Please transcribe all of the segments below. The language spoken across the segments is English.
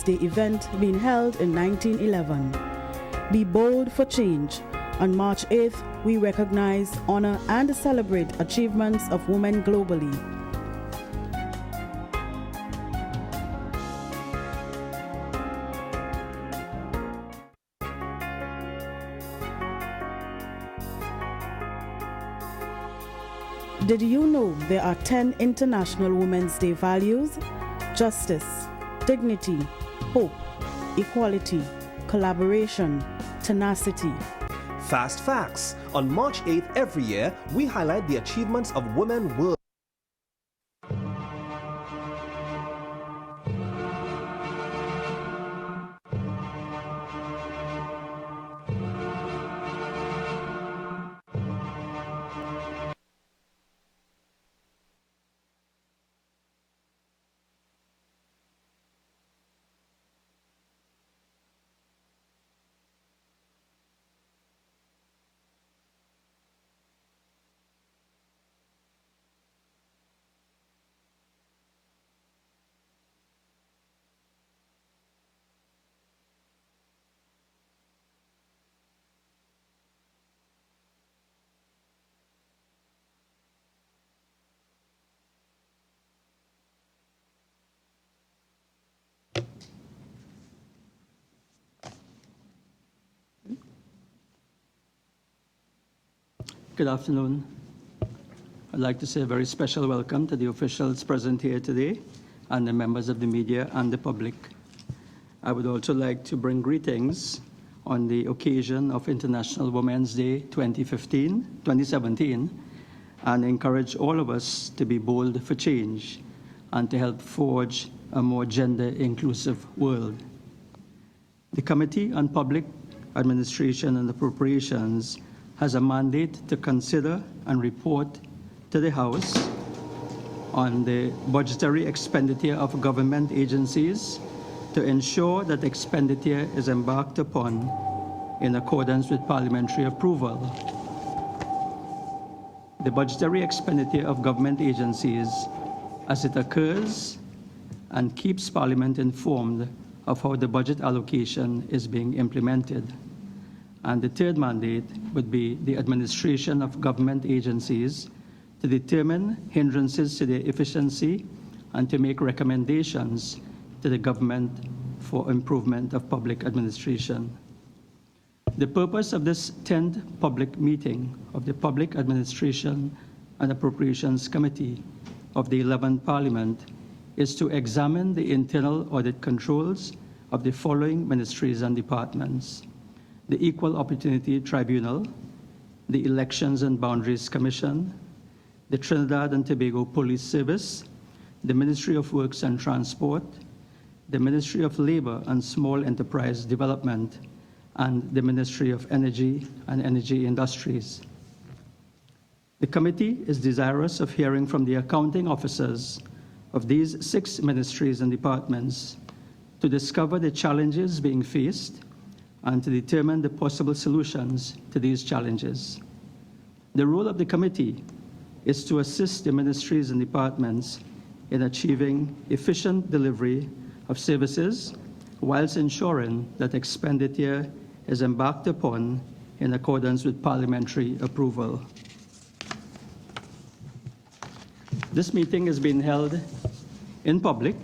Day event being held in 1911. Be bold for change. On March 8th, we recognize, honor, and celebrate achievements of women globally. Did you know there are 10 International Women's Day values? Justice, dignity, hope, equality, collaboration, tenacity. Fast facts. On March 8th every year, we highlight the achievements of women worldwide. Good afternoon. I'd like to say a very special welcome to the officials present here today and the members of the media and the public. I would also like to bring greetings on the occasion of International Women's Day 2017, and encourage all of us to be bold for change and to help forge a more gender-inclusive world. The Committee on Public Administration and Appropriations has a mandate to consider and report to the House on the budgetary expenditure of government agencies to ensure that expenditure is embarked upon in accordance with parliamentary approval. The budgetary expenditure of government agencies as it occurs and keeps Parliament informed of how the budget allocation is being implemented. And the third mandate would be the administration of government agencies to determine hindrances to their efficiency and to make recommendations to the government for improvement of public administration. The purpose of this 10th public meeting of the Public Administration and Appropriations Committee of the 11th Parliament is to examine the internal audit controls of the following ministries and departments: the Equal Opportunity Tribunal, the Elections and Boundaries Commission, the Trinidad and Tobago Police Service, the Ministry of Works and Transport, the Ministry of Labor and Small Enterprise Development, and the Ministry of Energy and Energy Industries. The committee is desirous of hearing from the accounting officers of these 6 ministries and departments to discover the challenges being faced and to determine the possible solutions to these challenges. The role of the committee is to assist the ministries and departments in achieving efficient delivery of services whilst ensuring that expenditure is embarked upon in accordance with parliamentary approval. This meeting is being held in public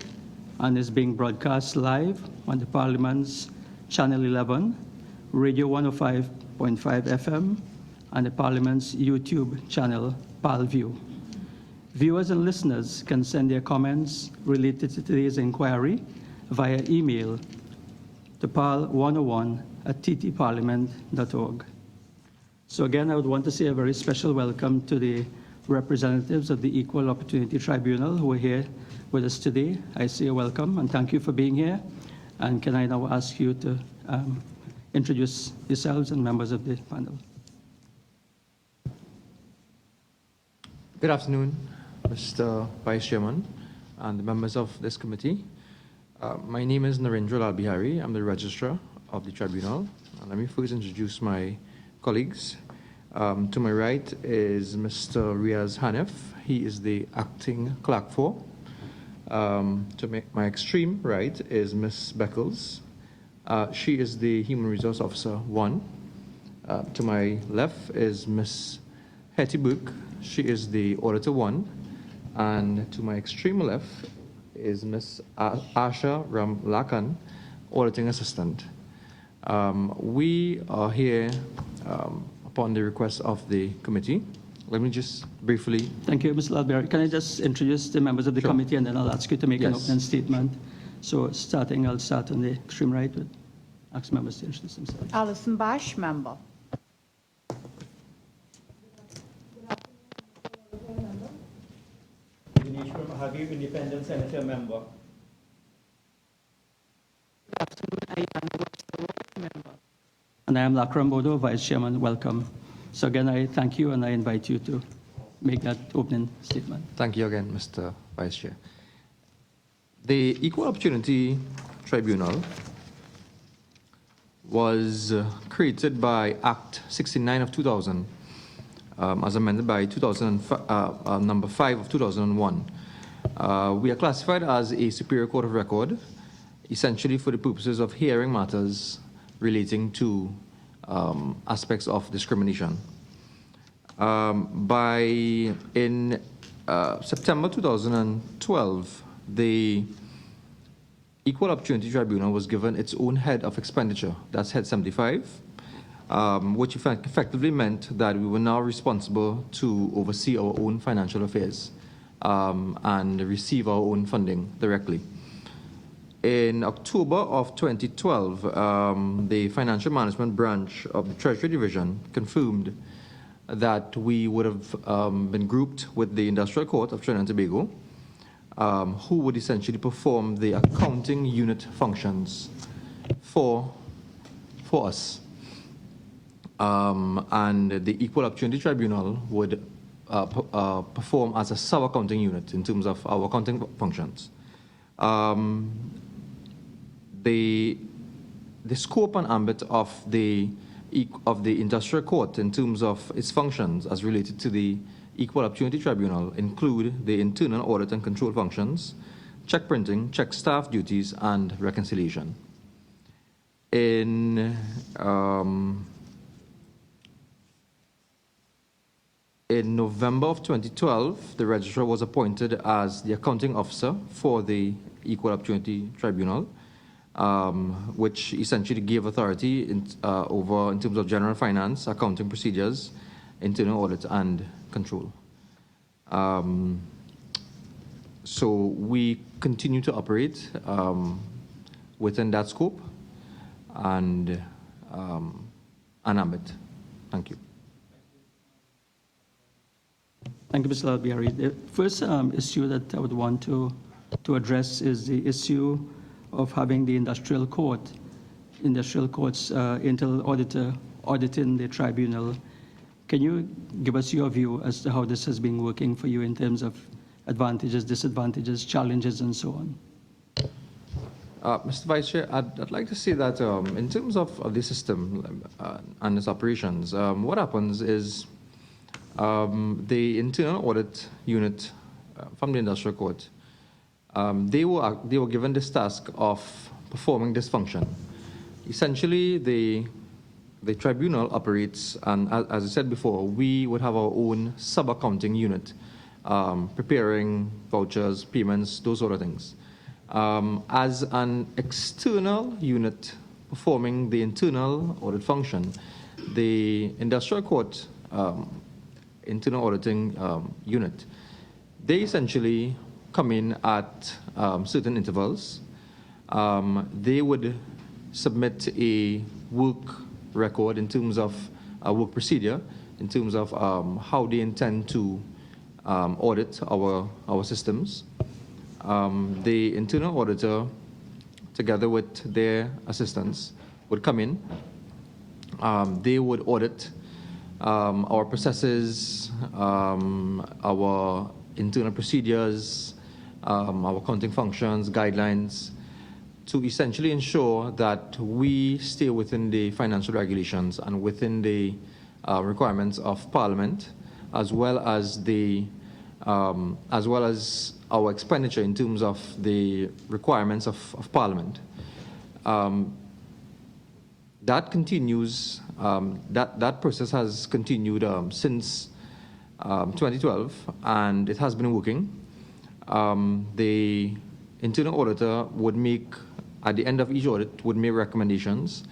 and is being broadcast live on the Parliament's Channel 11, Radio 105.5 FM, and the Parliament's YouTube channel, ParlView. Viewers and listeners can send their comments related to today's inquiry via email to parl101@ttparliament.org. So again, I would want to say a very special welcome to the representatives of the Equal Opportunity Tribunal who are here with us today. I say a welcome and thank you for being here. And can I now ask you to introduce yourselves and members of the panel? Good afternoon, Mr. Vice Chairman and the members of this committee. My name is Narendra Lalbihari. I'm the Registrar of the Tribunal. And let me first introduce my colleagues. To my right is Mr. Riaz Hanif. He is the Acting Clerk 4. My extreme right is Ms. Beckles. She is the Human Resource Officer 1. To my left is Ms. Hetty Book. She is the Auditor 1. And to my extreme left is Ms. Asha Ramlakan, Auditing Assistant. We are here upon the request of the committee. Let me just briefly... Thank you, Mr. Lalberry. Can I just introduce the members of the committee, and then I'll ask you to make an opening statement. So I'll start on the extreme right with ask members to introduce themselves. Alison Bash, member. Dinesh Habib, Independent Senator, member. Good afternoon, Ayana Webster, member. And I am Lakram Bodo, Vice Chairman. Welcome. So again, I thank you, and I invite you to make that opening statement. Thank you again, Mr. Vice Chair. The Equal Opportunity Tribunal was created by Act 69 of 2000, as amended by number 5 of 2001. We are classified as a Superior Court of Record, essentially for the purposes of hearing matters relating to aspects of discrimination. In September 2012, the Equal Opportunity Tribunal was given its own head of expenditure, that's Head 75, which effectively meant that we were now responsible to oversee our own financial affairs and receive our own funding directly. In October of 2012, the Financial Management Branch of the Treasury Division confirmed that we would have been grouped with the Industrial Court of Trinidad and Tobago, who would essentially perform the accounting unit functions for us. And the Equal Opportunity Tribunal would perform as a sub-accounting unit in terms of our accounting functions. The scope and ambit of the Industrial Court in terms of its functions as related to the Equal Opportunity Tribunal include the internal audit and control functions, check printing, check staff duties, and reconciliation. In November of 2012, the registrar was appointed as the accounting officer for the Equal Opportunity Tribunal, which essentially gave authority in terms of general finance, accounting procedures, internal audit, and control. So we continue to operate within that scope and ambit. Thank you. Thank you, Mr. Lalberry. The first issue that I would want to address is the issue of having the Industrial Court's internal auditor auditing the tribunal. Can you give us your view as to how this has been working for you in terms of advantages, disadvantages, challenges, and so on? Mr. Vice Chair, I'd like to say that in terms of the system and its operations, what happens is the internal audit unit from the Industrial Court, they were given this task of performing this function. Essentially, the tribunal operates, and as I said before, we would have our own sub-accounting unit, preparing vouchers, payments, those sort of things. As an external unit performing the internal audit function, the Industrial Court internal auditing unit, they essentially come in at certain intervals. They would submit a work record in terms of a work procedure, in terms of how they intend to audit our systems. The internal auditor, together with their assistants, would come in. They would audit our processes, our internal procedures, our accounting functions, guidelines, to essentially ensure that we stay within the financial regulations and within the requirements of Parliament, as well as our expenditure in terms of the requirements of Parliament. That continues, that process has continued since 2012, and it has been working. The internal auditor would make, at the end of each audit, would make recommendations.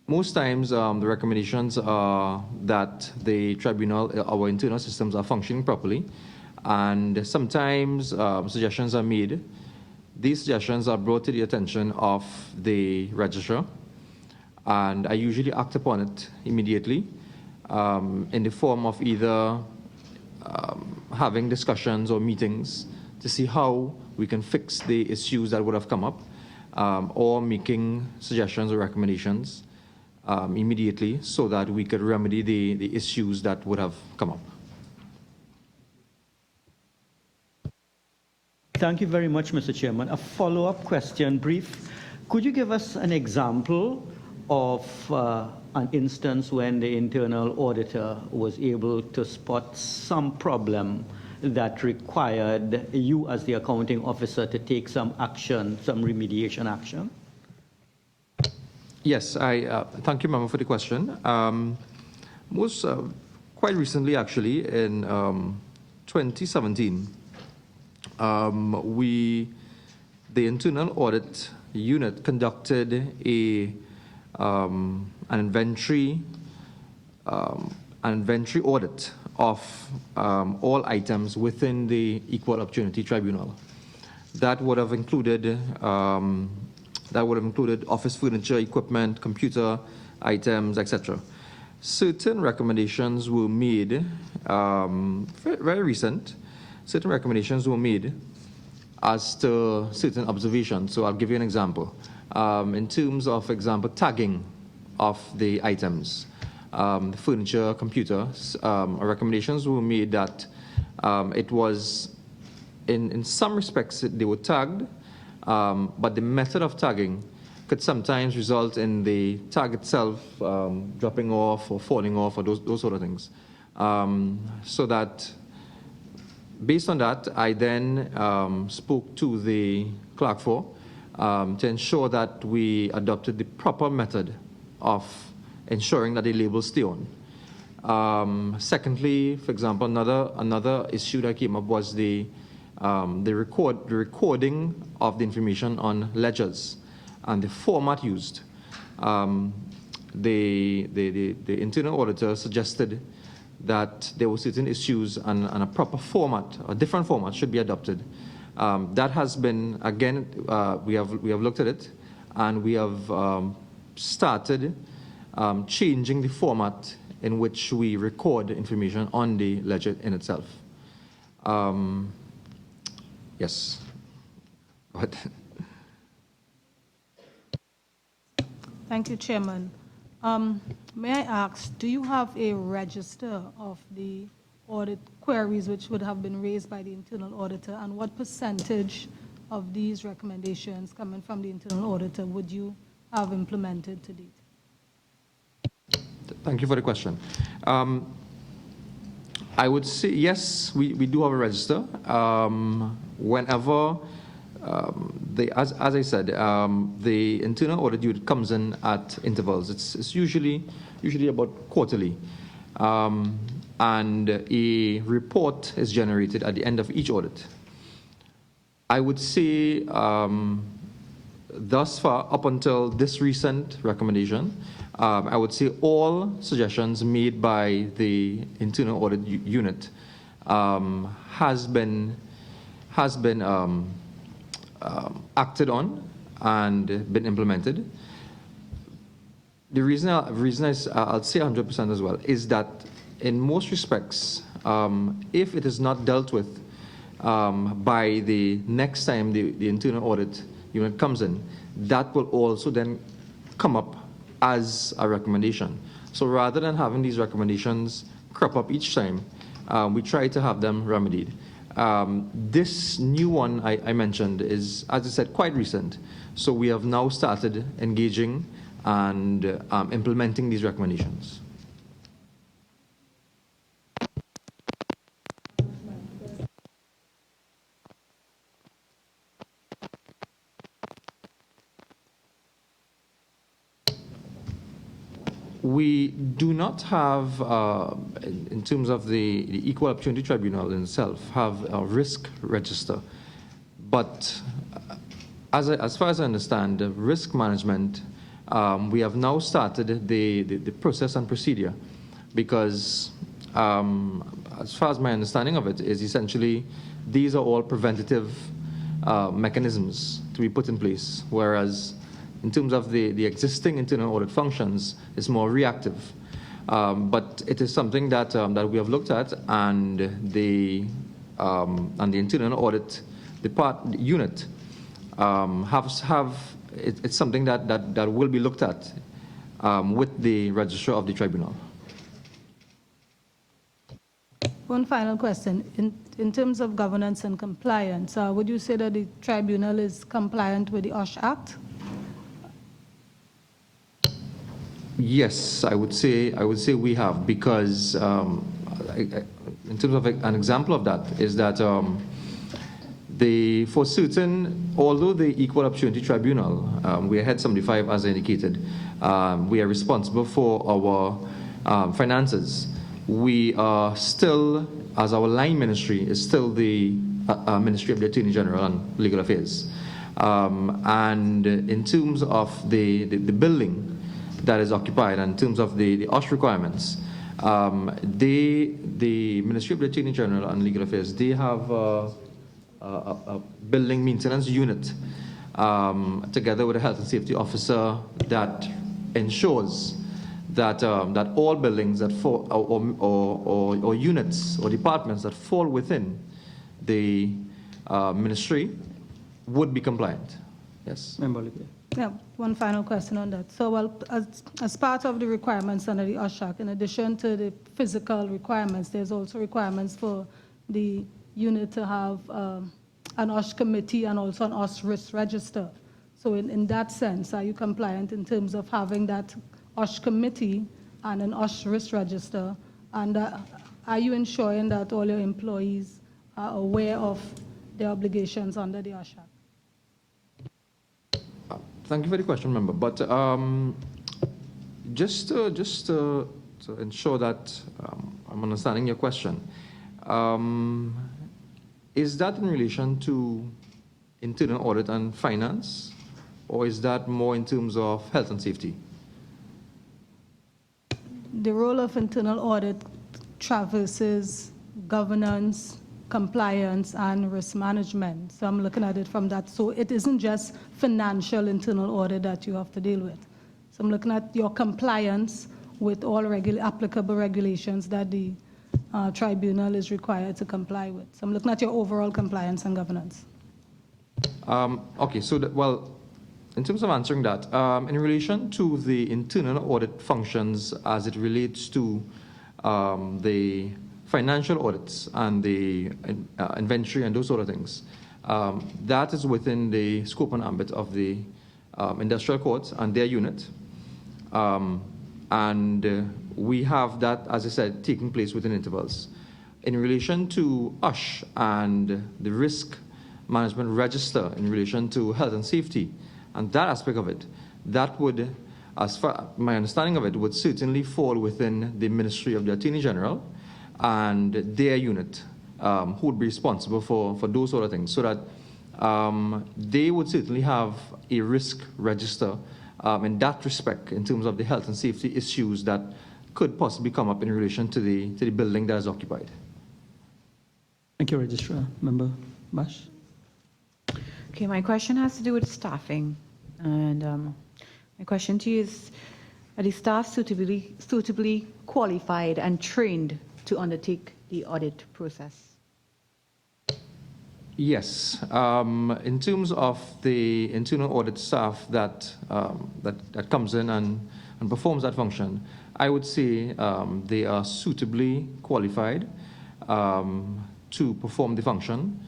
Most times, the recommendations are that the tribunal, our internal systems are functioning properly, and sometimes suggestions are made. These suggestions are brought to the attention of the registrar, and I usually act upon it immediately in the form of either having discussions or meetings to see how we can fix the issues that would have come up, or making suggestions or recommendations immediately so that we could remedy the issues that would have come up. Thank you very much, Mr. Chairman. A follow-up question, brief. Could you give us an example of an instance when the internal auditor was able to spot some problem that required you as the accounting officer to take some action, some remediation action? Yes, thank you, Member, for the question. Quite recently, actually, in 2017, the Internal Audit Unit conducted an inventory audit of all items within the Equal Opportunity Tribunal. That would have included office furniture, equipment, computer items, etc. Certain recommendations were made, very recent. Certain recommendations were made as to certain observations. So I'll give you an example. In terms of, for example, tagging of the items, the furniture, computer, recommendations were made that it was, in some respects, they were tagged, but the method of tagging could sometimes result in the tag itself dropping off or falling off or those sort of things. So that, based on that, I then spoke to the clerk to ensure that we adopted the proper method of ensuring that the labels stay on. Secondly, for example, another issue that came up was the recording of the information on ledgers and the format used. The internal auditor suggested that there were certain issues and a proper format, a different format should be adopted. That has been, again, we have looked at it, and we have started changing the format in which we record information on the ledger in itself. Yes. Go ahead. Thank you, Chairman. May I ask, do you have a register of the audit queries which would have been raised by the internal auditor, and what percentage of these recommendations coming from the internal auditor would you have implemented to date? Thank you for the question. I would say yes, we do have a register. Whenever, as I said, the internal audit unit comes in at intervals. It's usually about quarterly. And a report is generated at the end of each audit. I would say thus far, up until this recent recommendation, I would say all suggestions made by the internal audit unit has been acted on and been implemented. The reason I'll say 100% as well is that in most respects, if it is not dealt with by the next time the internal audit unit comes in, that will also then come up as a recommendation. So rather than having these recommendations crop up each time, we try to have them remedied. This new one I mentioned is, as I said, quite recent. So we have now started engaging and implementing these recommendations. We do not have, in terms of the Equal Opportunity Tribunal in itself, have a risk register. But as far as I understand, the risk management, we have now started the process and procedure, because as far as my understanding of it is essentially these are all preventative mechanisms to be put in place, whereas in terms of the existing internal audit functions, it's more reactive. But it is something that we have looked at, and the internal audit unit it's something that will be looked at with the registrar of the tribunal. One final question. In terms of governance and compliance, would you say that the tribunal is compliant with the OSH Act? Yes, I would say we have, because in terms of an example of that is that for certain, although the Equal Opportunity Tribunal, we are Head 75 as indicated, we are responsible for our finances. We are still, as our line ministry, is still the Ministry of the Attorney General and Legal Affairs. And in terms of the building that is occupied, and in terms of the OSH requirements, the Ministry of the Attorney General and Legal Affairs, they have a building maintenance unit together with a health and safety officer that ensures that all buildings that fall, or units or departments that fall within the ministry would be compliant. Yes. Member Olivier. Yeah, one final question on that. So, well, as part of the requirements under the OSH Act, in addition to the physical requirements, there's also requirements for the unit to have an OSH committee and also an OSH risk register. So in that sense, are you compliant in terms of having that OSH committee and an OSH risk register? And are you ensuring that all your employees are aware of their obligations under the OSH Act? Thank you for the question, member. But just to ensure that I'm understanding your question, is that in relation to internal audit and finance, or is that more in terms of health and safety? The role of internal audit traverses governance, compliance, and risk management. So I'm looking at it from that. So it isn't just financial internal audit that you have to deal with. So I'm looking at your compliance with all applicable regulations that the tribunal is required to comply with. So I'm looking at your overall compliance and governance. Okay, so well, in terms of answering that, in relation to the internal audit functions as it relates to the financial audits and the inventory and those sort of things, that is within the scope and ambit of the industrial courts and their unit. We have that, as I said, taking place within intervals. In relation to OSH and the risk management register in relation to health and safety, and that aspect of it, that would, as far my understanding of it, would certainly fall within the Ministry of the Attorney General and their unit, who would be responsible for those sort of things, so that they would certainly have a risk register in that respect, in terms of the health and safety issues that could possibly come up in relation to the building that is occupied. Thank you, Registrar. Member Bash. Okay, my question has to do with staffing. And my question to you is, are the staff suitably qualified and trained to undertake the audit process? Yes. In terms of the internal audit staff that comes in and performs that function, I would say they are suitably qualified to perform the function.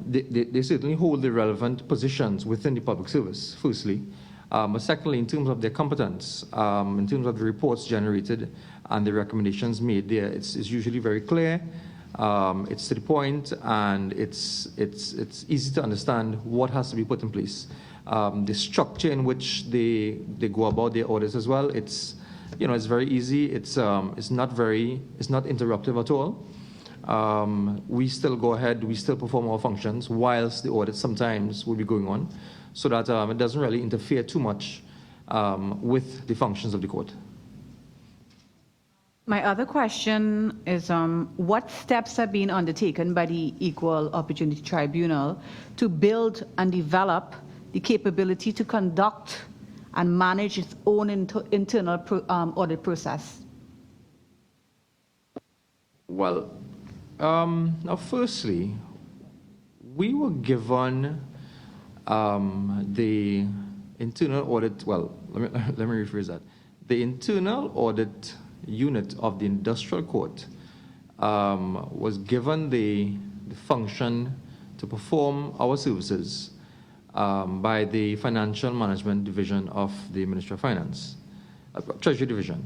They certainly hold the relevant positions within the public service, firstly. But secondly, in terms of their competence, in terms of the reports generated and the recommendations made there, it's usually very clear, it's to the point, and it's easy to understand what has to be put in place. the structure in which they go about their audits as well. It's, you know, it's very easy. It's not interruptive at all. We still go ahead, we still perform our functions whilst the audit sometimes will be going on, so that it doesn't really interfere too much with the functions of the court. My other question is, what steps are being undertaken by the Equal Opportunity Tribunal to build and develop the capability to conduct and manage its own internal audit process? Well, now firstly, we were given the internal audit, well, let me rephrase that. The internal audit unit of the industrial court was given the function to perform our services by the Financial Management Division of the Ministry of Finance, Treasury Division.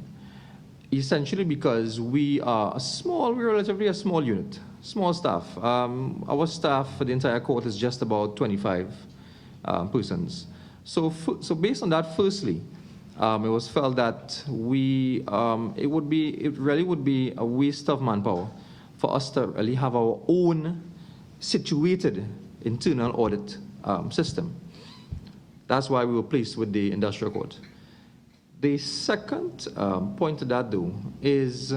Essentially because we're relatively a small unit, small staff. Our staff for the entire court is just about 25 persons. So based on that, firstly, it was felt that it really would be a waste of manpower for us to really have our own situated internal audit system. That's why we were placed with the industrial court. The second point to that, though, is,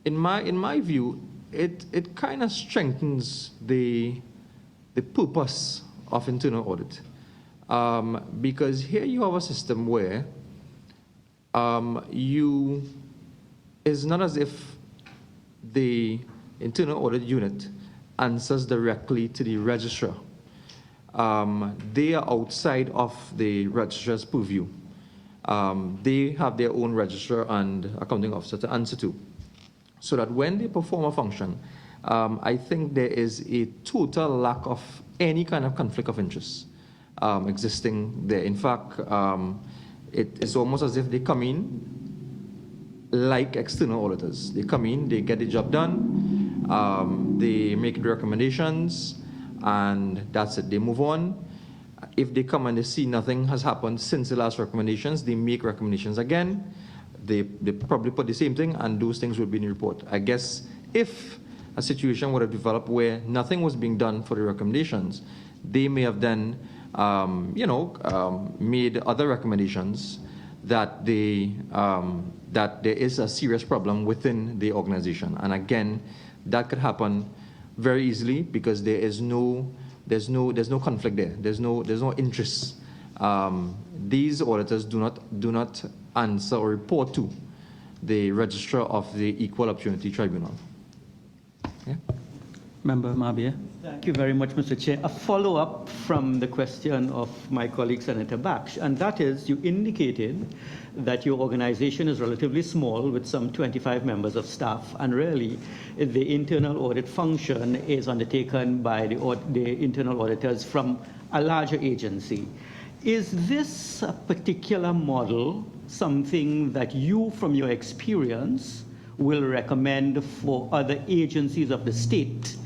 in my view, it kind of strengthens the purpose of internal audit. Because here you have a system where it's not as if the internal audit unit answers directly to the registrar. They are outside of the registrar's purview. They have their own registrar and accounting officer to answer to. So that when they perform a function, I think there is a total lack of any kind of conflict of interest existing there. In fact, it is almost as if they come in like external auditors. They come in, they get the job done, they make the recommendations, and that's it. They move on. If they come and they see nothing has happened since the last recommendations, they make recommendations again. They probably put the same thing, and those things will be in the report. I guess if a situation would have developed where nothing was being done for the recommendations, they may have then made other recommendations that that there is a serious problem within the organization. And again, that could happen very easily because there's no conflict there. There's no interest. These auditors do not answer or report to the registrar of the Equal Opportunity Tribunal. Yeah? Member Mabia. Thank you very much, Mr. Chair. A follow-up from the question of my colleague, Senator Baksh, and that is, you indicated that your organization is relatively small with some 25 members of staff, and really the internal audit function is undertaken by the internal auditors from a larger agency. Is this particular model something that you, from your experience, will recommend for other agencies of the state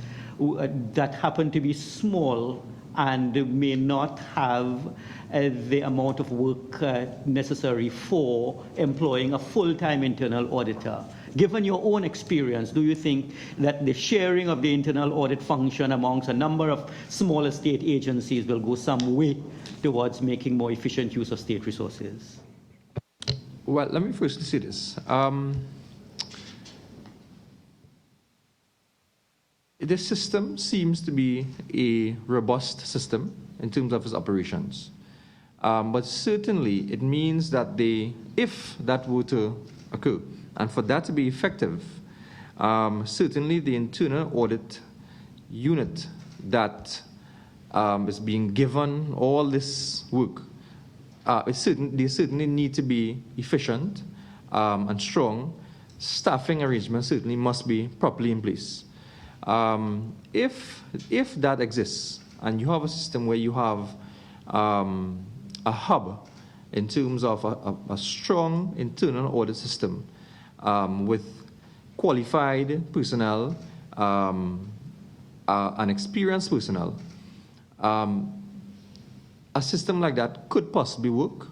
that happen to be small and may not have the amount of work necessary for employing a full-time internal auditor? Given your own experience, do you think that the sharing of the internal audit function amongst a number of smaller state agencies will go some way towards making more efficient use of state resources? Well, let me first say this. This system seems to be a robust system in terms of its operations. But certainly it means that if that were to occur, and for that to be effective, certainly the internal audit unit that is being given all this work, they certainly need to be efficient and strong. Staffing arrangements certainly must be properly in place. If that exists, and you have a system where you have a hub in terms of a strong internal audit system with qualified personnel and experienced personnel, a system like that could possibly work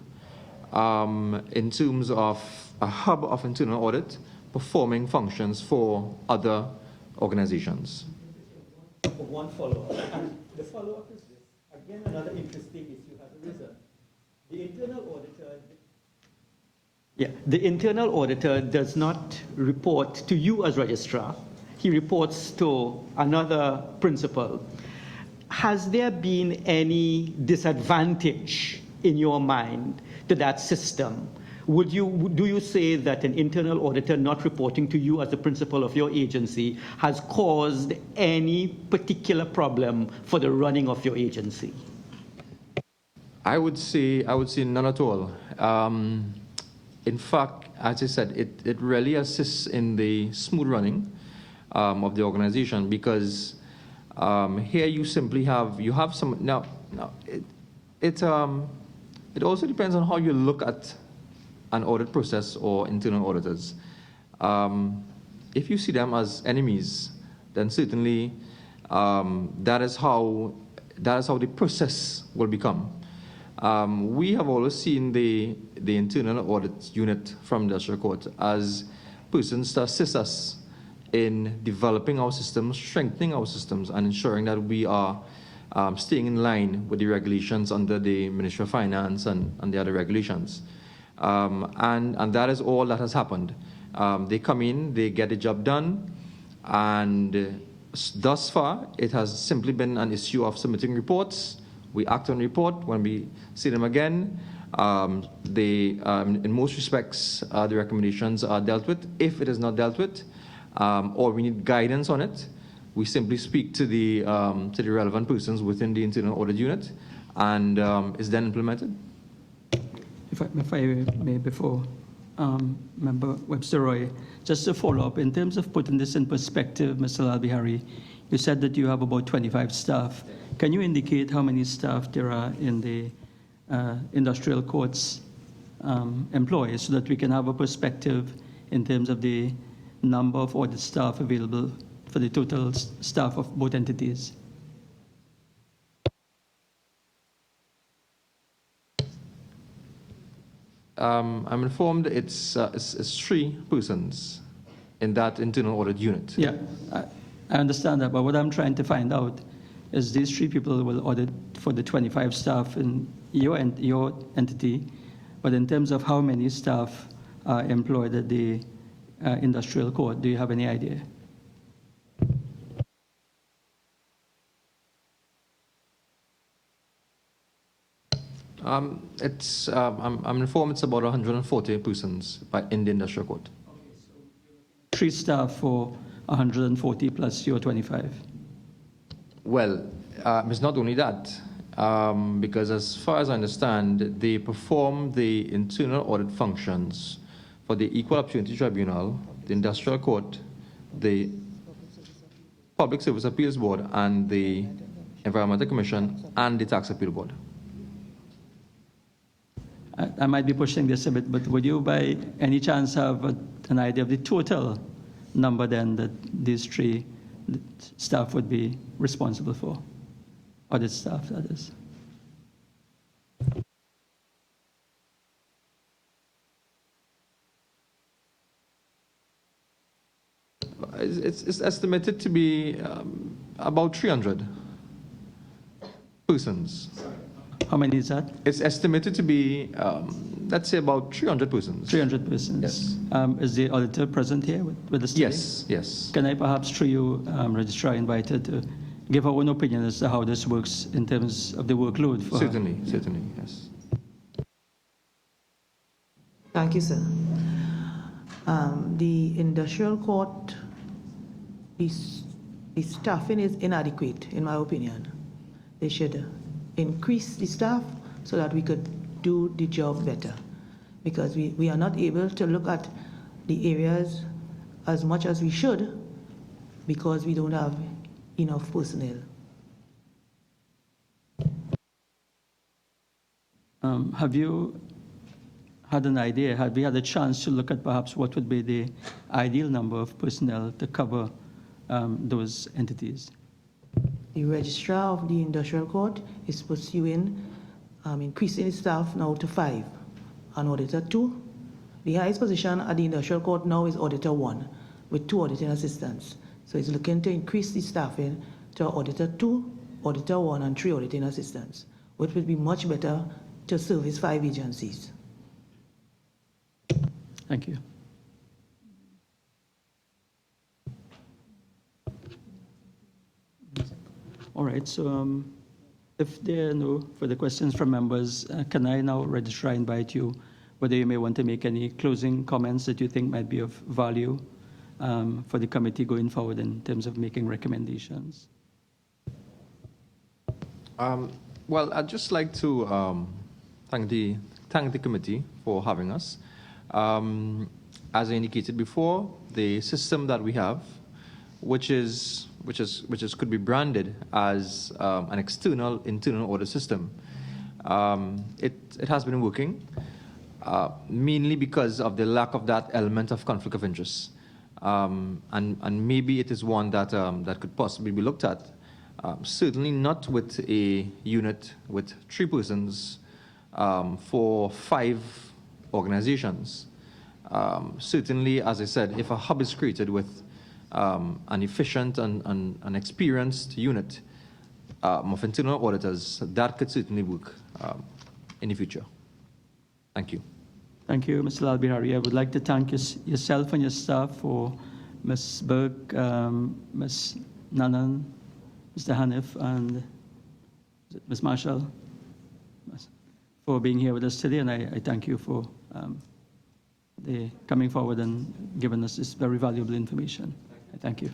in terms of a hub of internal audit performing functions for other organizations. One follow-up, and the follow-up is this. Again, another interesting issue has arisen. The internal auditor does not report to you as registrar. He reports to another principal. Has there been any disadvantage in your mind to that system? Do you say that an internal auditor not reporting to you as the principal of your agency has caused any particular problem for the running of your agency? I would say none at all. In fact, as I said, it really assists in the smooth running of the organization, because here you simply have some now it also depends on how you look at an audit process or internal auditors. If you see them as enemies, then certainly that is how the process will become. We have always seen the internal audit unit from the Industrial Court as persons to assist us in developing our systems, strengthening our systems, and ensuring that we are staying in line with the regulations under the Ministry of Finance and the other regulations. And that is all that has happened. They come in, they get the job done, and thus far it has simply been an issue of submitting reports. We act on report. When we see them again, in most respects, the recommendations are dealt with. If it is not dealt with, or we need guidance on it, we simply speak to the relevant persons within the internal audit unit, and it's then implemented. If I may, before Member Webster Roy, just to follow up, in terms of putting this in perspective, Mr. Albihari, you said that you have about 25 staff. Can you indicate how many staff there are in the industrial courts employees, so that we can have a perspective in terms of the number of audit staff available for the total staff of both entities? I'm informed it's 3 persons in that internal audit unit. Yeah, I understand that, but what I'm trying to find out is these 3 people will audit for the 25 staff in your entity, but in terms of how many staff are employed at the industrial court, do you have any idea? I'm informed it's about 140 persons in the industrial court. Okay, so 3 staff for 140 plus your 25. Well, it's not only that, because as far as I understand, they perform the internal audit functions for the Equal Opportunity Tribunal, the Industrial Court, the Public Service Appeals Board, and the Environmental Commission, and the Tax Appeal Board. I might be pushing this a bit, but would you by any chance have an idea of the total number then that these 3 staff would be responsible for? Audit staff, that is. It's estimated to be about 300 persons. How many is that? It's estimated to be, let's say, about 300 persons. 300 persons. Yes. Is the auditor present here with us today? Yes, yes. Can I perhaps, through you, Registrar, invited to give our own opinion as to how this works in terms of the workload for her? Certainly, yes. Thank you, sir. The industrial court, the staffing is inadequate, in my opinion. They should increase the staff so that we could do the job better, because we are not able to look at the areas as much as we should because we don't have enough personnel. Have you had an idea, have we had a chance to look at perhaps what would be the ideal number of personnel to cover those entities? The registrar of the industrial court is pursuing increasing the staff now to 5 and Auditor 2. The highest position at the Industrial Court now is Auditor 1 with 2 auditing assistants. So it's looking to increase the staffing to Auditor 2, Auditor 1, and 3 auditing assistants, which would be much better to service 5 agencies. Thank you. All right, so if there are no further questions from members, can I now, Registrar, invite you whether you may want to make any closing comments that you think might be of value for the committee going forward in terms of making recommendations? Well, I'd just like to thank the committee for having us. As I indicated before, the system that we have, which could be branded as an internal audit system, it has been working, mainly because of the lack of that element of conflict of interest, and maybe it is one that that could possibly be looked at. Certainly not with a unit with 3 persons for 5 organizations. Certainly, as I said, if a hub is created with an efficient and an experienced unit of internal auditors, that could certainly work in the future. Thank you. Thank you, Mr. Lalbihari. I would like to thank yourself and your staff, for Ms. Burke, Ms. Nanan, Mr. Hanif, and Ms. Marshall, for being here with us today, and I thank you for coming forward and giving us this very valuable information. I thank you.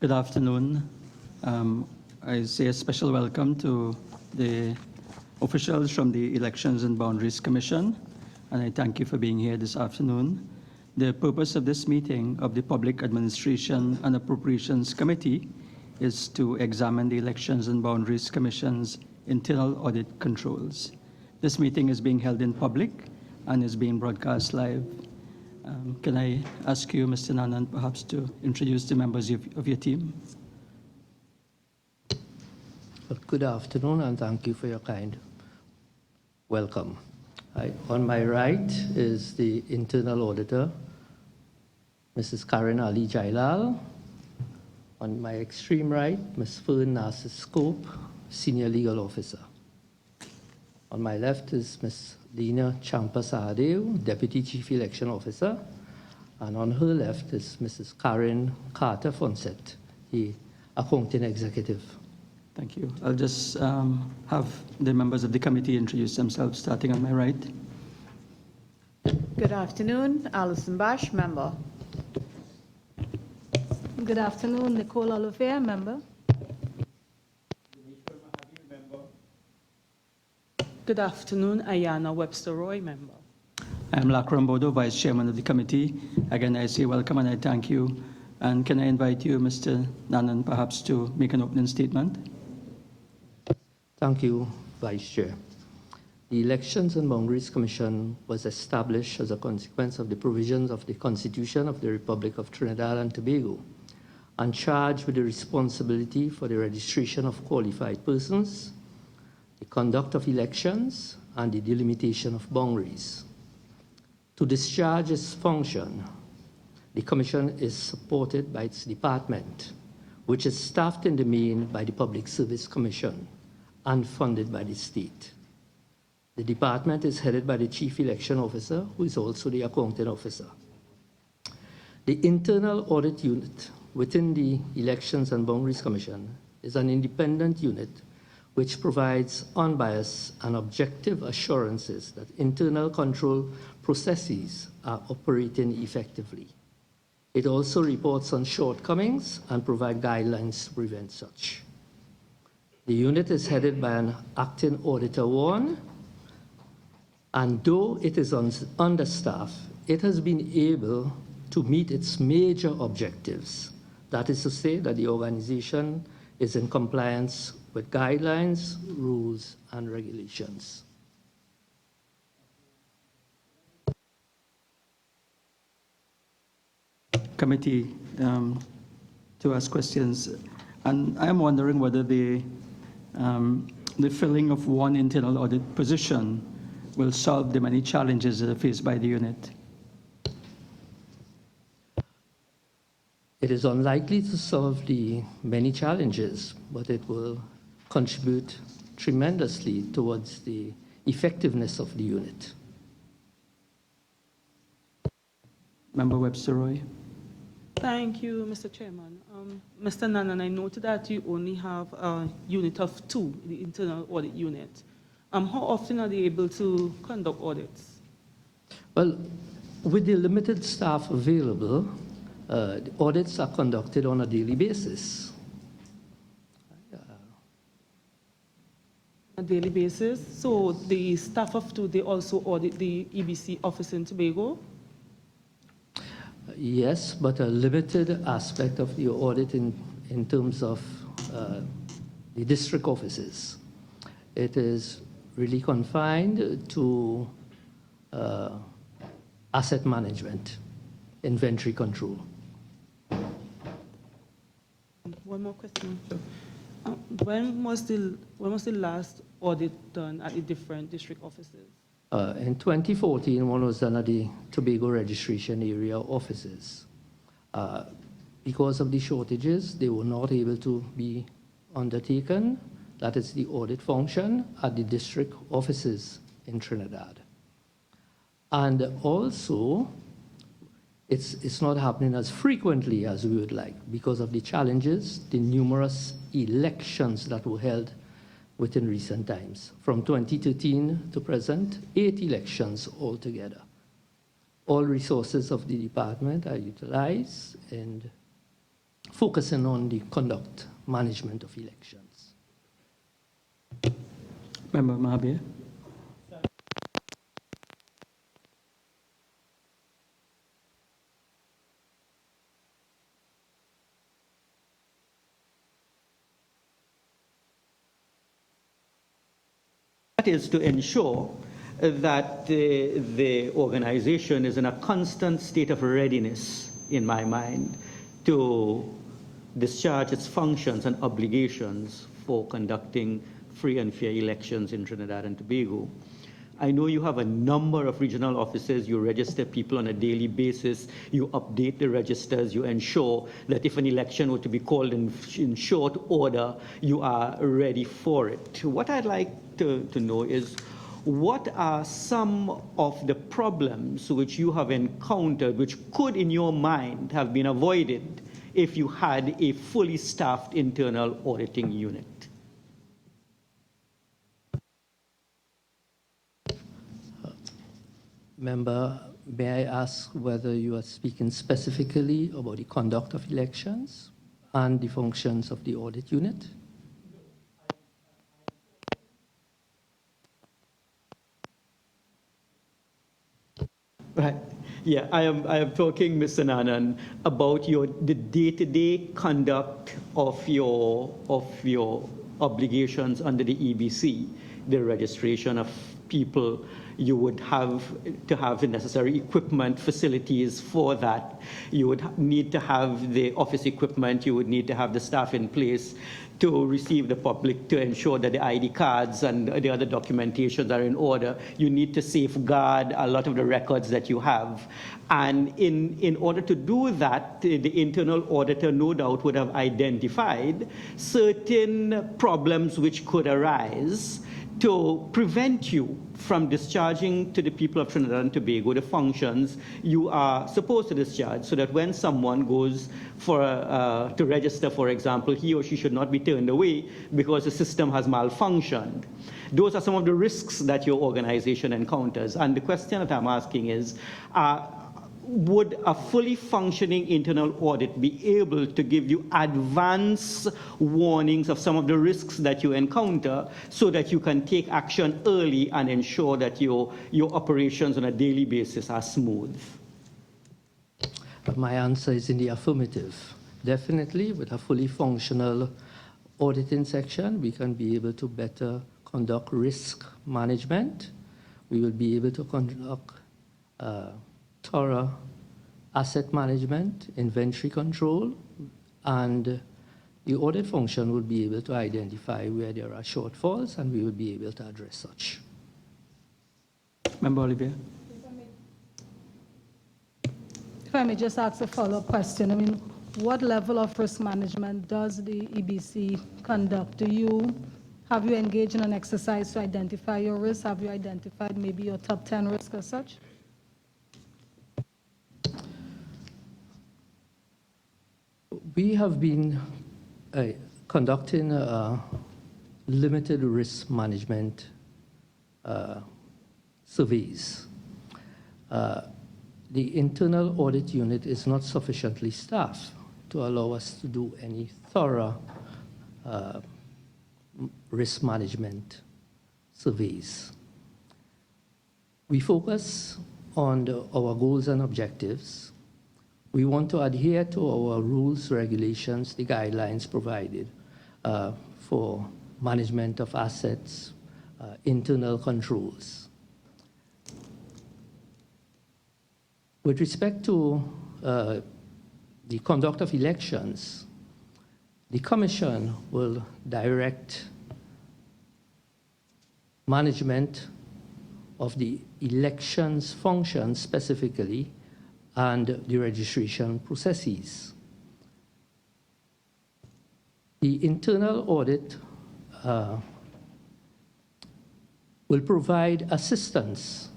Good afternoon. I say a special welcome to the officials from the Elections and Boundaries Commission, and I thank you for being here this afternoon. The purpose of this meeting of the Public Administration and Appropriations Committee is to examine the Elections and Boundaries Commission's internal audit controls. This meeting is being held in public and is being broadcast live. Can I ask you, Mr. Nanan, perhaps to introduce the members of your team? Well, good afternoon, and thank you for your kind welcome. On my right is the Internal Auditor, Mrs. Karen Ali Jailal. On my extreme right, Ms. Fern Nasser Scope, Senior Legal Officer. On my left is Ms. Lina Champa Sahadev, Deputy Chief Election Officer. And on her left is Mrs. Karen Carter Fonset, the Accounting Executive. Thank you. I'll just have the members of the committee introduce themselves, starting on my right. Good afternoon, Alison Bash, member. Good afternoon, Nicole Olivier, member. Good afternoon, Ayana Webster-Roy, member. I'm Lakram Bodo, Vice Chairman of the committee. Again, I say welcome and I thank you. And can I invite you, Mr. Nanan, perhaps to make an opening statement? Thank you, Vice Chair. The Elections and Boundaries Commission was established as a consequence of the provisions of the Constitution of the Republic of Trinidad and Tobago, and charged with the responsibility for the registration of qualified persons, the conduct of elections, and the delimitation of boundaries. To discharge its function, the Commission is supported by its department, which is staffed in the main by the Public Service Commission and funded by the state. The department is headed by the Chief Election Officer, who is also the Accounting Officer. The Internal Audit Unit within the Elections and Boundaries Commission is an independent unit which provides unbiased and objective assurances that internal control processes are operating effectively. It also reports on shortcomings and provides guidelines to prevent such. The unit is headed by an acting auditor one, and though it is understaffed, it has been able to meet its major objectives. That is to say that the organization is in compliance with guidelines, rules, and regulations. Committee to ask questions. And I'm wondering whether the filling of one internal audit position will solve the many challenges that are faced by the unit. It is unlikely to solve the many challenges, but it will contribute tremendously towards the effectiveness of the unit. Member Webster-Roy. Thank you, Mr. Chairman. Mr. Nanan, I noted that you only have a unit of 2, the internal audit unit. How often are they able to conduct audits? Well, with the limited staff available, the audits are conducted on a daily basis. A daily basis? So the staff of 2, they also audit the EBC office in Tobago? Yes, but a limited aspect of the audit in terms of the district offices. It is really confined to asset management, inventory control. One more question. When was the last audit done at the different district offices? In 2014, one was done at the Tobago Registration Area offices. Because of the shortages, they were not able to be undertaken. That is the audit function at the district offices in Trinidad. And also, it's not happening as frequently as we would like because of the challenges, the numerous elections that were held within recent times. From 2013 to present, 8 elections altogether. All resources of the department are utilized, and focusing on the conduct management of elections. Member Mahabir. That is to ensure that the organization is in a constant state of readiness, in my mind, to discharge its functions and obligations for conducting free and fair elections in Trinidad and Tobago. I know you have a number of regional offices, you register people on a daily basis, you update the registers, you ensure that if an election were to be called in short order, you are ready for it. What I'd like to know is, what are some of the problems which you have encountered which could, in your mind, have been avoided if you had a fully staffed internal auditing unit? Member, may I ask whether you are speaking specifically about the conduct of elections and the functions of the audit unit? Right. Yeah, I am talking, Mr. Nanan, about the day-to-day conduct of your obligations under the EBC, the registration of people. You would have to have the necessary equipment, facilities for that. You would need to have the office equipment. You would need to have the staff in place to receive the public, to ensure that the ID cards and the other documentations are in order. You need to safeguard a lot of the records that you have. And in order to do that, the internal auditor no doubt would have identified certain problems which could arise to prevent you from discharging to the people of Trinidad and Tobago the functions you are supposed to discharge, so that when someone goes to register, for example, he or she should not be turned away because the system has malfunctioned. Those are some of the risks that your organization encounters. And the question that I'm asking is, would a fully functioning internal audit be able to give you advance warnings of some of the risks that you encounter so that you can take action early and ensure that your operations on a daily basis are smooth? My answer is in the affirmative. Definitely, with a fully functional auditing section, we can be able to better conduct risk management. We will be able to conduct thorough asset management, inventory control, and the audit function will be able to identify where there are shortfalls, and we will be able to address such. Member Olivier. If I may just ask a follow-up question. I mean, what level of risk management does the EBC conduct? Have you engaged in an exercise to identify your risks? Have you identified maybe your top 10 risks as such? We have been conducting limited risk management surveys. The internal audit unit is not sufficiently staffed to allow us to do any thorough risk management surveys. We focus on our goals and objectives. We want to adhere to our rules, regulations, the guidelines provided for management of assets, internal controls. With respect to the conduct of elections, the Commission will direct management of the elections function specifically and the registration processes. The internal audit will provide assistance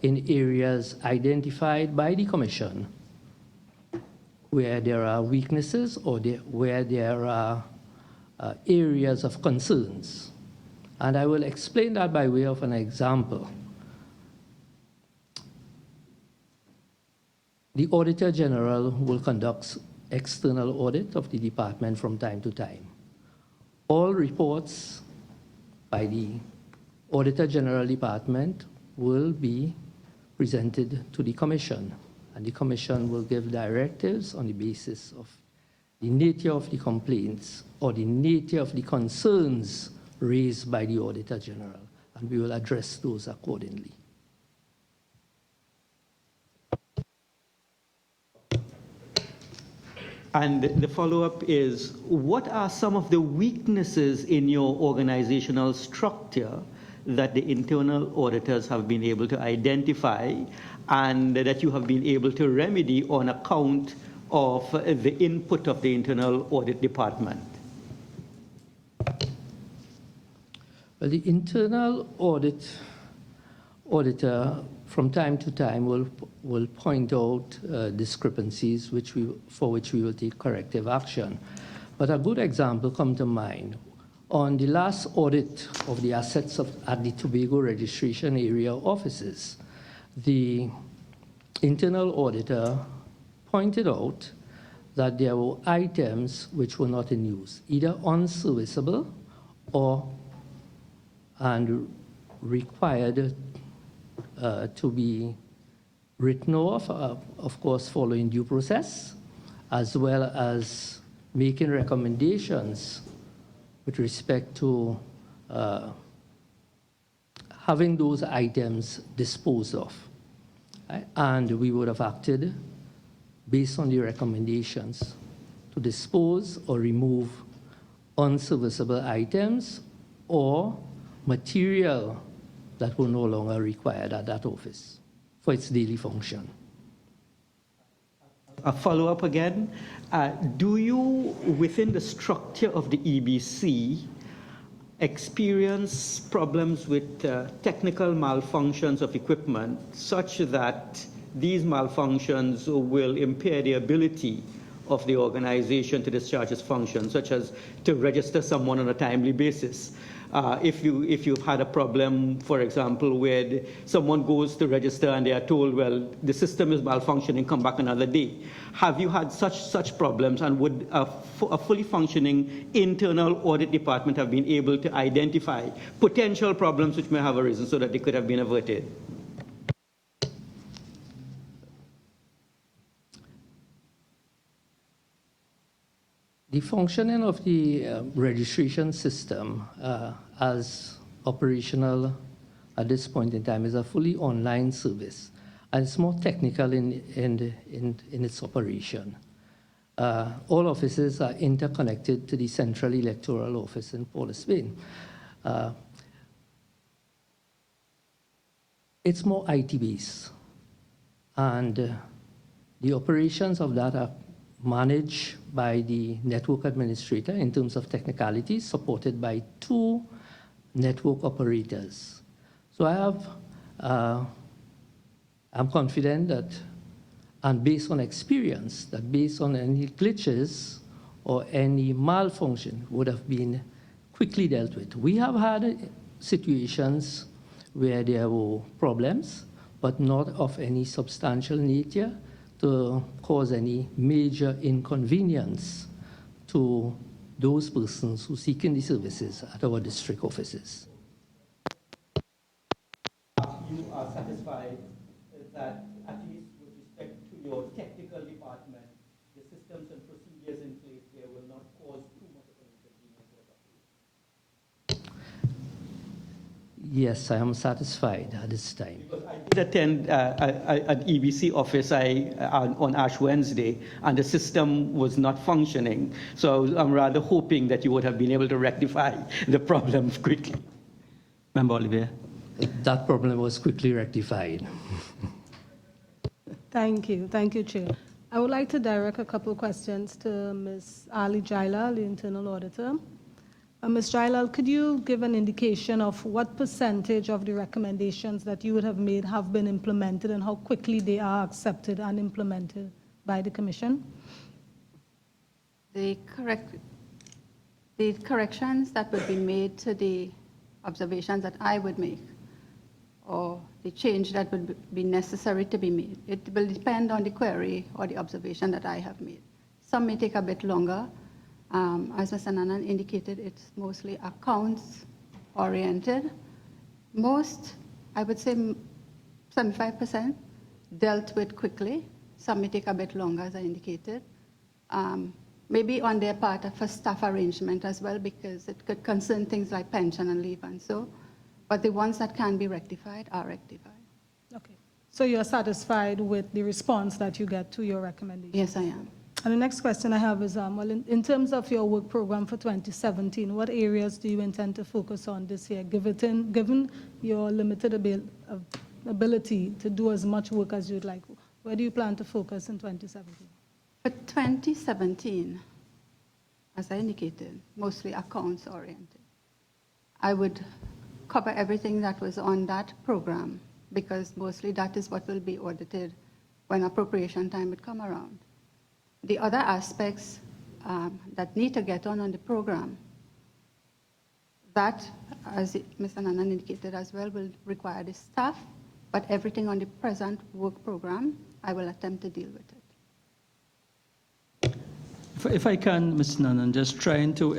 in areas identified by the Commission where there are weaknesses or where there are areas of concerns. And I will explain that by way of an example. The Auditor General will conduct external audit of the department from time to time. All reports by the Auditor General Department will be presented to the Commission, and the Commission will give directives on the basis of the nature of the complaints or the nature of the concerns raised by the Auditor General, and we will address those accordingly. And the follow-up is, what are some of the weaknesses in your organizational structure that the internal auditors have been able to identify and that you have been able to remedy on account of the input of the internal audit department? Well, the internal auditor from time to time will point out discrepancies for which we will take corrective action. But a good example comes to mind. On the last audit of the assets at the Tobago registration area offices, the internal auditor pointed out that there were items which were not in use, either unserviceable and required to be written off, of course, following due process, as well as making recommendations with respect to having those items disposed of. Right? And we would have acted based on the recommendations to dispose or remove unserviceable items or material that were no longer required at that office for its daily function. A follow-up again. Do you, within the structure of the EBC, experience problems with technical malfunctions of equipment such that these malfunctions will impair the ability of the organization to discharge its functions, such as to register someone on a timely basis? If you've had a problem, for example, where someone goes to register and they are told, well, the system is malfunctioning, come back another day. Have you had such problems, and would a fully functioning internal audit department have been able to identify potential problems which may have arisen so that they could have been averted? The functioning of the registration system as operational at this point in time is a fully online service, and it's more technical in its operation. All offices are interconnected to the Central Electoral Office in Port of Spain. It's more IT-based, and the operations of that are managed by the network administrator in terms of technicalities, supported by 2 network operators. So I'm confident that, and based on experience, that based on any glitches or any malfunction would have been quickly dealt with. We have had situations where there were problems, but not of any substantial nature to cause any major inconvenience to those persons who seek the services at our district offices. You are satisfied that, at least with respect to your technical department, the systems and procedures in place there will not cause too much of an inconvenience? Yes, I am satisfied at this time. Because I did attend an EBC office on Ash Wednesday, and the system was not functioning. So I'm rather hoping that you would have been able to rectify the problem quickly. Member Olivier. That problem was quickly rectified. Thank you, Chair. I would like to direct a couple of questions to Ms. Ali Jailal, the Internal Auditor. Ms. Jailal, could you give an indication of what percentage of the recommendations that you would have made have been implemented and how quickly they are accepted and implemented by the Commission? The corrections that would be made to the observations that I would make, or the change that would be necessary to be made, it will depend on the query or the observation that I have made. Some may take a bit longer. As Mr. Nanan indicated, it's mostly accounts oriented. Most, I would say 75%, dealt with quickly. Some may take a bit longer, as I indicated. Maybe on their part of a staff arrangement as well, because it could concern things like pension and leave and so. But the ones that can be rectified are rectified. Okay. So you're satisfied with the response that you get to your recommendation? Yes, I am. And the next question I have is, well, in terms of your work program for 2017, what areas do you intend to focus on this year, given your limited ability to do as much work as you'd like? Where do you plan to focus in 2017? For 2017, as I indicated, mostly accounts oriented. I would cover everything that was on that program, because mostly that is what will be audited when appropriation time would come around. The other aspects that need to get on the program, that, as Mr. Nanan indicated as well, will require the staff, but everything on the present work program, I will attempt to deal with it. If I can, Mr. Nanan, just trying to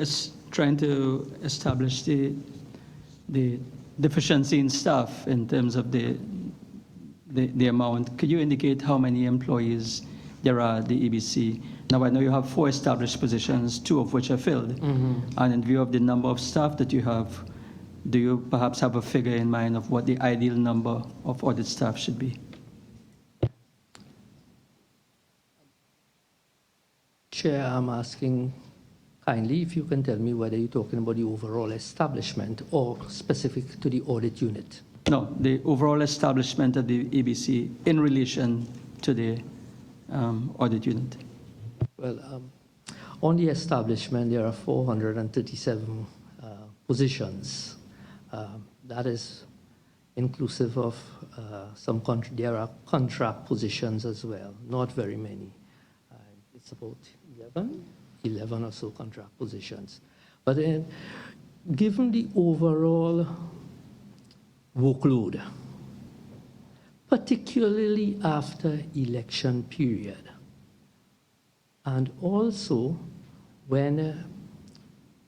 establish the deficiency in staff in terms of the amount. Could you indicate how many employees there are at the EBC? Now, I know you have 4 established positions, 2 of which are filled. And in view of the number of staff that you have, do you perhaps have a figure in mind of what the ideal number of audit staff should be? Chair, I'm asking kindly if you can tell me whether you're talking about the overall establishment or specific to the audit unit. No, the overall establishment of the EBC in relation to the audit unit. Well, on the establishment, there are 437 positions. That is inclusive of there are contract positions as well, not very many. It's about 11 or so contract positions. But given the overall workload, particularly after election period, and also when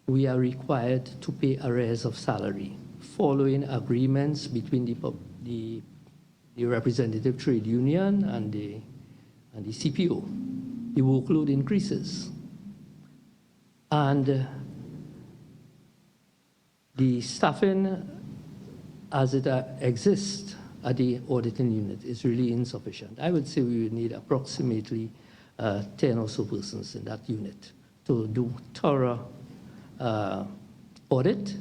we are required to pay arrears of salary following agreements between the representative trade union and the CPO, the workload increases. And the staffing as it exists at the auditing unit is really insufficient. I would say we would need approximately 10 or so persons in that unit to do thorough audit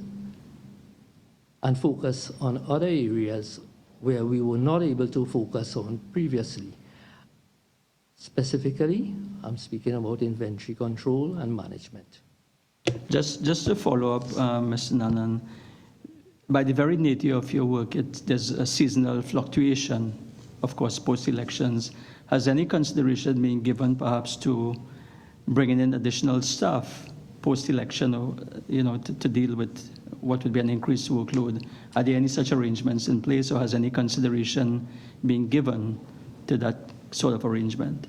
and focus on other areas where we were not able to focus on previously. Specifically, I'm speaking about inventory control and management. Just to follow up, Mr. Nanan, by the very nature of your work, there's a seasonal fluctuation, of course, post-elections. Has any consideration been given perhaps to bringing in additional staff post-election, or, to deal with what would be an increased workload? Are there any such arrangements in place, or has any consideration been given to that sort of arrangement?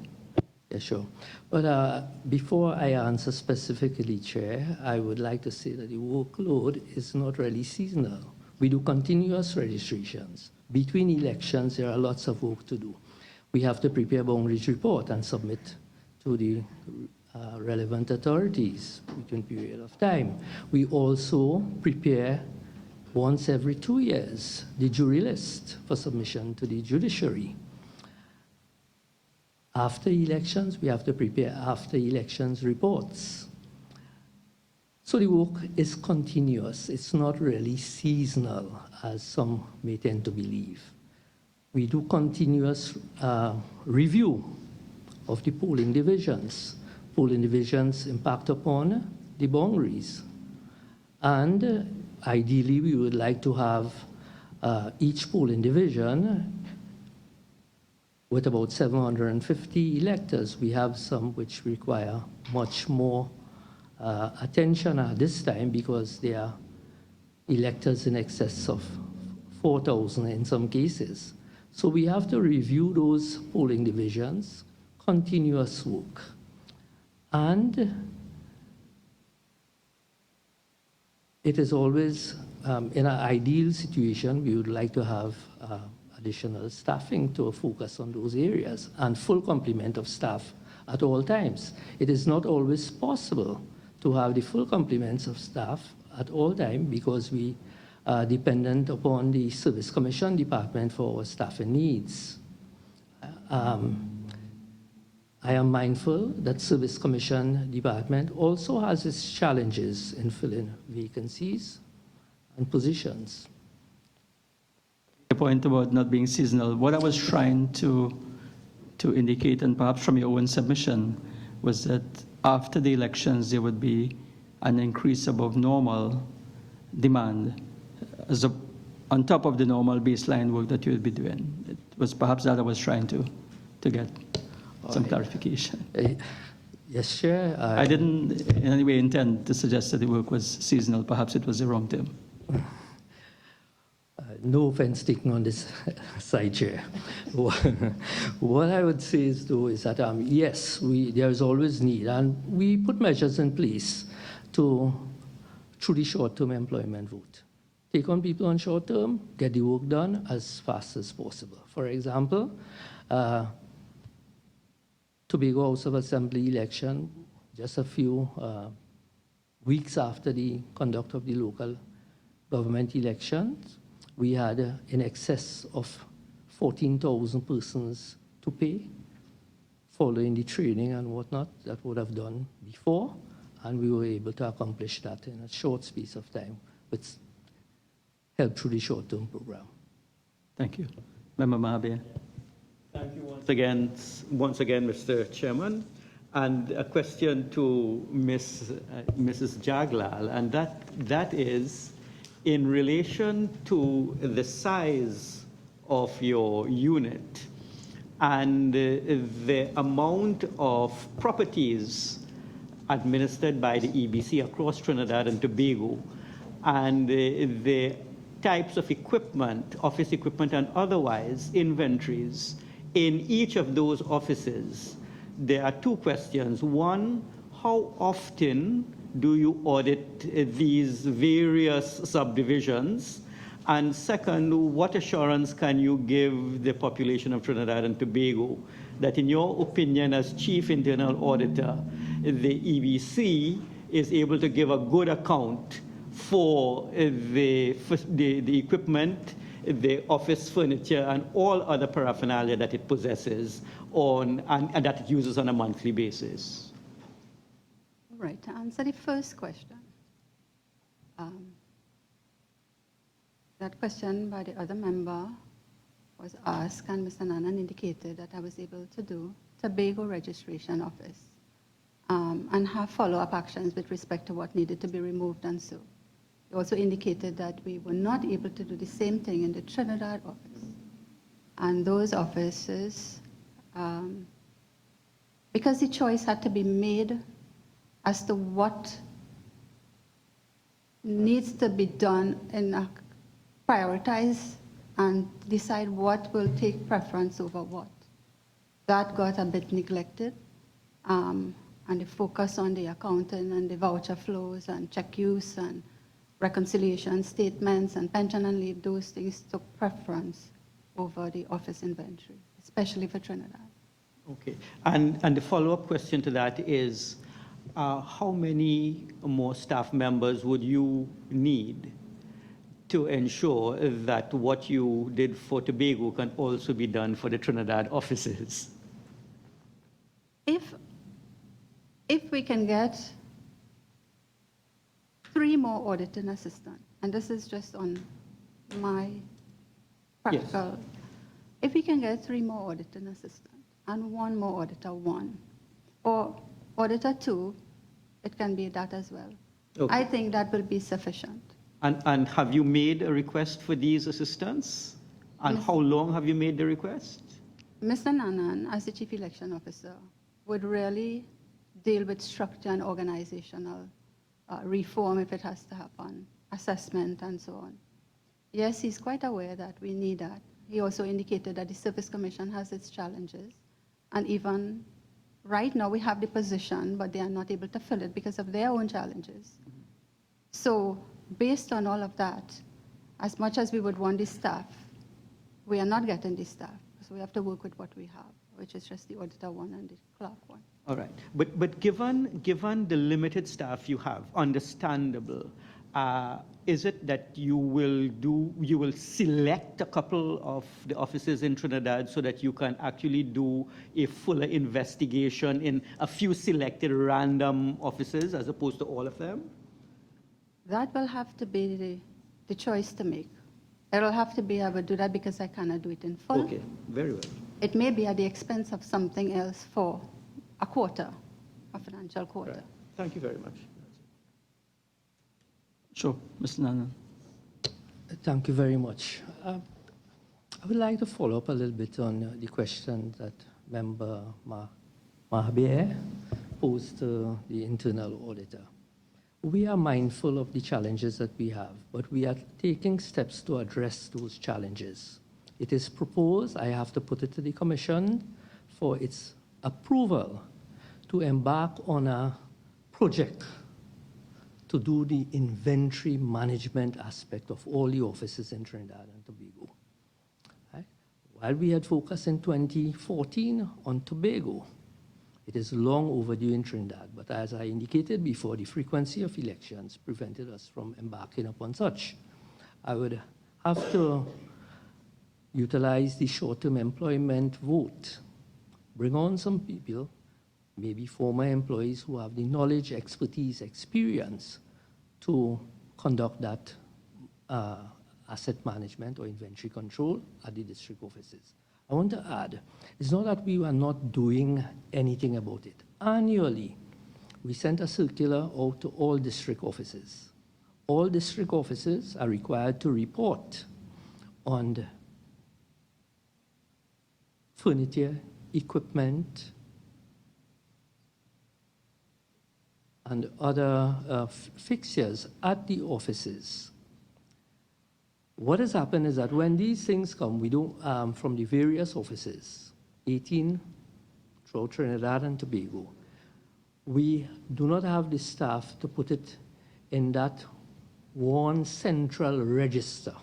Yeah, sure. But before I answer specifically, Chair, I would like to say that the workload is not really seasonal. We do continuous registrations. Between elections, there are lots of work to do. We have to prepare boundaries report and submit to the relevant authorities within a period of time. We also prepare once every 2 years the jury list for submission to the judiciary. After elections, we have to prepare after elections reports. So the work is continuous. It's not really seasonal, as some may tend to believe. We do continuous review of the polling divisions. Polling divisions impact upon the boundaries. And ideally, we would like to have each polling division with about 750 electors. We have some which require much more attention at this time because they are electors in excess of 4,000 in some cases. So we have to review those polling divisions, continuous work. And it is always, in an ideal situation, we would like to have additional staffing to focus on those areas and full complement of staff at all times. It is not always possible to have the full complements of staff at all times because we are dependent upon the Service Commission Department for our staffing needs. I am mindful that Service Commission Department also has its challenges in filling vacancies and positions. The point about not being seasonal, what I was trying to indicate, and perhaps from your own submission, was that after the elections there would be an increase above normal demand on top of the normal baseline work that you would be doing. It was perhaps that I was trying to get some clarification. Yes, Chair. I didn't in any way intend to suggest that the work was seasonal. Perhaps it was the wrong term. No offense taken on this side, Chair. What I would say is, though, is that yes, there is always need, and we put measures in place through the short-term employment route. Take on people on short-term, get the work done as fast as possible. For example, Tobago House of Assembly election, just a few weeks after the conduct of the local government elections, we had in excess of 14,000 persons to pay, following the training and whatnot that would have done before, and we were able to accomplish that in a short space of time with help through the short-term program. Thank you. Member Mahabir. Thank you once again, Mr. Chairman. And a question to Mrs. Jaglal, and that is, in relation to the size of your unit and the amount of properties administered by the EBC across Trinidad and Tobago, and the types of equipment, office equipment and otherwise, inventories in each of those offices, there are two questions. One, how often do you audit these various subdivisions? And second, what assurance can you give the population of Trinidad and Tobago that, in your opinion as Chief Internal Auditor, the EBC is able to give a good account for the equipment, the office furniture, and all other paraphernalia that it possesses and that it uses on a monthly basis? Right, to answer the first question, that question by the other member was asked, and Mr. Nanan indicated that I was able to do Tobago registration office and have follow-up actions with respect to what needed to be removed and so. He also indicated that we were not able to do the same thing in the Trinidad office. And those offices, because the choice had to be made as to what needs to be done and prioritize and decide what will take preference over what. That got a bit neglected, and the focus on the accounting and the voucher flows and check use and reconciliation statements and pension and leave, those things took preference over the office inventory, especially for Trinidad. Okay, and the follow-up question to that is, how many more staff members would you need to ensure that what you did for Tobago can also be done for the Trinidad offices? If we can get 3 more auditing assistants, and this is just on my practical, yes. If we can get 3 more auditing assistants and 1 more auditor 1, or auditor 2, it can be that as well. Okay. I think that will be sufficient. And have you made a request for these assistants? And how long have you made the request? Mr. Nanan, as the Chief Election Officer, would really deal with structure and organizational reform if it has to happen, assessment and so on. Yes, he's quite aware that we need that. He also indicated that the Service Commission has its challenges, and even right now we have the position, but they are not able to fill it because of their own challenges. So based on all of that, as much as we would want the staff, we are not getting the staff. So we have to work with what we have, which is just the auditor one and the clerk one. All right. But given the limited staff you have, understandable, is it that you will select a couple of the offices in Trinidad so that you can actually do a fuller investigation in a few selected random offices as opposed to all of them? That will have to be the choice to make. I will have to be able to do that because I cannot do it in full. Okay, very well. It may be at the expense of something else for a quarter, a financial quarter. Right. Thank you very much. Sure, Mr. Nanan. Thank you very much. I would like to follow up a little bit on the question that Member Mahabir posed to the internal auditor. We are mindful of the challenges that we have, but we are taking steps to address those challenges. It is proposed, I have to put it to the Commission for its approval, to embark on a project to do the inventory management aspect of all the offices in Trinidad and Tobago. Right? While we had focused in 2014 on Tobago, it is long overdue in Trinidad, but as I indicated before, the frequency of elections prevented us from embarking upon such. I would have to utilize the short-term employment vote, bring on some people, maybe former employees who have the knowledge, expertise, experience to conduct that asset management or inventory control at the district offices. I want to add, it's not that we were not doing anything about it. Annually, we sent a circular out to all district offices. All district offices are required to report on the furniture, equipment, and other fixtures at the offices. What has happened is that when these things come, we don't, from the various offices, 18 throughout Trinidad and Tobago, we do not have the staff to put it in that one central register,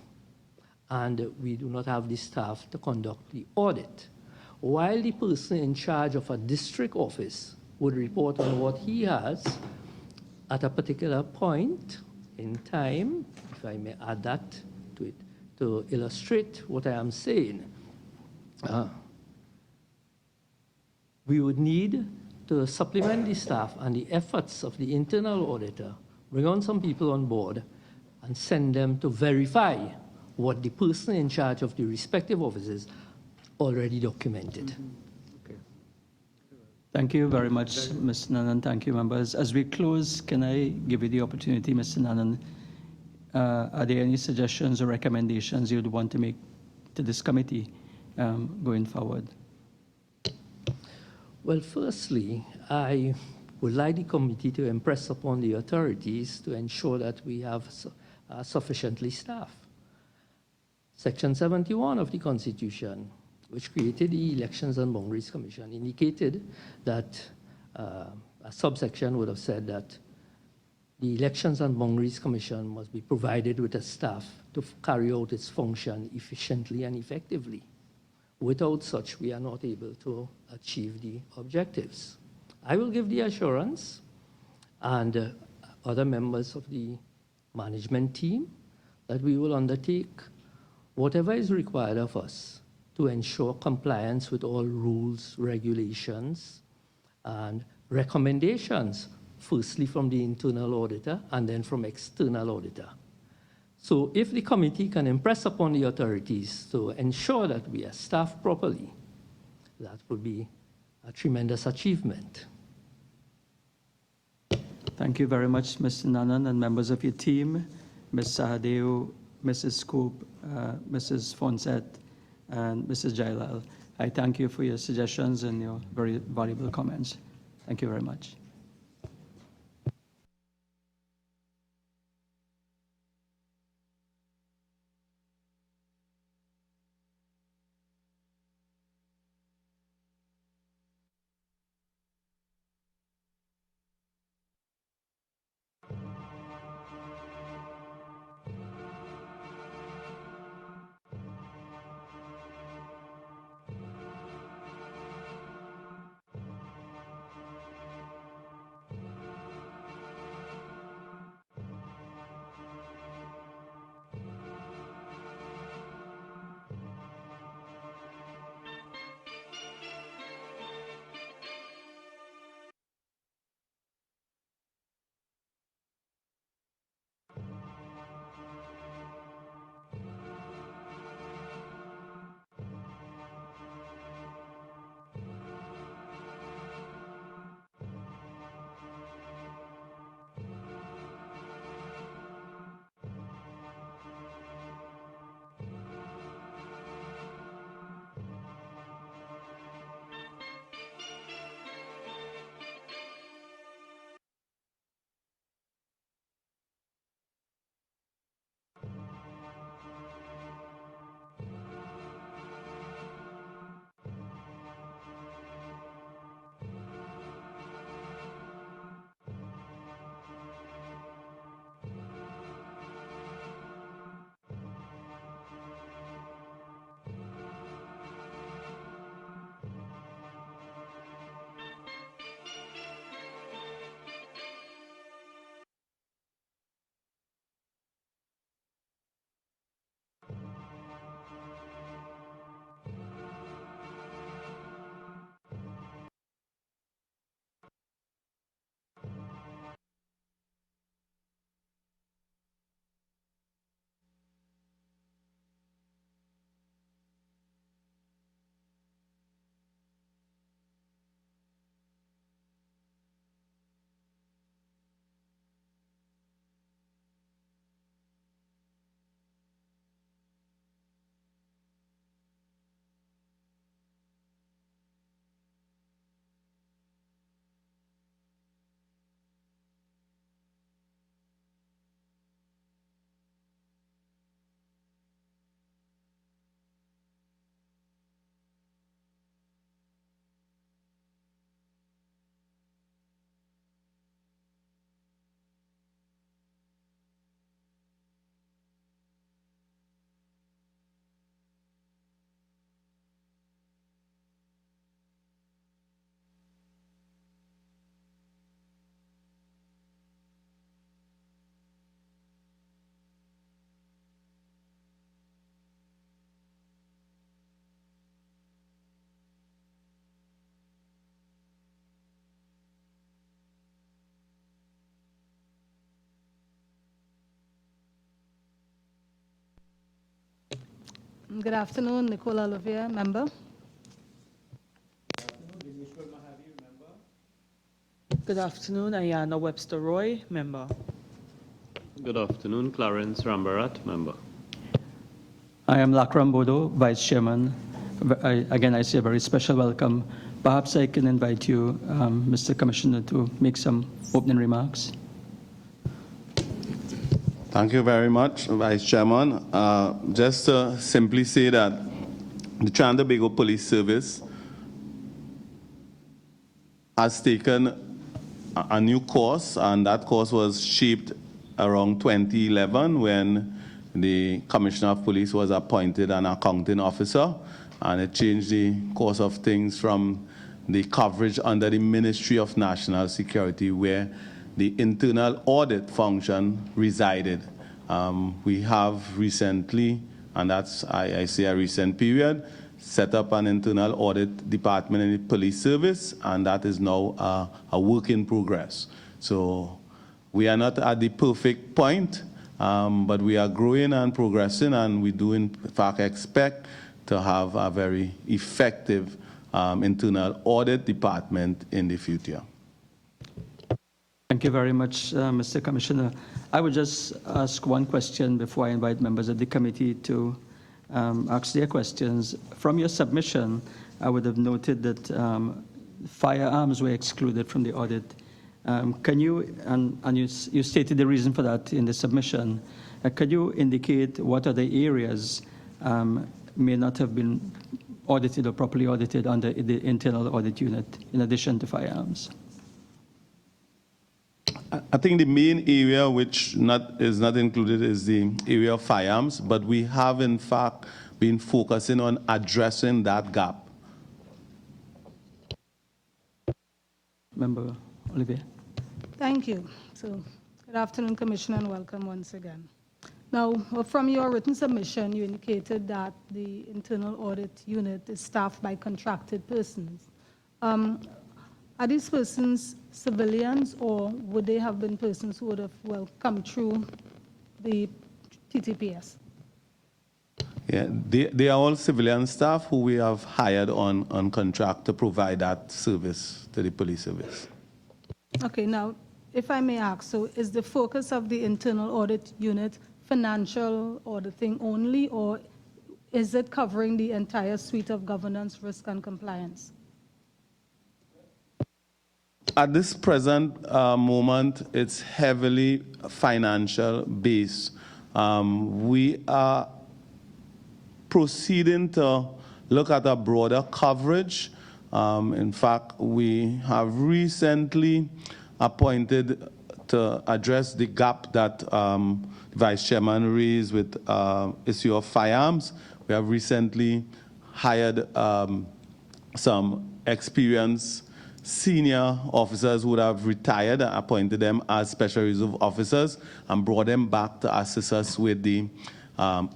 and we do not have the staff to conduct the audit. While the person in charge of a district office would report on what he has at a particular point in time, if I may add that to it, to illustrate what I am saying, we would need to supplement the staff and the efforts of the internal auditor, bring on some people on board, and send them to verify what the person in charge of the respective offices already documented. Okay. Thank you very much, Mr. Nanan. Thank you, members. As we close, can I give you the opportunity, Mr. Nanan? Are there any suggestions or recommendations you'd want to make to this committee going forward? Well, firstly, I would like the committee to impress upon the authorities to ensure that we have sufficiently staff. Section 71 of the Constitution, which created the Elections and Boundaries Commission, indicated that a subsection would have said that the Elections and Boundaries Commission must be provided with a staff to carry out its function efficiently and effectively. Without such, we are not able to achieve the objectives. I will give the assurance, and other members of the management team, that we will undertake whatever is required of us to ensure compliance with all rules, regulations, and recommendations, firstly from the internal auditor and then from external auditor. So if the committee can impress upon the authorities to ensure that we are staffed properly, that would be a tremendous achievement. Thank you very much, Mr. Nanan, and members of your team, Ms. Sahadeo, Mrs. Scoop, Mrs. Fonset, and Mrs. Jailal. I thank you for your suggestions and your very valuable comments. Thank you very much. Good afternoon, Nicola Olivier, member. Good afternoon, Ayana Webster Roy, member. Good afternoon, Clarence Rambarat, member. I am Lakram Bodo, Vice Chairman. Again, I say a very special welcome. Perhaps I can invite you, Mr. Commissioner, to make some opening remarks. Thank you very much, Vice Chairman. Just to simply say that the Trinidad and Tobago Police Service has taken a new course, and that course was shaped around 2011 when the Commissioner of Police was appointed an accounting officer, and it changed the course of things from the coverage under the Ministry of National Security, where the internal audit function resided. We have recently, and that's, I say a recent period, set up an internal audit department in the police service, and that is now a work in progress. So we are not at the perfect point, but we are growing and progressing, and we do in fact expect to have a very effective internal audit department in the future. Thank you very much, Mr. Commissioner. I would just ask one question before I invite members of the committee to ask their questions. From your submission, I would have noted that firearms were excluded from the audit. Can you, and you stated the reason for that in the submission, could you indicate what other areas may not have been audited or properly audited under the internal audit unit in addition to firearms? I think the main area which is not included is the area of firearms, but we have in fact been focusing on addressing that gap. Member Olivier. Thank you. So, good afternoon, Commissioner, and welcome once again. Now, from your written submission, you indicated that the internal audit unit is staffed by contracted persons. Are these persons civilians, or would they have been persons who would have, well, come through the TTPS? Yeah, they are all civilian staff who we have hired on contract to provide that service to the police service. Okay, now, if I may ask, so is the focus of the internal audit unit financial auditing only, or is it covering the entire suite of governance, risk, and compliance? At this present moment, it's heavily financial based. We are proceeding to look at a broader coverage. In fact, we have recently appointed to address the gap that Vice Chairman raised with issue of firearms. We have recently hired some experienced senior officers who would have retired and appointed them as special reserve officers and brought them back to assist us with the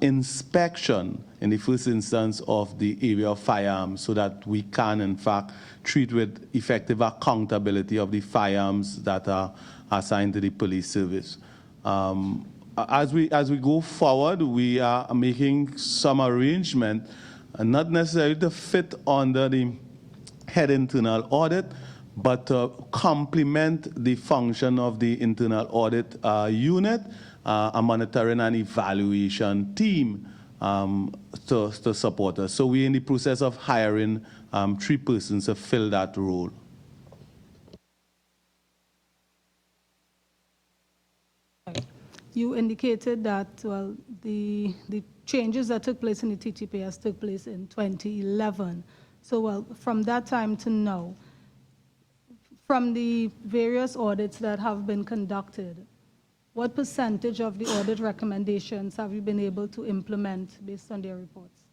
inspection in the first instance of the area of firearms, so that we can in fact treat with effective accountability of the firearms that are assigned to the police service. As we go forward, we are making some arrangement, not necessarily to fit under the head internal audit, but to complement the function of the internal audit unit, a monitoring and evaluation team to support us. So we're in the process of hiring 3 persons to fill that role. You indicated that, well, the changes that took place in the TTPS took place in 2011. So, well, from that time to now, from the various audits that have been conducted, what percentage of the audit recommendations have you been able to implement based on their reports?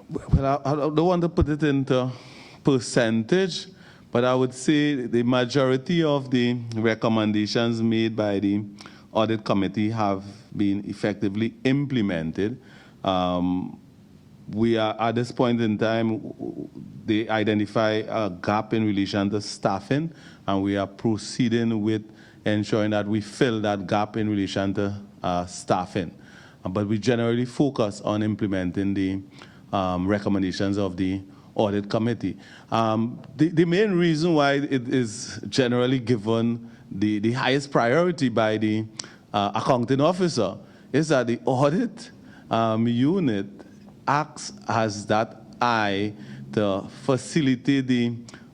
Well, I don't want to put it into percentage, but I would say the majority of the recommendations made by the audit committee have been effectively implemented. We are, at this point in time, they identify a gap in relation to staffing, and we are proceeding with ensuring that we fill that gap in relation to staffing. but we generally focus on implementing the recommendations of the Audit Committee. The main reason why it is generally given the highest priority by the accounting officer is that the audit unit acts as that eye to facilitate the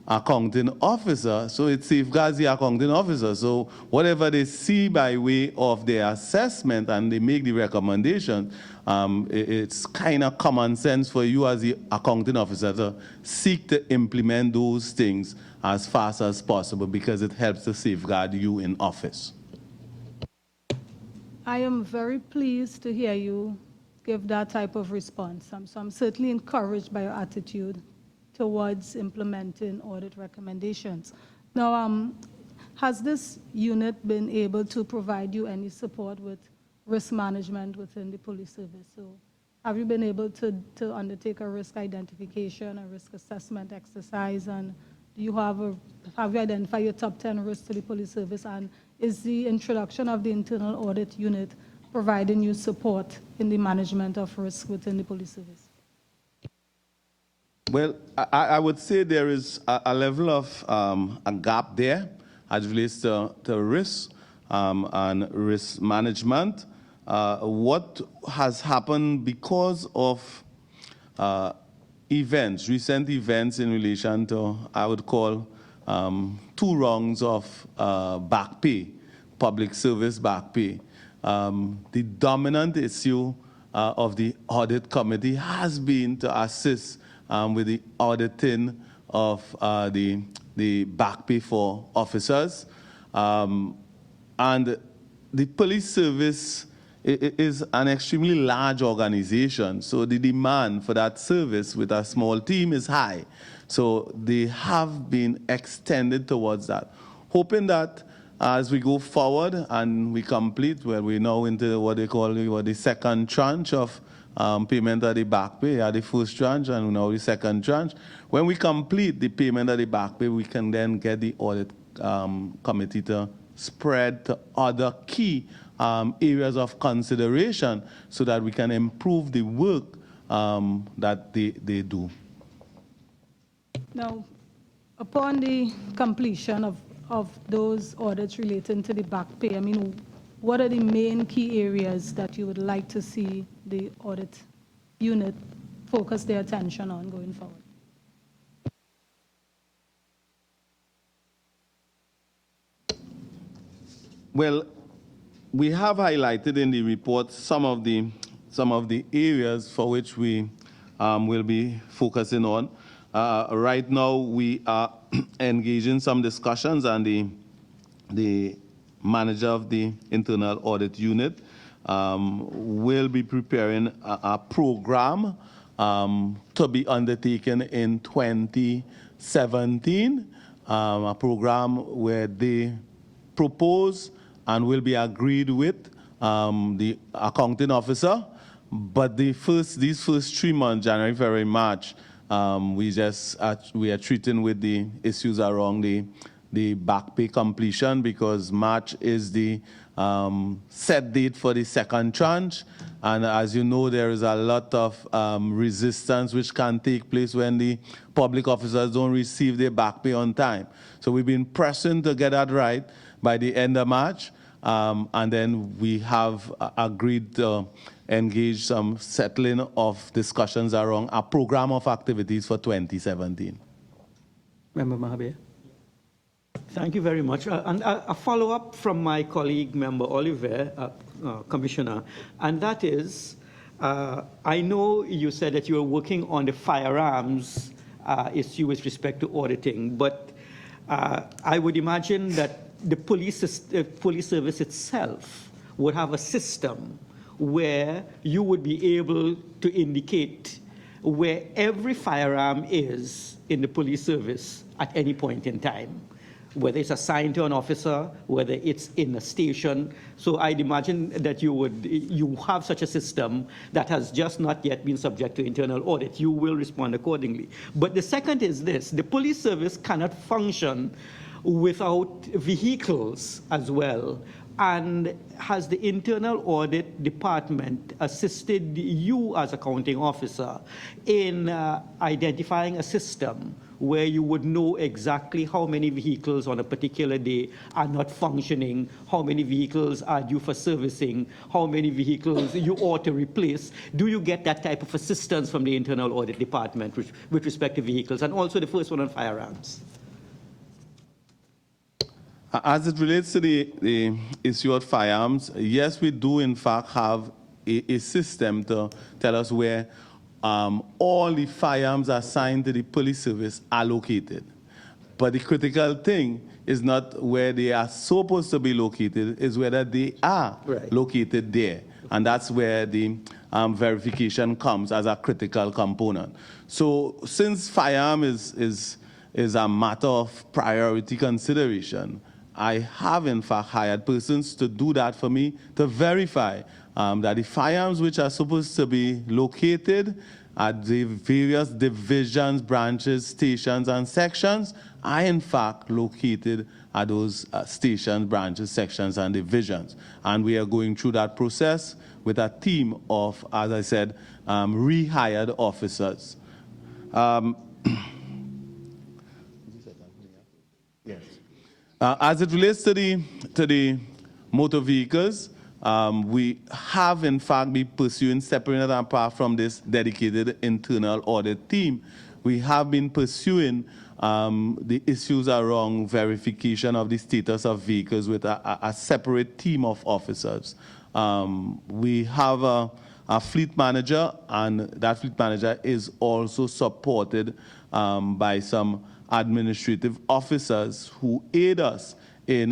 accounting officer, so it safeguards the accounting officer. So whatever they see by way of their assessment and they make the recommendation, it's kind of common sense for you as the accounting officer to seek to implement those things as fast as possible because it helps to safeguard you in office. I am very pleased to hear you give that type of response. So I'm certainly encouraged by your attitude towards implementing audit recommendations. Now, has this unit been able to provide you any support with risk management within the police service? So have you been able to undertake a risk identification, a risk assessment exercise, and do you have you identified your top 10 risks to the police service, and is the introduction of the internal audit unit providing you support in the management of risk within the police service? Well, I would say there is a level of a gap there as it relates to risk and risk management. What has happened because of recent events in relation to, I would call, 2 rounds of back pay, public service back pay. The dominant issue of the audit committee has been to assist with the auditing of the back pay for officers. And the police service is an extremely large organization, so the demand for that service with a small team is high. So they have been extended towards that, hoping that as we go forward and we complete, well, we're now into what they call the second tranche of payment of the back pay, the first tranche and now the second tranche. When we complete the payment of the back pay, we can then get the audit committee to spread to other key areas of consideration so that we can improve the work that they do. Now, upon the completion of those audits relating to the back pay, I mean, what are the main key areas that you would like to see the audit unit focus their attention on going forward? Well, we have highlighted in the report some of the areas for which we will be focusing on. Right now, we are engaging some discussions, and the manager of the Internal Audit Unit will be preparing a program to be undertaken in 2017, a program where they propose and will be agreed with the accounting officer. But these first 3 months, January, February, March, we are treating with the issues around the back pay completion, because March is the set date for the second tranche. And as you know, there is a lot of resistance which can take place when the public officers don't receive their back pay on time. So we've been pressing to get that right by the end of March. And then we have agreed to engage some settling of discussions around a program of activities for 2017. Member Mahabir. Thank you very much. And a follow-up from my colleague, Member Oliver, Commissioner, and that is, I know you said that you are working on the firearms issue with respect to auditing, but I would imagine that the police service itself would have a system where you would be able to indicate where every firearm is in the police service at any point in time, whether it's assigned to an officer, whether it's in a station. So I'd imagine that you have such a system that has just not yet been subject to internal audit. You will respond accordingly. But the second is this: the police service cannot function without vehicles as well. And has the Internal Audit Department assisted you as accounting officer in identifying a system where you would know exactly how many vehicles on a particular day are not functioning, how many vehicles are due for servicing, how many vehicles you ought to replace? Do you get that type of assistance from the Internal Audit Department with respect to vehicles? And also the first one on firearms. As it relates to the issue of firearms, yes, we do in fact have a system to tell us where all the firearms assigned to the police service are located. But the critical thing is not where they are supposed to be located, is whether they are located there. And that's where the verification comes as a critical component. So since firearm is a matter of priority consideration, I have in fact hired persons to do that for me, to verify that the firearms which are supposed to be located at the various divisions, branches, stations, and sections are in fact located at those stations, branches, sections, and divisions. And we are going through that process with a team of, as I said, rehired officers. Yes. As it relates to the motor vehicles, we have in fact been pursuing, separate and apart from this dedicated internal audit team, we have been pursuing the issues around verification of the status of vehicles with a separate team of officers. We have a fleet manager, and that fleet manager is also supported by some administrative officers who aid us in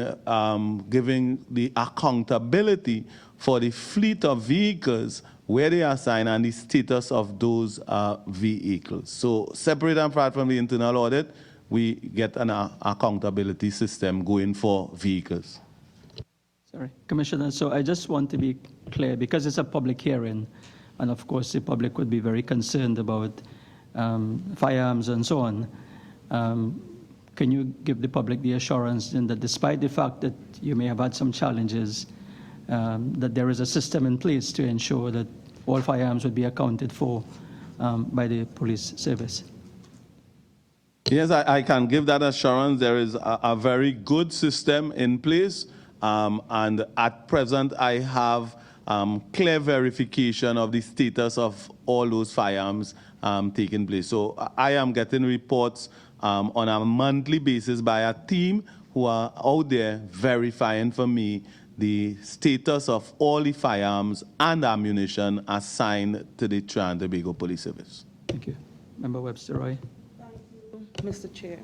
giving the accountability for the fleet of vehicles, where they are assigned, and the status of those vehicles. So separate and apart from the internal audit, we get an accountability system going for vehicles. Sorry, Commissioner, so I just want to be clear, because it's a public hearing, and of course the public would be very concerned about firearms and so on. Can you give the public the assurance that despite the fact that you may have had some challenges, that there is a system in place to ensure that all firearms would be accounted for by the police service? Yes, I can give that assurance. There is a very good system in place, and at present I have clear verification of the status of all those firearms taking place. So I am getting reports on a monthly basis by a team who are out there verifying for me the status of all the firearms and ammunition assigned to the Trinidad and Tobago Police Service. Thank you. Member Webster Roy. Thank you, Mr. Chair.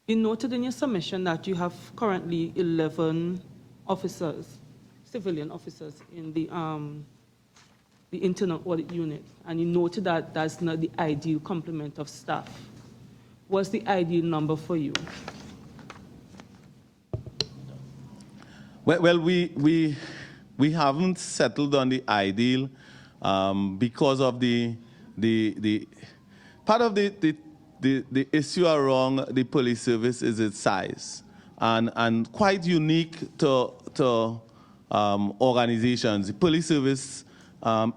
You noted in your submission that you have currently 11 officers, civilian officers, in the Internal Audit Unit, and you noted that that's not the ideal complement of staff. What's the ideal number for you? Well, we haven't settled on the ideal because of the part of the issue around the police service is its size, and quite unique to organizations. The police service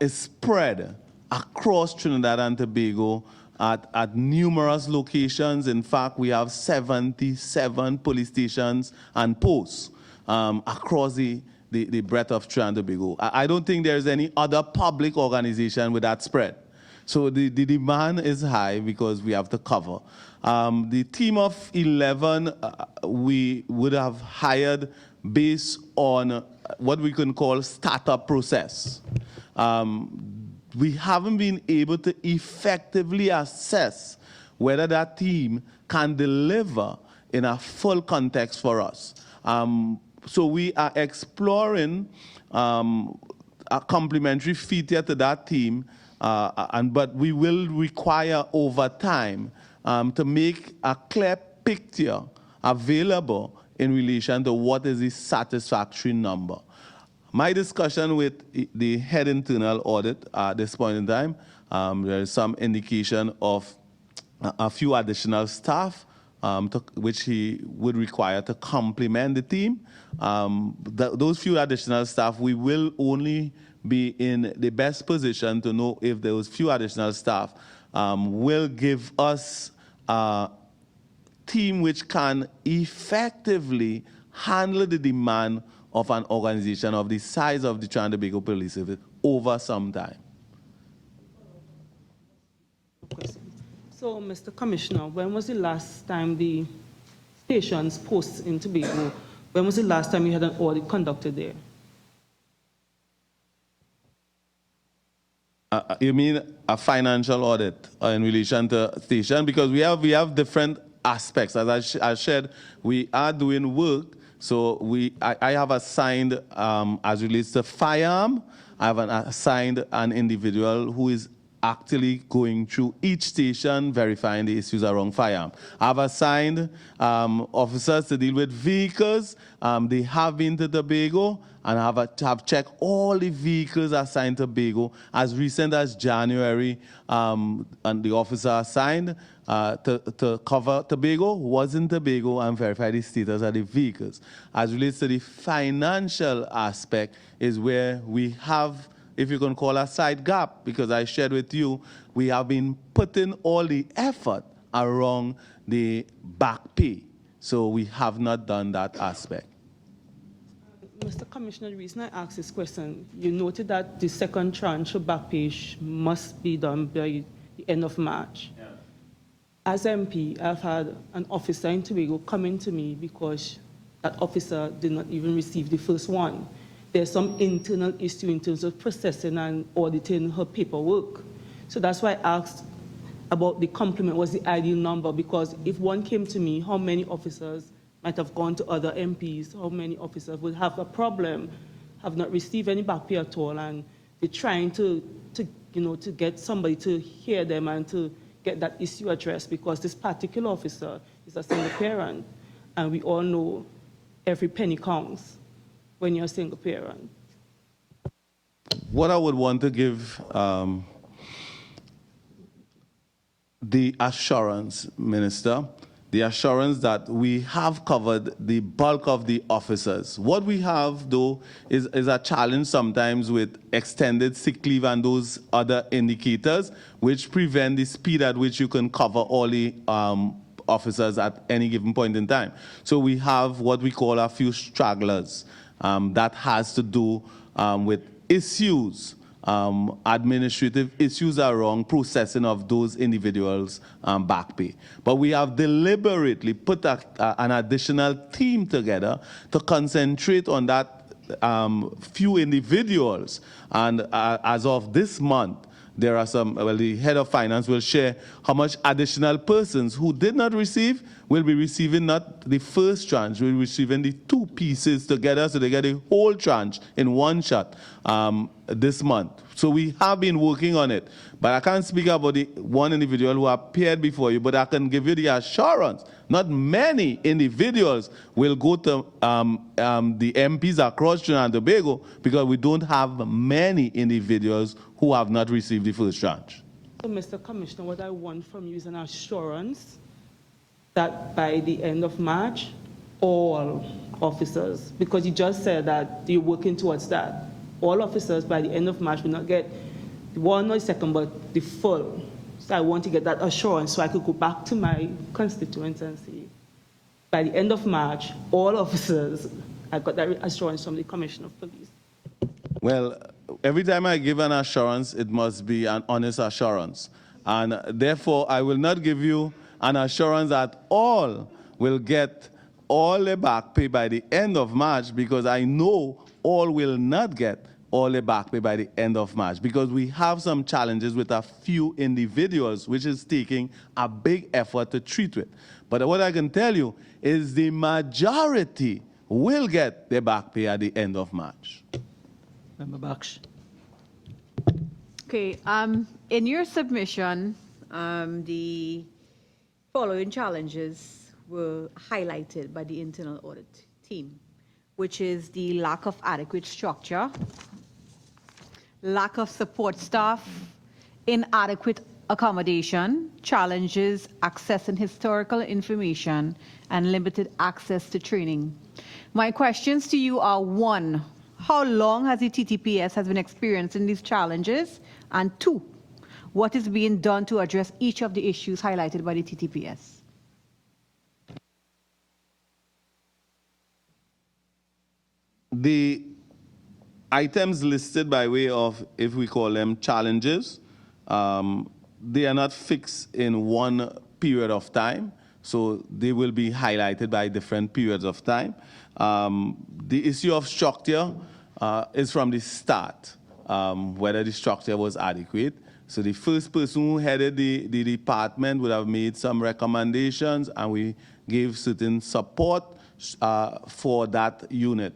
is spread across Trinidad and Tobago at numerous locations. In fact, we have 77 police stations and posts across the breadth of Trinidad and Tobago. I don't think there's any other public organization with that spread. So the demand is high because we have to cover. The team of 11 we would have hired based on what we can call startup process. We haven't been able to effectively assess whether that team can deliver in a full context for us. So we are exploring a complementary feature to that team, but we will require over time to make a clear picture available in relation to what is the satisfactory number. My discussion with the head internal audit at this point in time, there is some indication of a few additional staff which he would require to complement the team. Those few additional staff, we will only be in the best position to know if those few additional staff will give us a team which can effectively handle the demand of an organization of the size of the Trinidad and Tobago Police Service over some time. So, Mr. Commissioner, when was the last time the stations posts in Tobago, when was the last time you had an audit conducted there? You mean a financial audit in relation to station? Because we have different aspects. As I shared, we are doing work. So I have assigned, as relates to firearm, I have assigned an individual who is actually going through each station, verifying the issues around firearm. I've assigned officers to deal with vehicles. They have been to Tobago, and have checked all the vehicles assigned to Tobago as recent as January, and the officer assigned to cover Tobago was in Tobago and verify the status of the vehicles. As relates to the financial aspect is where we have, if you can call a side gap, because I shared with you, we have been putting all the effort around the back pay. So we have not done that aspect. Mr. Commissioner, the reason I asked this question, you noted that the second tranche of back pay must be done by the end of March. Yeah. As MP, I've had an officer in Tobago coming to me because that officer did not even receive the first one. There's some internal issue in terms of processing and auditing her paperwork. So that's why I asked about the complement was the ideal number, because if one came to me, how many officers might have gone to other MPs, how many officers would have a problem, have not received any back pay at all, and they're trying to get somebody to hear them and to get that issue addressed, because this particular officer is a single parent, and we all know every penny counts when you're a single parent. What I would want to give the assurance, Minister, the assurance that we have covered the bulk of the officers. What we have, though, is a challenge sometimes with extended sick leave and those other indicators which prevent the speed at which you can cover all the officers at any given point in time. So we have what we call a few stragglers. That has to do with issues, administrative issues around processing of those individuals' back pay. But we have deliberately put an additional team together to concentrate on that few individuals. And as of this month, there are some, well, the head of finance will share how much additional persons who did not receive will be receiving not the first tranche, will be receiving the two pieces together, so they get a whole tranche in one shot this month. So we have been working on it. But I can't speak about the one individual who appeared before you, but I can give you the assurance not many individuals will go to the MPs across Trinidad and Tobago, because we don't have many individuals who have not received the first tranche. So, Mr. Commissioner, what I want from you is an assurance that by the end of March, all officers, because you just said that you're working towards that, all officers by the end of March will not get one or second, but the full. So I want to get that assurance so I could go back to my constituents and say, by the end of March, all officers, I got that assurance from the Commissioner of Police. Well, every time I give an assurance, it must be an honest assurance. And therefore, I will not give you an assurance that all will get all the back pay by the end of March, because I know all will not get all the back pay by the end of March, because we have some challenges with a few individuals, which is taking a big effort to treat with. But what I can tell you is the majority will get their back pay at the end of March. Member Baksh. Okay, in your submission, the following challenges were highlighted by the Internal Audit team, which is the lack of adequate structure, lack of support staff, inadequate accommodation, challenges accessing historical information, and limited access to training. My questions to you are: 1, how long has the TTPS been experiencing these challenges? And 2, what is being done to address each of the issues highlighted by the TTPS? The items listed by way of, if we call them challenges, they are not fixed in one period of time, so they will be highlighted by different periods of time. The issue of structure is from the start, whether the structure was adequate. So the first person who headed the department would have made some recommendations, and we gave certain support for that unit.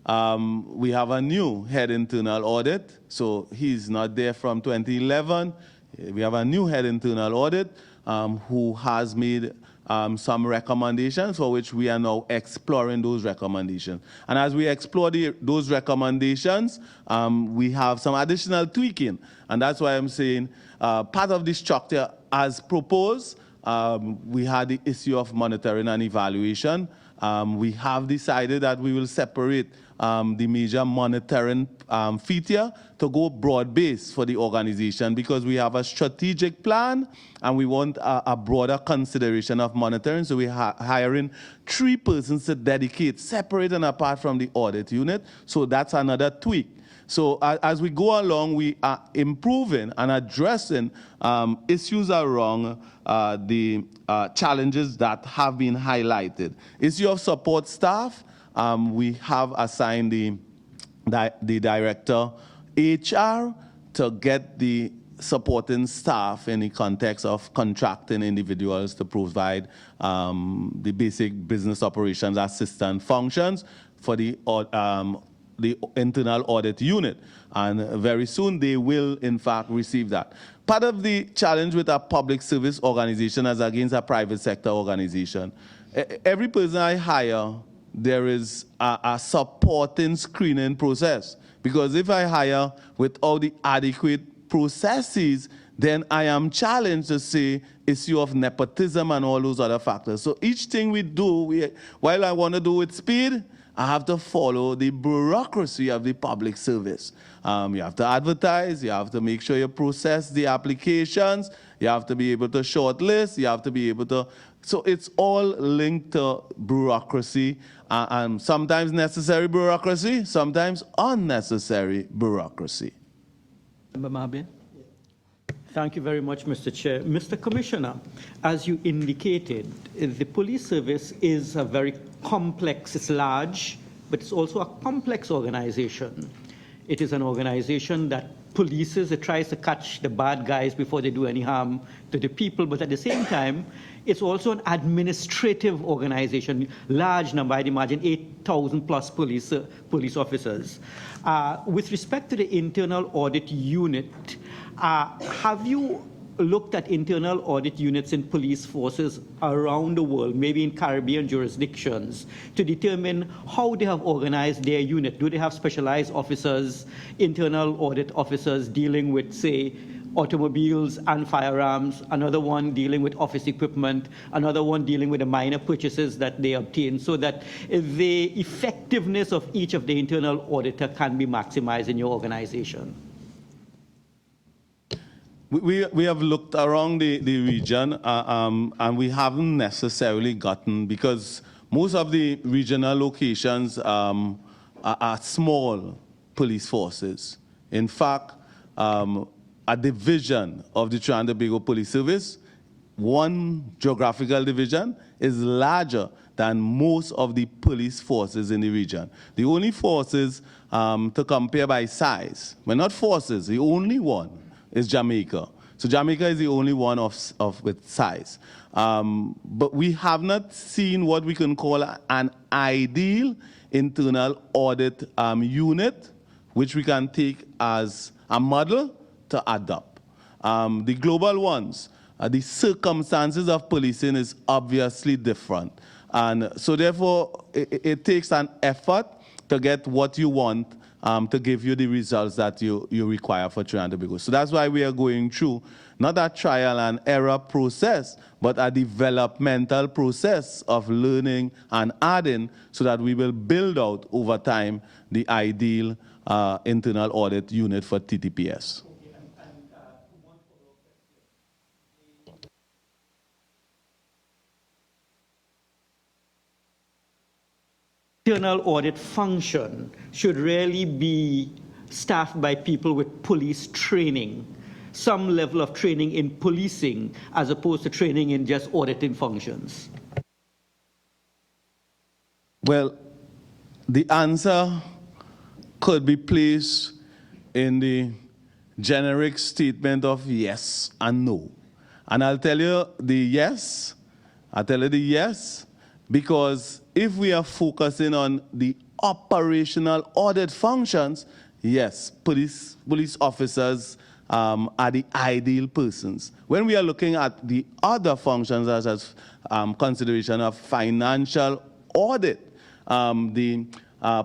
We have a new head internal audit, so he's not there from 2011. We have a new head internal audit who has made some recommendations for which we are now exploring those recommendations. And as we explore those recommendations, we have some additional tweaking. And that's why I'm saying part of the structure as proposed, we had the issue of monitoring and evaluation. We have decided that we will separate the major monitoring feature to go broad-based for the organization, because we have a strategic plan and we want a broader consideration of monitoring. So we're hiring 3 persons to dedicate, separate and apart from the audit unit. So that's another tweak. So as we go along, we are improving and addressing issues around the challenges that have been highlighted. Issue of support staff, we have assigned the director HR to get the supporting staff in the context of contracting individuals to provide the basic business operations assistant functions for the internal audit unit. And very soon they will, in fact, receive that. Part of the challenge with a public service organization as against a private sector organization, every person I hire, there is a supporting screening process. Because if I hire without the adequate processes, then I am challenged to say issue of nepotism and all those other factors. So each thing we do, while I want to do with speed, I have to follow the bureaucracy of the public service. You have to advertise, you have to make sure you process the applications, you have to be able to shortlist, you have to be able to, so it's all linked to bureaucracy, and sometimes necessary bureaucracy, sometimes unnecessary bureaucracy. Member Mabin? Thank you very much, Mr. Chair. Mr. Commissioner, as you indicated, the police service is a very complex, it's large, but it's also a complex organization. It is an organization that polices, it tries to catch the bad guys before they do any harm to the people, but at the same time, it's also an administrative organization, large number, I'd imagine 8,000 plus police officers. With respect to the internal audit unit, have you looked at internal audit units in police forces around the world, maybe in Caribbean jurisdictions, to determine how they have organized their unit? Do they have specialized officers, internal audit officers dealing with, say, automobiles and firearms, another one dealing with office equipment, another one dealing with the minor purchases that they obtain, so that the effectiveness of each of the internal auditor can be maximized in your organization? We have looked around the region, and we haven't necessarily gotten, because most of the regional locations are small police forces. In fact, a division of the Trinidad and Tobago Police Service, one geographical division, is larger than most of the police forces in the region. The only forces to compare by size, well, not forces, the only one is Jamaica. So Jamaica is the only one with size. But we have not seen what we can call an ideal internal audit unit, which we can take as a model to adopt. The global ones, the circumstances of policing is obviously different. And so therefore, it takes an effort to get what you want to give you the results that you require for Trinidad and Tobago. So that's why we are going through not a trial and error process, but a developmental process of learning and adding so that we will build out over time the ideal internal audit unit for TTPS. Internal audit function should really be staffed by people with police training, some level of training in policing as opposed to training in just auditing functions. Well, the answer could be placed in the generic statement of yes and no. And I'll tell you the yes, because if we are focusing on the operational audit functions, yes, police officers are the ideal persons. When we are looking at the other functions, such as consideration of financial audit, the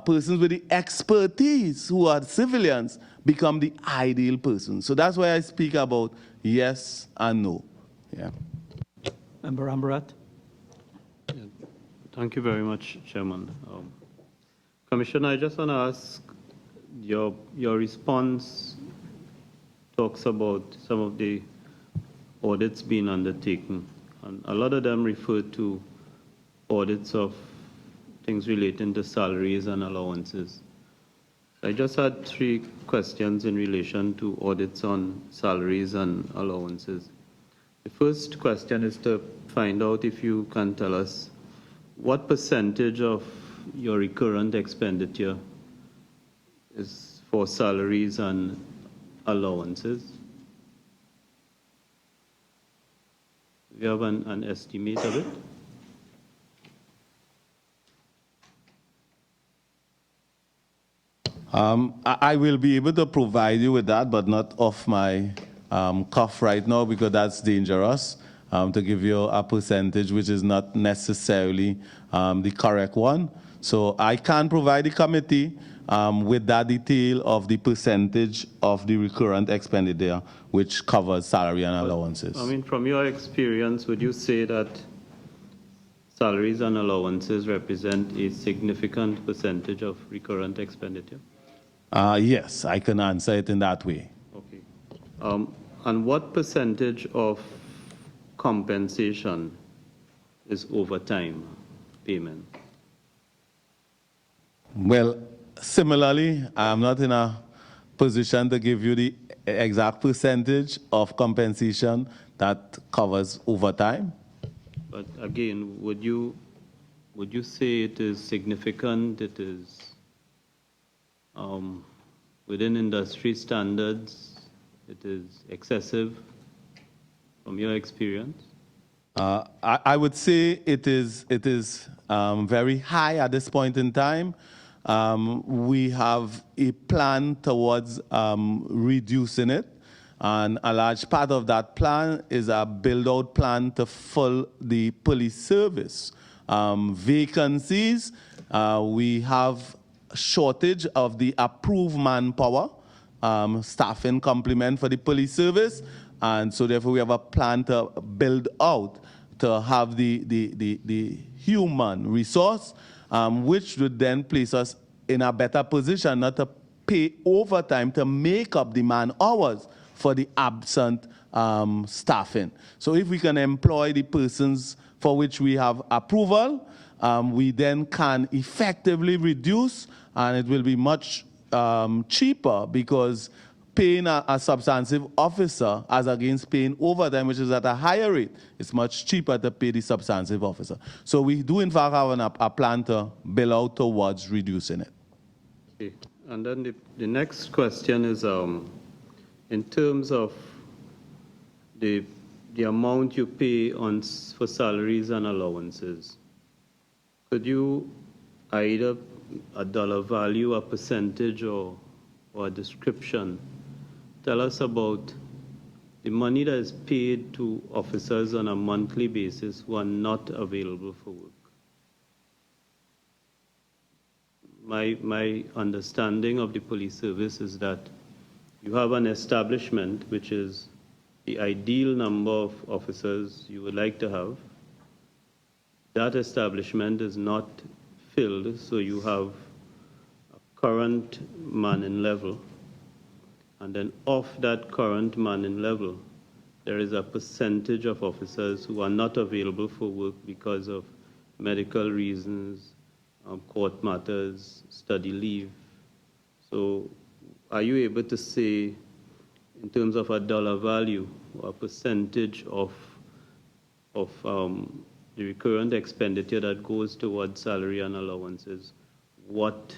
persons with the expertise who are civilians become the ideal persons. So that's why I speak about yes and no. Yeah. Member Ambarat. Thank you very much, Chairman. Commissioner, I just want to ask, your response talks about some of the audits being undertaken, and a lot of them refer to audits of things relating to salaries and allowances. I just had 3 questions in relation to audits on salaries and allowances. The first question is to find out if you can tell us what percentage of your recurrent expenditure is for salaries and allowances? Do you have an estimate of it? I will be able to provide you with that, but not off my cuff right now, because that's dangerous. To give you a percentage which is not necessarily the correct one. So I can provide the committee with that detail of the percentage of the recurrent expenditure which covers salary and allowances. I mean, from your experience, would you say that salaries and allowances represent a significant percentage of recurrent expenditure? Yes, I can answer it in that way. Okay. And what percentage of compensation is overtime payment? Well, similarly, I'm not in a position to give you the exact percentage of compensation that covers overtime. But again, would you say it is significant, it is within industry standards, it is excessive? From your experience? I would say it is very high at this point in time. We have a plan towards reducing it, and a large part of that plan is a build-out plan to fill the police service. Vacancies, we have shortage of the approved manpower, staffing complement for the police service. And so therefore we have a plan to build out to have the human resource, which would then place us in a better position not to pay overtime to make up the man hours for the absent staffing. So if we can employ the persons for which we have approval, we then can effectively reduce, and it will be much cheaper, because paying a substantive officer as against paying overtime, which is at a higher rate, it's much cheaper to pay the substantive officer. So we do in fact have a plan to build out towards reducing it. Okay. And then the next question is in terms of the amount you pay for salaries and allowances, could you either a dollar value, a percentage, or a description tell us about the money that is paid to officers on a monthly basis who are not available for work? my understanding of the police service is that you have an establishment, which is the ideal number of officers you would like to have. That establishment is not filled, so you have a current manning level. And then off that current manning level, there is a percentage of officers who are not available for work because of medical reasons, court matters, study leave. So are you able to say, in terms of a dollar value, or a percentage of the recurrent expenditure that goes towards salary and allowances, what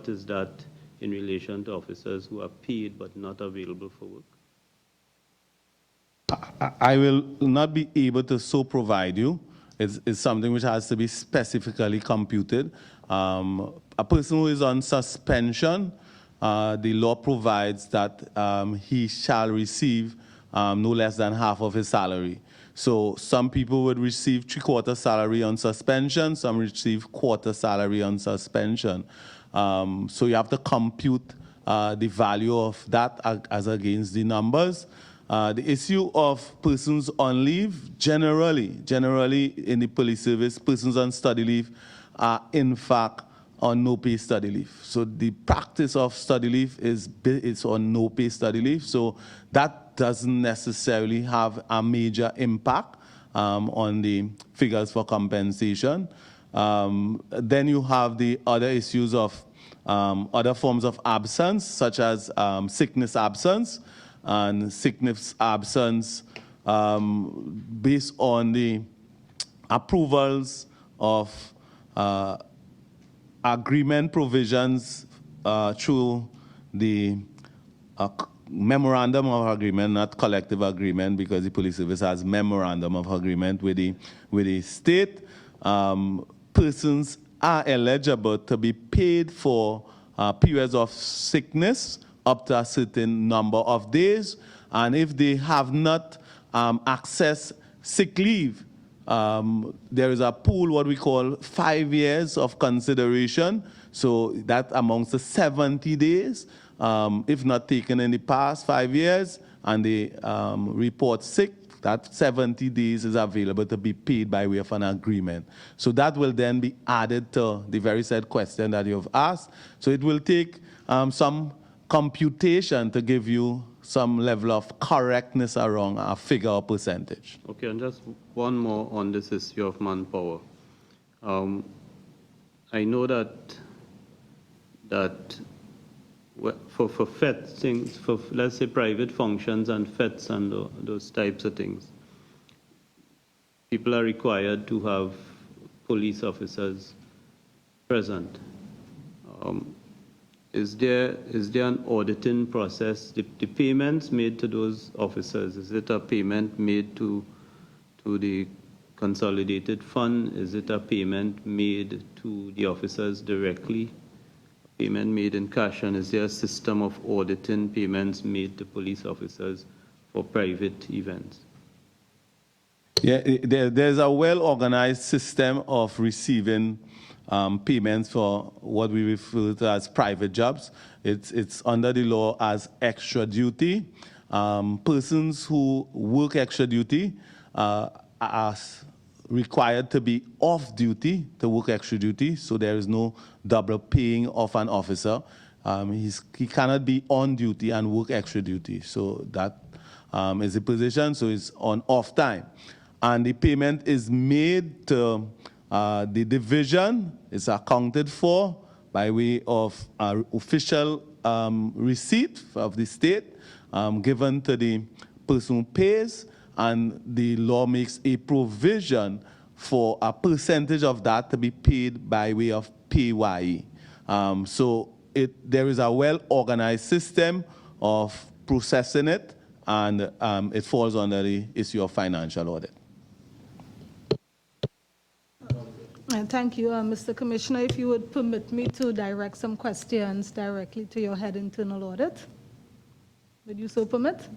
is that in relation to officers who are paid but not available for work? I will not be able to so provide you. It's something which has to be specifically computed. A person who is on suspension, the law provides that he shall receive no less than half of his salary. So some people would receive 3/4 salary on suspension, some receive quarter salary on suspension. So you have to compute the value of that as against the numbers. The issue of persons on leave, generally in the police service, persons on study leave are in fact on no pay study leave. So the practice of study leave is on no pay study leave. So that doesn't necessarily have a major impact on the figures for compensation. Then you have the other issues of other forms of absence, such as sickness absence, and sickness absence based on the approvals of agreement provisions through the memorandum of agreement, not collective agreement, because the police service has memorandum of agreement with the state. Persons are eligible to be paid for periods of sickness up to a certain number of days, and if they have not accessed sick leave, there is a pool, what we call 5 years of consideration. So that amounts to 70 days. If not taken in the past 5 years and they report sick, that 70 days is available to be paid by way of an agreement. So that will then be added to the very said question that you've asked. So it will take some computation to give you some level of correctness around a figure or percentage. Okay, and just one more on this issue of manpower. I know that for FET things, for let's say private functions and FETs and those types of things, people are required to have police officers present. Is there an auditing process? The payments made to those officers, is it a payment made to the consolidated fund? Is it a payment made to the officers directly? Payment made in cash? And is there a system of auditing payments made to police officers for private events? Yeah, there's a well-organized system of receiving payments for what we refer to as private jobs. It's under the law as extra duty. Persons who work extra duty are required to be off duty to work extra duty, so there is no double paying of an officer. He cannot be on duty and work extra duty, so that is the position. So it's on off time, and the payment is made to the division. Is accounted for by way of official receipt of the state given to the person who pays, and the law makes a provision for a percentage of that to be paid by way of PAYE. So there is a well-organized system of processing it, and it falls under the issue of financial audit. Thank you, Mr. Commissioner. If you would permit me to direct some questions directly to your head internal audit. Would you so permit?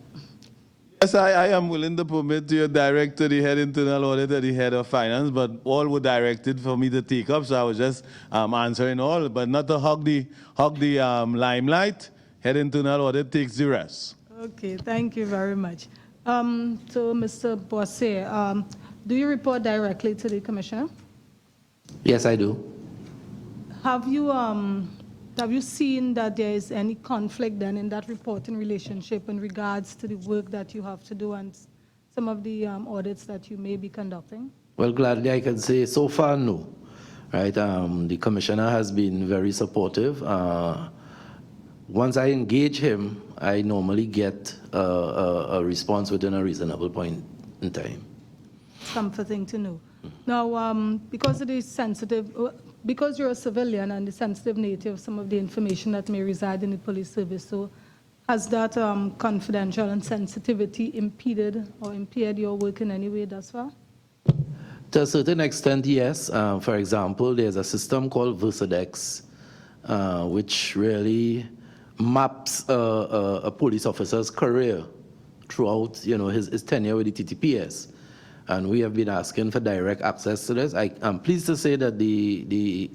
Yes, I am willing to permit you direct to the head internal audit or the head of finance, but all were directed for me to take up, so I was just answering all, but not to hog the limelight. Head internal audit takes the rest. Okay, thank you very much. So, Mr. Bosse, do you report directly to the Commissioner? Yes, I do. Have you seen that there is any conflict then in that reporting relationship in regards to the work that you have to do and some of the audits that you may be conducting? Well, gladly I can say so far no. Right, the Commissioner has been very supportive. Once I engage him, I normally get a response within a reasonable point in time. It's comforting to know. Now, because it is sensitive, because you're a civilian and the sensitive nature of some of the information that may reside in the police service, so has that confidential and sensitivity impeded or impaired your work in any way thus far? To a certain extent, yes. For example, there's a system called Versadex, which really maps a police officer's career throughout, his tenure with the TTPS. And we have been asking for direct access to this. I'm pleased to say that the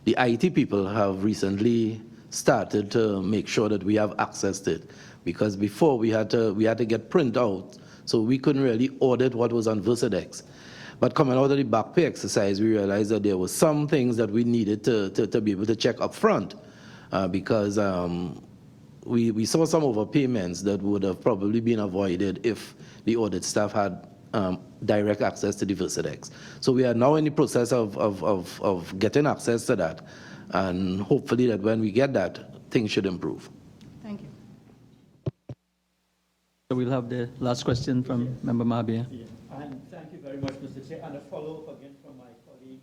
IT people have recently started to make sure that we have access to it, because before we had to get print out, so we couldn't really audit what was on Versadex. But coming out of the back pay exercise, we realized that there were some things that we needed to be able to check up front, because we saw some overpayments that would have probably been avoided if the audit staff had direct access to the Versadex. So we are now in the process of getting access to that, and hopefully that when we get that, things should improve. Thank you. So we'll have the last question from Member Mahabir. Yeah. And thank you very much, Mr. Chair. And a follow-up again from my colleague,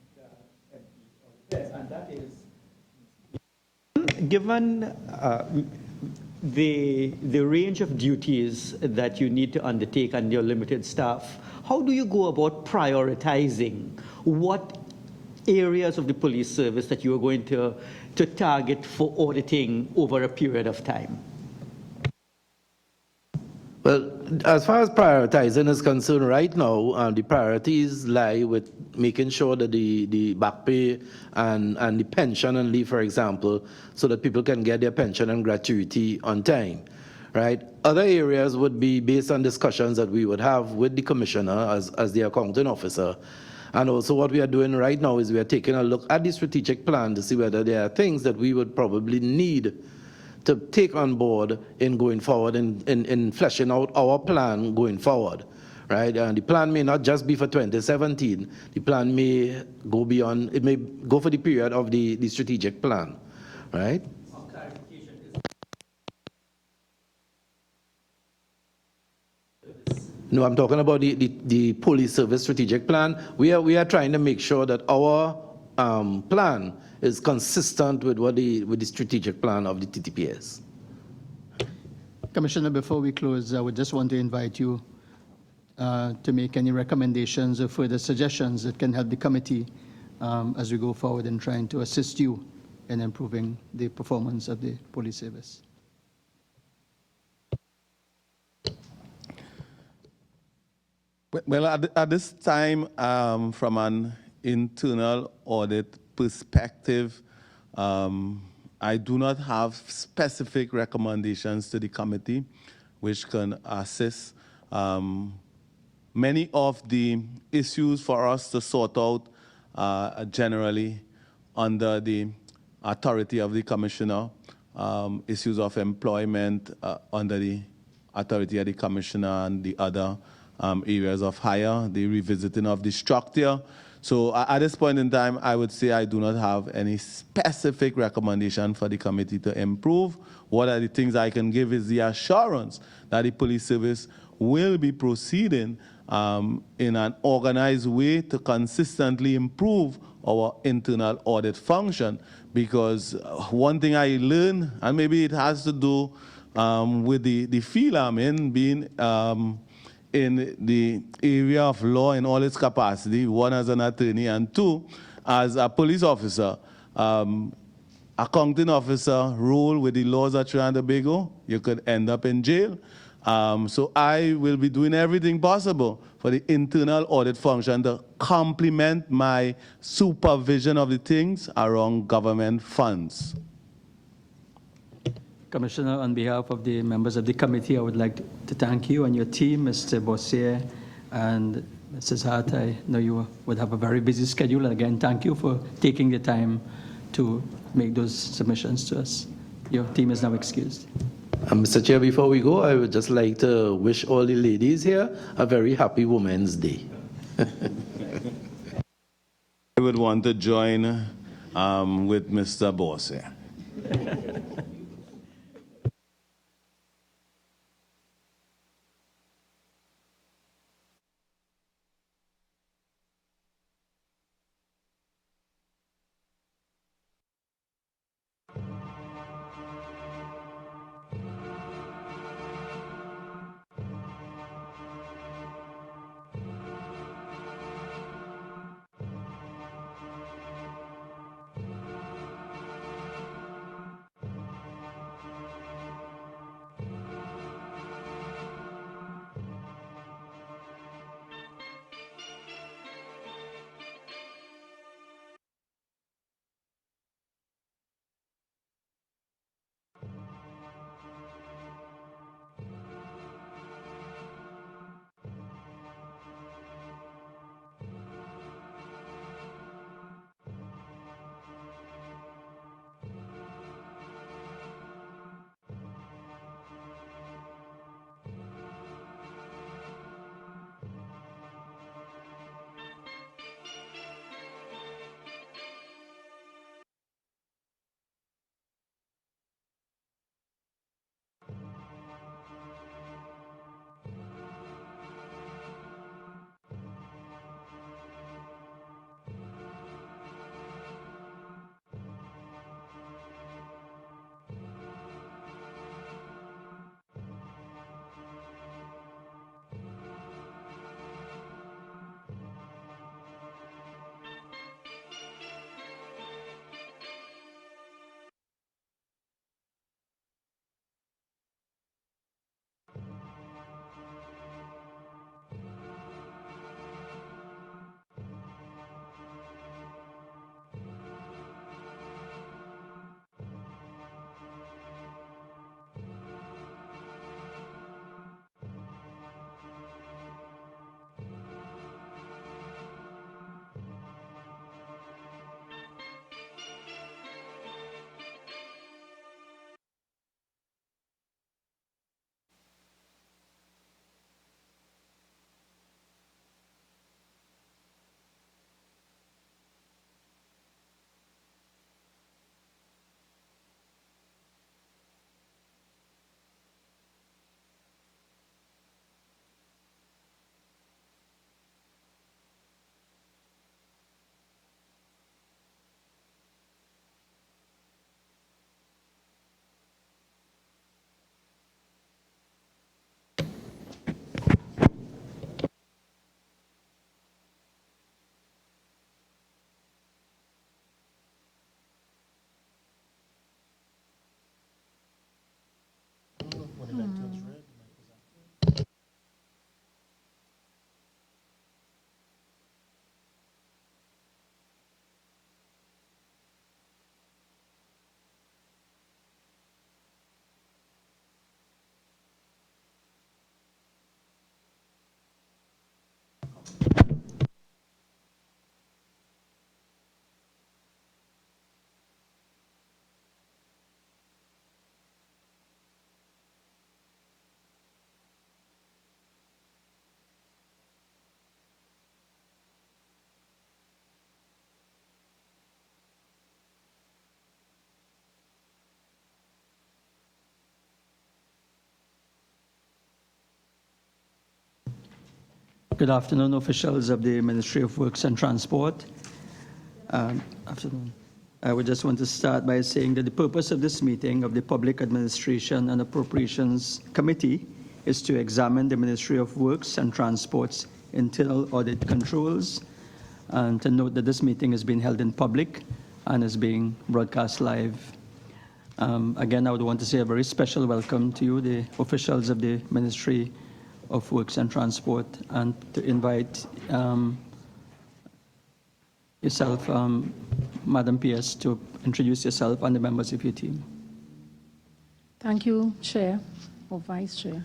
MP, and that is, given the range of duties that you need to undertake and your limited staff, how do you go about prioritizing what areas of the police service that you are going to target for auditing over a period of time? Well, as far as prioritizing is concerned, right now, the priorities lie with making sure that the back pay and the pension and leave, for example, so that people can get their pension and gratuity on time, right? Other areas would be based on discussions that we would have with the Commissioner as the accounting officer. And also what we are doing right now is we are taking a look at the strategic plan to see whether there are things that we would probably need to take on board in going forward, in fleshing out our plan going forward, right? And the plan may not just be for 2017. The plan may go beyond, it may go for the period of the strategic plan, right? No, I'm talking about the police service strategic plan. We are trying to make sure that our plan is consistent with what the strategic plan of the TTPS. Commissioner, before we close, I would just want to invite you to make any recommendations or further suggestions that can help the committee as we go forward in trying to assist you in improving the performance of the police service. Well, at this time, from an internal audit perspective, I do not have specific recommendations to the committee which can assist. Many of the issues for us to sort out are generally under the authority of the Commissioner. Issues of employment under the authority of the Commissioner, and the other areas of hire, the revisiting of the structure. So at this point in time, I would say I do not have any specific recommendation for the committee to improve. What are the things I can give is the assurance that the police service will be proceeding in an organized way to consistently improve our internal audit function. Because one thing I learned, and maybe it has to do with the field I'm in, being in the area of law in all its capacity, one as an attorney and two as a police officer. Accounting officer role with the laws of Trinidad and Tobago, you could end up in jail. So I will be doing everything possible for the internal audit function to complement my supervision of the things around government funds. Commissioner, on behalf of the members of the committee, I would like to thank you and your team, Mr. Bossier and Mrs. Hart. I know you would have a very busy schedule. And again, thank you for taking the time to make those submissions to us. Your team is now excused. Mr. Chair, before we go, I would just like to wish all the ladies here a very happy Women's Day. I would want to join with Mr. Bossier. Good afternoon, officials of the Ministry of Works and Transport. Afternoon. I would just want to start by saying that the purpose of this meeting of the Public Administration and Appropriations Committee is to examine the Ministry of Works and Transport's internal audit controls, and to note that this meeting is being held in public and is being broadcast live. Again, I would want to say a very special welcome to you, the officials of the Ministry of Works and Transport, and to invite yourself, Madam PS, to introduce yourself and the members of your team. Thank you, Chair or Vice Chair.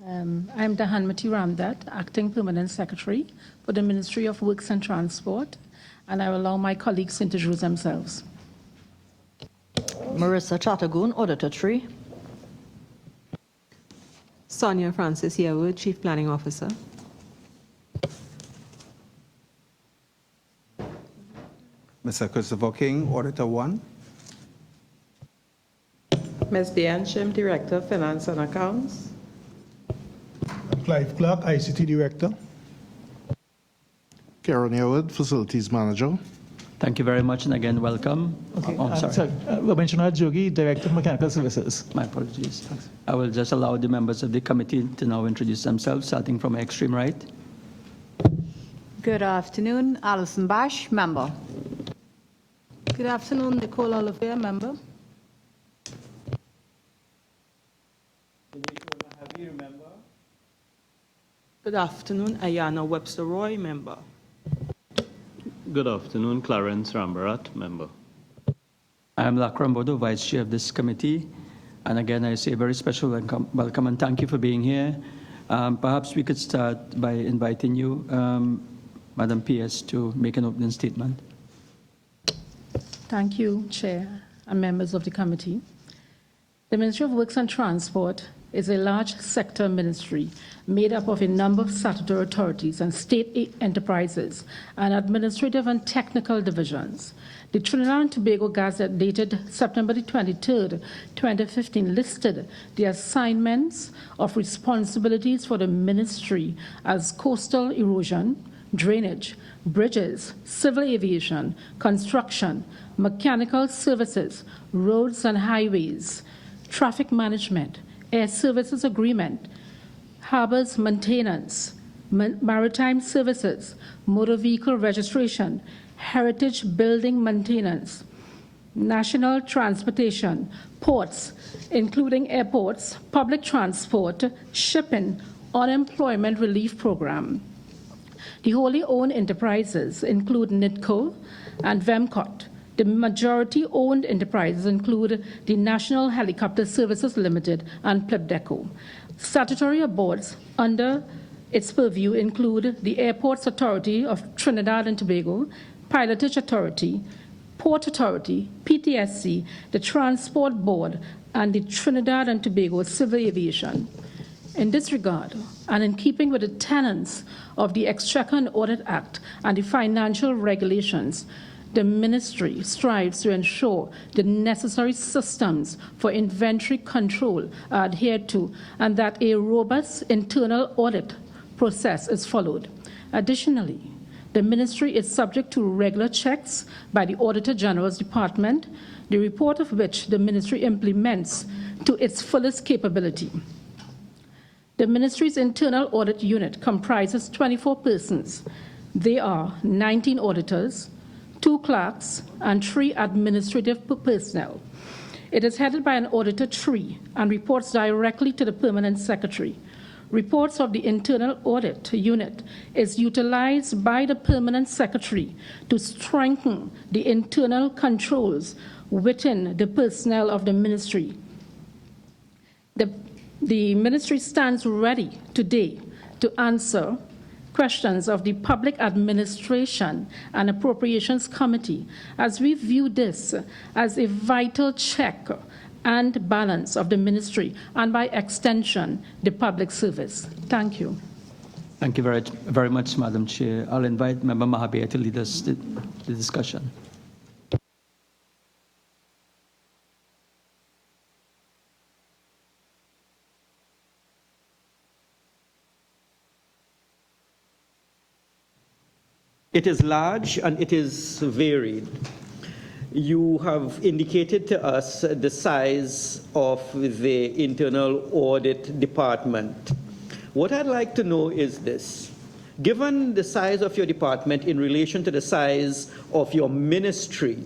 I'm Dahanmati Ramdat, Acting Permanent Secretary for the Ministry of Works and Transport, and I will allow my colleagues to introduce themselves. Marissa Chatagoon, Auditor 3. Sonia Francis Yearwood, Chief Planning Officer. Mr. Christopher King, Auditor 1. Ms. Diane Shim, Director of Finance and Accounts. Clive Clark, ICT Director. Karen Yearwood, Facilities Manager. Thank you very much, and again, welcome. Okay. Sorry. Rabindranath Jogi, Director of Mechanical Services. My apologies. I will just allow the members of the committee to now introduce themselves, starting from extreme right. Good afternoon, Alison Bash, member. Good afternoon, Nicole Olivier, member. Good afternoon, Ayana Webster Roy, member. Good afternoon, Clarence Rambarat, member. I am Lakram Bodo, Vice Chair of this committee. And again, I say a very special welcome and thank you for being here. Perhaps we could start by inviting you, Madam PS, to make an opening statement. Thank you, Chair and members of the committee. The Ministry of Works and Transport is a large sector ministry made up of a number of statutory authorities and state enterprises and administrative and technical divisions. The Trinidad and Tobago Gazette dated September 23, 2015 listed the assignments of responsibilities for the ministry as coastal erosion, drainage, bridges, civil aviation, construction, mechanical services, roads and highways, traffic management, air services agreement, harbors maintenance, maritime services, motor vehicle registration, heritage building maintenance, national transportation, ports, including airports, public transport, shipping, unemployment relief program. The wholly owned enterprises include NIDCO and VEMCOT. The majority-owned enterprises include the National Helicopter Services Limited and PLIPDECO. Statutory boards under its purview include the Airports Authority of Trinidad and Tobago, Pilotage Authority, Port Authority, PTSC, the Transport Board, and the Trinidad and Tobago Civil Aviation. In this regard, and in keeping with the tenets of the Exchequer and Audit Act and the financial regulations, the ministry strives to ensure the necessary systems for inventory control are adhered to and that a robust internal audit process is followed. Additionally, the ministry is subject to regular checks by the Auditor General's Department, the report of which the ministry implements to its fullest capability. The ministry's internal audit unit comprises 24 persons. They are 19 auditors, 2 clerks, and 3 administrative personnel. It is headed by an Auditor 3 and reports directly to the Permanent Secretary. Reports of the Internal Audit Unit is utilized by the Permanent Secretary to strengthen the internal controls within the personnel of the ministry. The ministry stands ready today to answer questions of the Public Administration and Appropriations Committee, as we view this as a vital check and balance of the ministry, and by extension, the public service. Thank you. Thank you very much, Madam Chair. I'll invite Member Mahabir to lead us the discussion. It is large and it is varied. You have indicated to us the size of the Internal Audit Department. What I'd like to know is this. Given the size of your department in relation to the size of your ministry,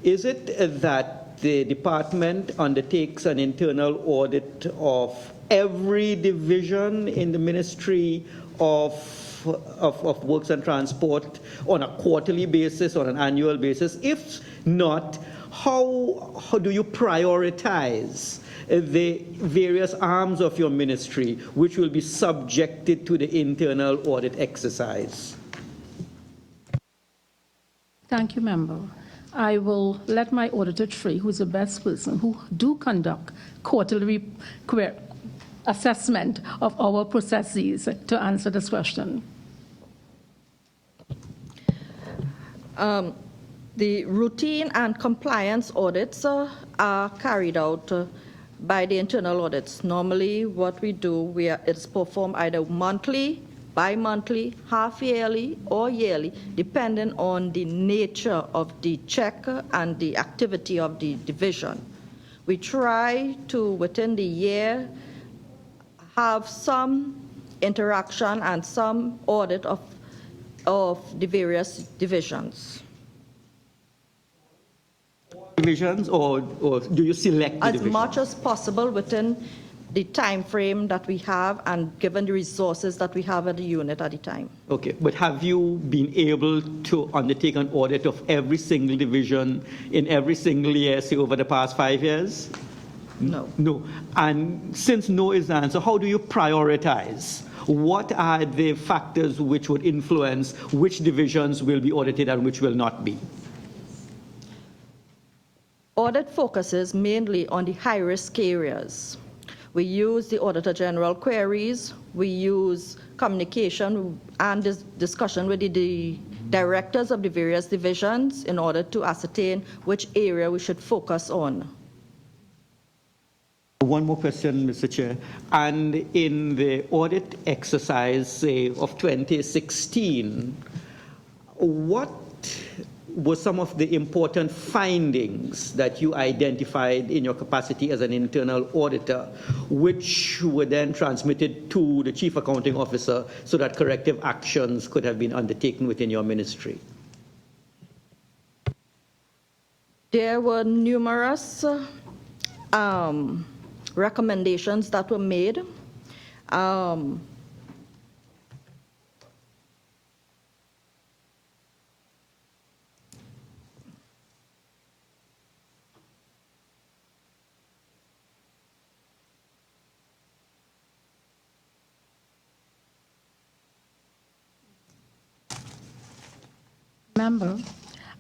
is it that the department undertakes an internal audit of every division in the Ministry of Works and Transport on a quarterly basis, on an annual basis? If not, how do you prioritize the various arms of your ministry which will be subjected to the internal audit exercise? Thank you, member. I will let my auditor Trey, who is the best person, who do conduct quarterly assessment of our processes, to answer this question. The routine and compliance audits are carried out by the internal audits. Normally, what we do, it's performed either monthly, bi-monthly, half-yearly, or yearly, depending on the nature of the check and the activity of the division. We try to, within the year, have some interaction and some audit of the various divisions. Divisions, or do you select the divisions? As much as possible within the time frame that we have and given the resources that we have at the unit at the time. Okay, but have you been able to undertake an audit of every single division in every single year, say, over the past 5 years? No. No. And since no is the answer, how do you prioritize? What are the factors which would influence which divisions will be audited and which will not be? Audit focuses mainly on the high-risk areas. We use the Auditor General queries, we use communication and discussion with the directors of the various divisions in order to ascertain which area we should focus on. One more question, Mr. Chair. And in the audit exercise, say, of 2016, what were some of the important findings that you identified in your capacity as an internal auditor, which were then transmitted to the Chief Accounting Officer so that corrective actions could have been undertaken within your ministry? There were numerous recommendations that were made. Member,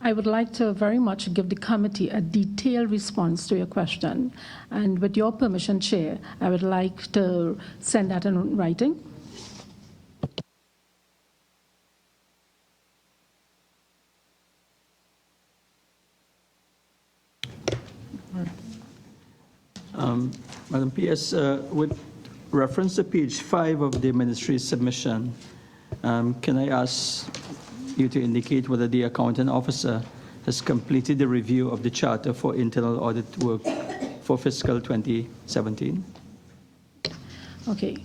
I would like to very much give the committee a detailed response to your question. And with your permission, Chair, I would like to send that in writing. Madam PS, with reference to page 5 of the ministry's submission, can I ask you to indicate whether the accounting officer has completed the review of the charter for internal audit work for fiscal 2017? Okay.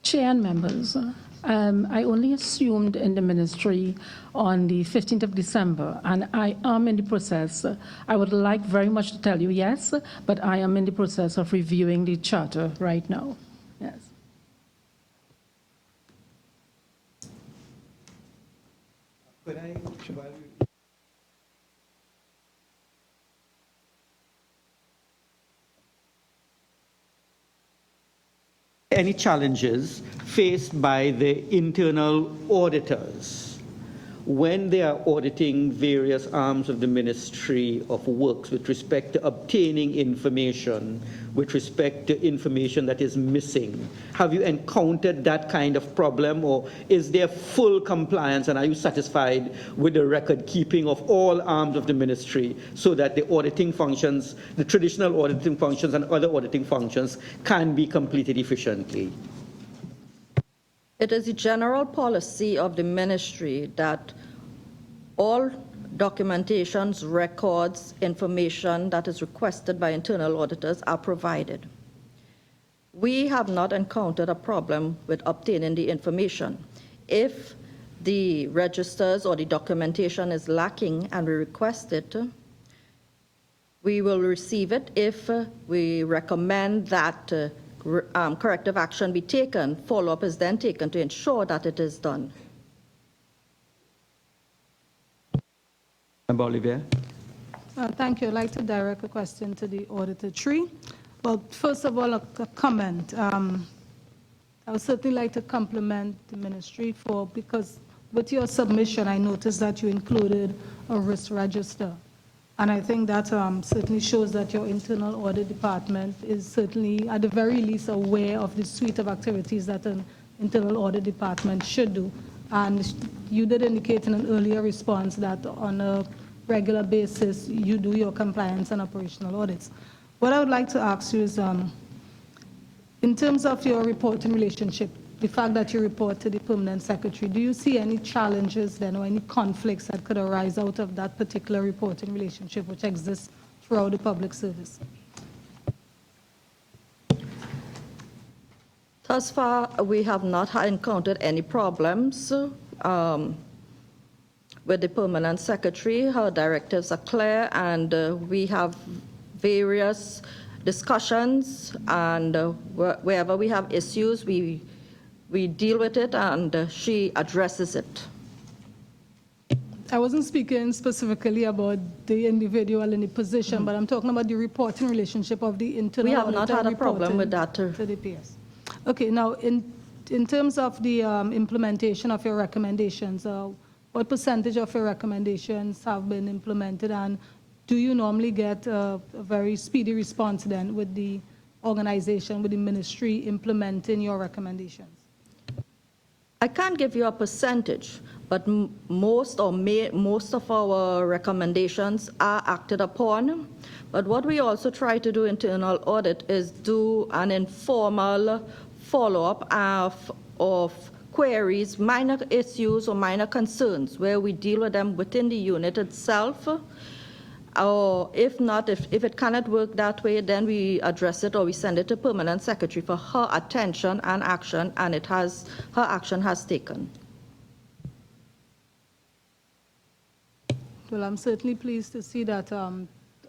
Chair and members, I only assumed in the ministry on the 15th of December, and I am in the process. I would like very much to tell you yes, but I am in the process of reviewing the charter right now. Yes. Could I, any challenges faced by the internal auditors when they are auditing various arms of the Ministry of Works with respect to obtaining information, with respect to information that is missing? Have you encountered that kind of problem, or is there full compliance, and are you satisfied with the record keeping of all arms of the ministry so that the auditing functions, the traditional auditing functions and other auditing functions can be completed efficiently? It is the general policy of the ministry that all documentations, records, information that is requested by internal auditors are provided. We have not encountered a problem with obtaining the information. If the registers or the documentation is lacking and we request it, We will receive it if we recommend that corrective action be taken. Follow-up is then taken to ensure that it is done. Member Olivier. Thank you. I'd like to direct a question to the Auditor Tree. Well, first of all, a comment. I would certainly like to compliment the ministry because with your submission, I noticed that you included a risk register. And I think that certainly shows that your internal audit department is certainly, at the very least, aware of the suite of activities that an internal audit department should do. And you did indicate in an earlier response that on a regular basis, you do your compliance and operational audits. What I would like to ask you is, in terms of your reporting relationship, the fact that you report to the permanent secretary, do you see any challenges then or any conflicts that could arise out of that particular reporting relationship which exists throughout the public service? Thus far, we have not encountered any problems with the permanent secretary. Her directives are clear, and we have various discussions, and wherever we have issues, we deal with it, and she addresses it. I wasn't speaking specifically about the individual in the position, but I'm talking about the reporting relationship of the internal We have auditor not had a problem with that. to the PS. Okay, now in terms of the implementation of your recommendations, what percentage of your recommendations have been implemented, and do you normally get a very speedy response then with the organization, with the ministry implementing your recommendations? I can't give you a percentage, but most of our recommendations are acted upon. But what we also try to do in internal audit is do an informal follow-up of queries, minor issues or minor concerns, where we deal with them within the unit itself. Or if not, if it cannot work that way, then we address it or we send it to permanent secretary for her attention and action, and her action has taken. Well, I'm certainly pleased to see that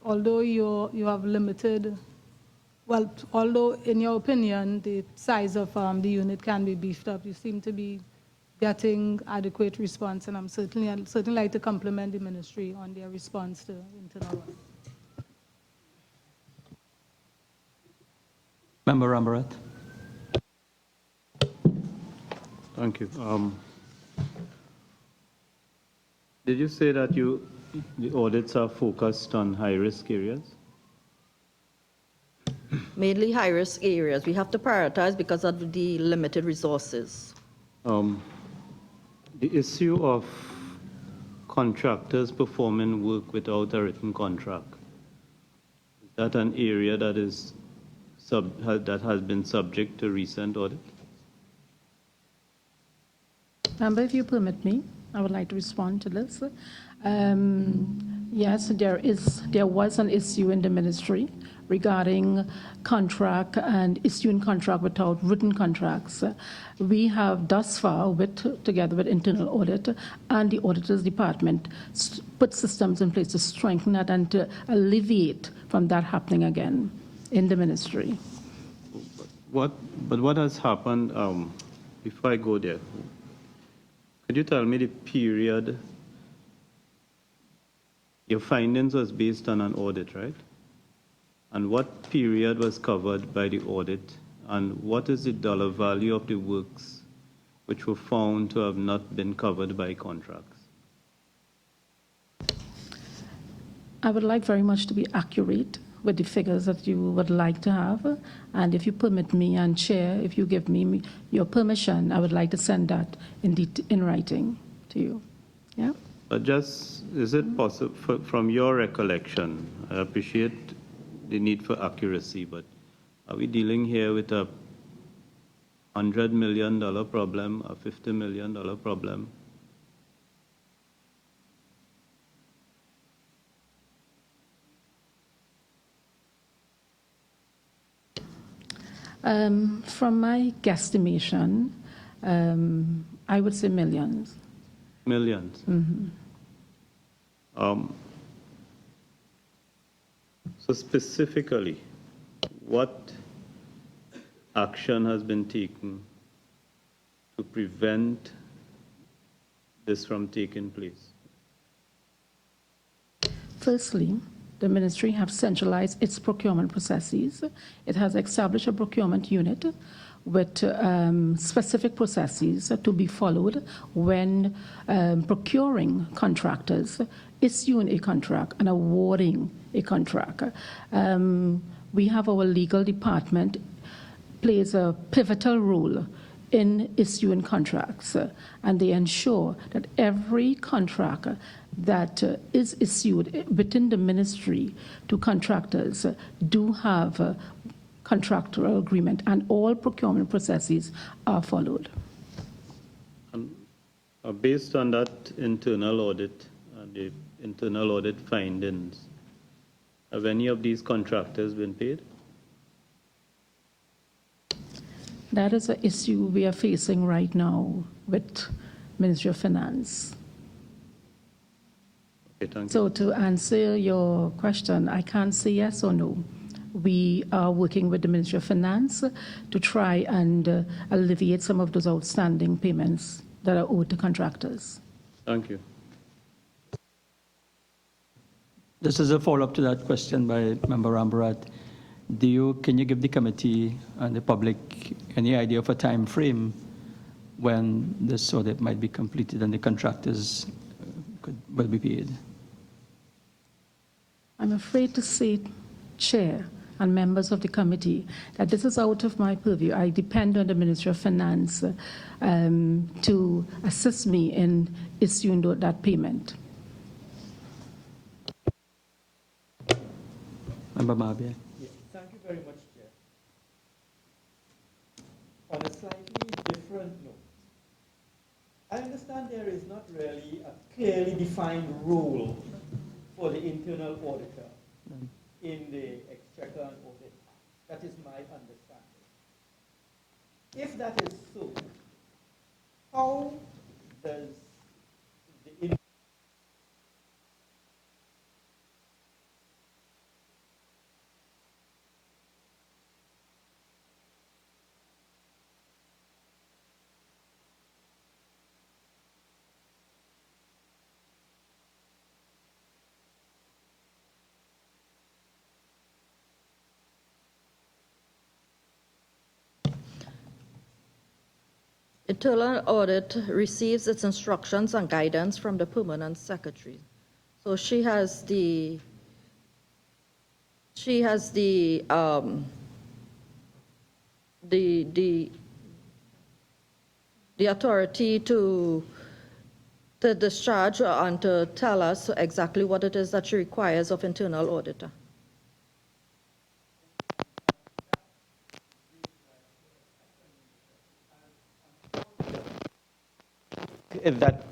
although you have limited, well, although in your opinion the size of the unit can be beefed up, you seem to be getting adequate response, and I'd certainly like to compliment the ministry on their response to internal audit. Member Rambarat. Thank you. Did you say that the audits are focused on high-risk areas? Mainly high-risk areas. We have to prioritize because of the limited resources. The issue of contractors performing work without a written contract, is that an area that that has been subject to recent audit? Member, if you permit me, I would like to respond to this. Yes, there was an issue in the ministry regarding contract and issuing contract without written contracts. We have thus far, together with internal audit and the auditors department, put systems in place to strengthen that and to alleviate from that happening again in the ministry. But what has happened, before I go there, could you tell me the period? Your findings was based on an audit, right? And what period was covered by the audit? And what is the dollar value of the works which were found to have not been covered by contracts? I would like very much to be accurate with the figures that you would like to have. And if you permit me, and Chair, if you give me your permission, I would like to send that in writing to you. Yeah? But just, is it possible, from your recollection, I appreciate the need for accuracy, but are we dealing here with a $100 million problem, a $50 million problem? From my guesstimation, I would say millions. Millions. Mm-hmm. So specifically, what action has been taken to prevent this from taking place? Firstly, the ministry have centralized its procurement processes. It has established a procurement unit with specific processes to be followed when procuring contractors, issuing a contract, and awarding a contract. We have our legal department plays a pivotal role in issuing contracts, and they ensure that every contract that is issued within the ministry to contractors do have a contractual agreement, and all procurement processes are followed. Based on that internal audit and the internal audit findings, have any of these contractors been paid? That is an issue we are facing right now with Ministry of Finance. Okay, thank you. So to answer your question, I can't say yes or no. We are working with the Ministry of Finance to try and alleviate some of those outstanding payments that are owed to contractors. Thank you. This is a follow-up to that question by Member Rambarat. Can you give the committee and the public any idea of a time frame when this audit might be completed and the contractors will be paid? I'm afraid to say, Chair and members of the committee, that this is out of my purview. I depend on the Ministry of Finance to assist me in issuing that payment. Member Mabia. Yes, thank you very much, Chair. On a slightly different note, I understand there is not really a clearly defined role for the internal auditor in the Exchequer and Audit. That is my understanding. If that is so, how does the Internal Audit receives its instructions and guidance from the Permanent Secretary. So she has the authority to discharge and to tell us exactly what it is that she requires of internal auditor. If that,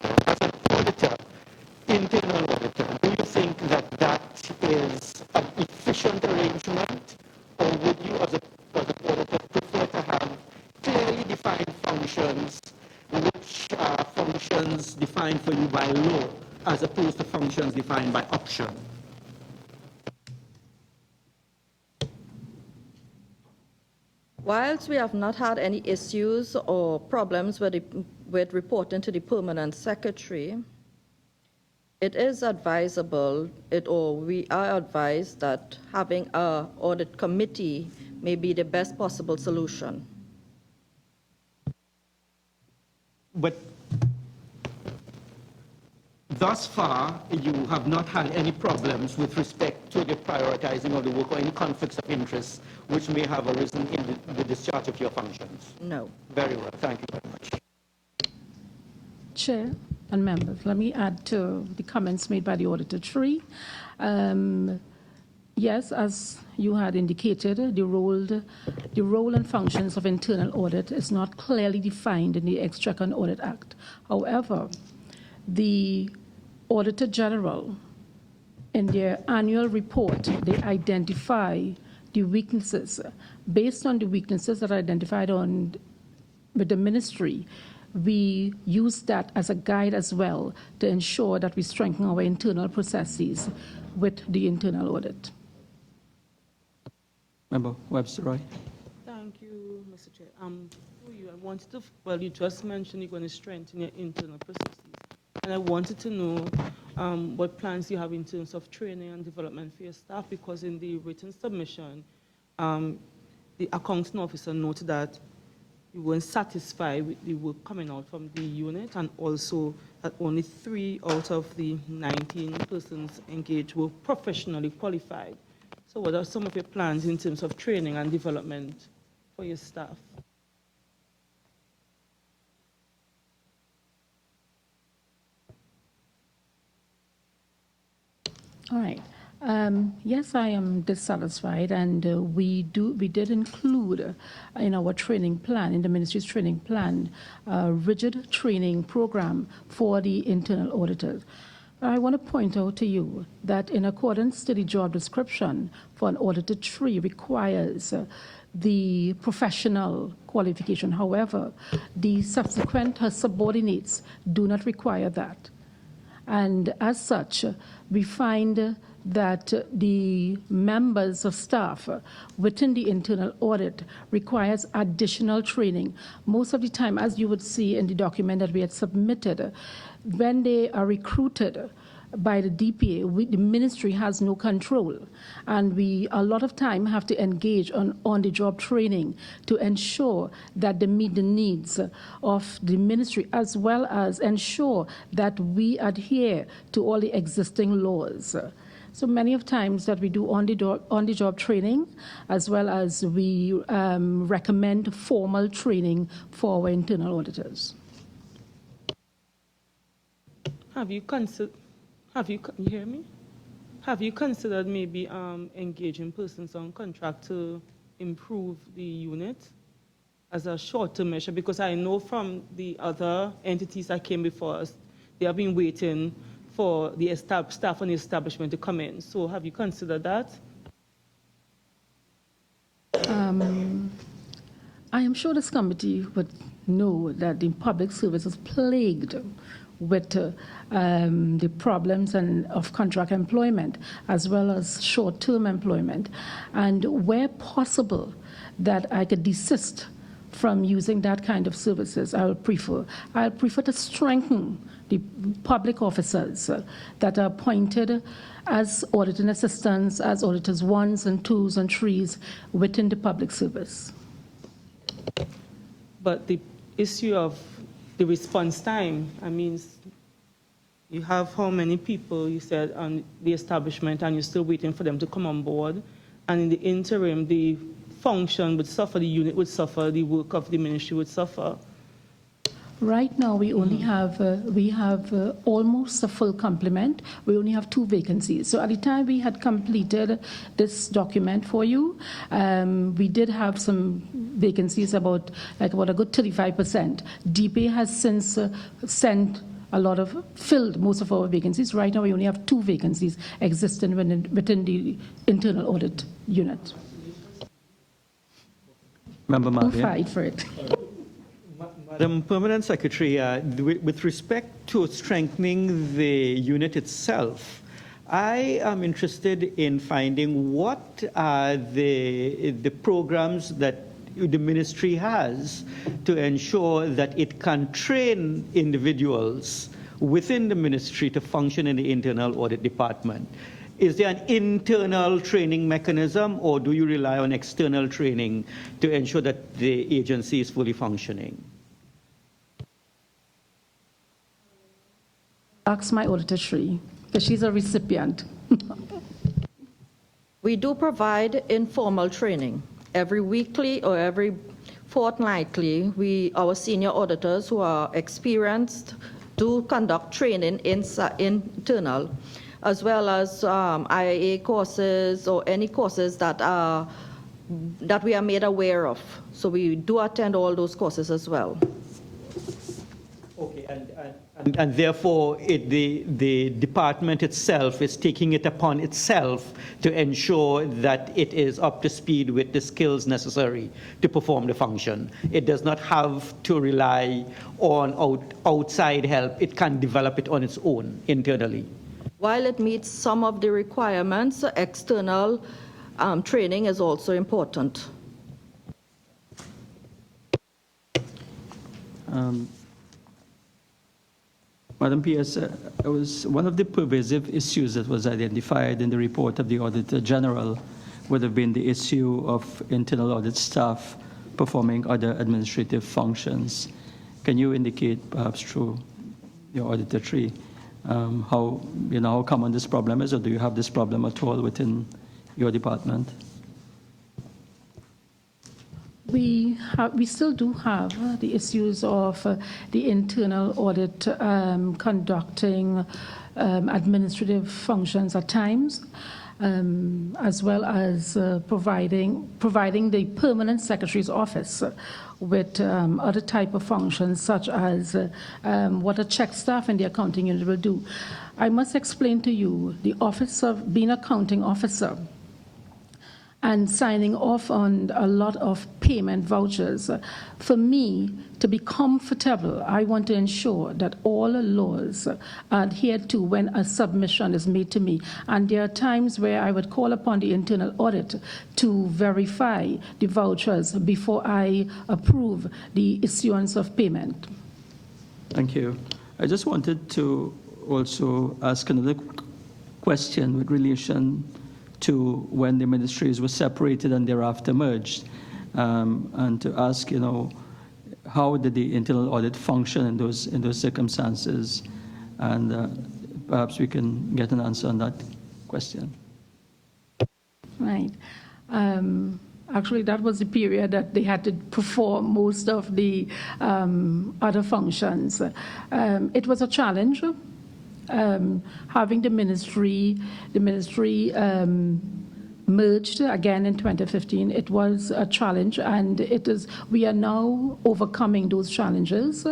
as an auditor, internal auditor, do you think that that is an efficient arrangement, or would you, as an auditor, prefer to have clearly defined functions, which are functions defined for you by law, as opposed to functions defined by option? Whilst we have not had any issues or problems with reporting to the Permanent Secretary, it is advisable, we are advised that having an audit committee may be the best possible solution. But thus far, you have not had any problems with respect to the prioritizing of the work or any conflicts of interest which may have arisen in the discharge of your functions? No. Very well. Thank you very much. Chair and members, let me add to the comments made by the Auditor Tree. Yes, as you had indicated, the role and functions of internal audit is not clearly defined in the Exchequer and Audit Act. However, the Auditor General, in their annual report, they identify the weaknesses. Based on the weaknesses that are identified with the ministry, we use that as a guide as well to ensure that we strengthen our internal processes with the internal audit. Member Webster Roy. Thank you, Mr. Chair. For you, I wanted to, well, you just mentioned you're going to strengthen your internal processes. And I wanted to know what plans you have in terms of training and development for your staff, because in the written submission, the accounting officer noted that you weren't satisfied with the work coming out from the unit, and also that only 3 out of the 19 persons engaged were professionally qualified. So what are some of your plans in terms of training and development for your staff? All right. Yes, I am dissatisfied, and we did include in our training plan, in the ministry's training plan, a rigid training program for the internal auditors. I want to point out to you that in accordance to the job description for an auditor 3 requires the professional qualification. However, the subsequent subordinates do not require that. And as such, we find that the members of staff within the internal audit requires additional training. Most of the time, as you would see in the document that we had submitted, when they are recruited by the DPA, the ministry has no control, and we a lot of time have to engage on the job training to ensure that they meet the needs of the ministry, as well as ensure that we adhere to all the existing laws. So many of times that we do on the job training, as well as we recommend formal training for our internal auditors. You hear me? Have you considered maybe engaging persons on contract to improve the unit as a short-term measure? Because I know from the other entities that came before us, they have been waiting for the staff on the establishment to come in. So have you considered that? I am sure this committee would know that the public service is plagued with the problems of contract employment as well as short-term employment. And where possible that I could desist from using that kind of services, I'll prefer to strengthen the public officers that are appointed as auditing assistants, as auditors 1s and 2s and 3s within the public service. But the issue of the response time, I mean, you have how many people, you said, on the establishment, and you're still waiting for them to come on board. And in the interim, the function would suffer, the unit would suffer, the work of the ministry would suffer. Right now, we only have almost a full complement. We only have 2 vacancies. So at the time we had completed this document for you, we did have some vacancies, about a good 35%. DPA has since filled most of our vacancies. Right now, we only have 2 vacancies existing within the internal audit unit. Member Martin. We'll fight for it. Madam Permanent Secretary, with respect to strengthening the unit itself, I am interested in finding what are the programs that the ministry has to ensure that it can train individuals within the ministry to function in the internal audit department. Is there an internal training mechanism, or do you rely on external training to ensure that the agency is fully functioning? Ask my auditor Shri, because she's a recipient. We do provide informal training. Every weekly or every fortnightly, our senior auditors who are experienced do conduct training internal, as well as IAA courses or any courses that we are made aware of. So we do attend all those courses as well. Okay, And therefore, the department itself is taking it upon itself to ensure that it is up to speed with the skills necessary to perform the function. It does not have to rely on outside help. It can develop it on its own internally. While it meets some of the requirements, external training is also important. Madam PS, was one of the pervasive issues that was identified in the report of the Auditor General would have been the issue of internal audit staff performing other administrative functions. Can you indicate, perhaps through your auditor tree, how common this problem is, or do you have this problem at all within your department? We still do have the issues of the internal audit conducting administrative functions at times, as well as providing the permanent secretary's office with other type of functions, such as what a check staff in the accounting unit will do. I must explain to you the office of being accounting officer and signing off on a lot of payment vouchers. For me to be comfortable, I want to ensure that all the laws are adhered to when a submission is made to me. And there are times where I would call upon the internal audit to verify the vouchers before I approve the issuance of payment. Thank you. I just wanted to also ask another question with relation to when the ministries were separated and thereafter merged, and to ask, how did the internal audit function in those circumstances, and perhaps we can get an answer on that question. Right. Actually, that was the period that they had to perform most of the other functions. It was a challenge. Having the ministry merged again in 2015, it was a challenge, and we are now overcoming those challenges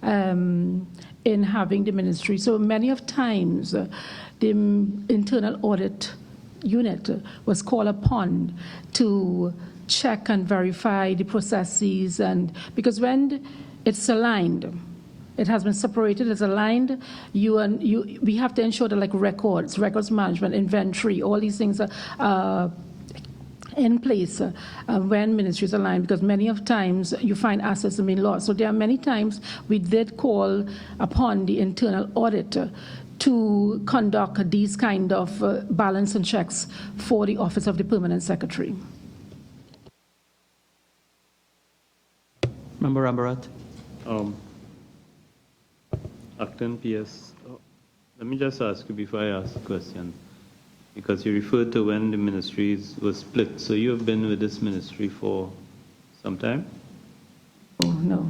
in having the ministry. So many of times, the internal audit unit was called upon to check and verify the processes, and because when it's aligned, it has been separated, it's aligned. We have to ensure that, like records management, inventory, all these things are in place when ministries align, because many of times you find assets have been lost. So there are many times we did call upon the internal auditor to conduct these kind of balance and checks for the Office of the Permanent Secretary. Member Ambarat. Acting PS, let me just ask you before I ask the question, because you referred to when the ministries were split. So you have been with this ministry for some time? Oh, no.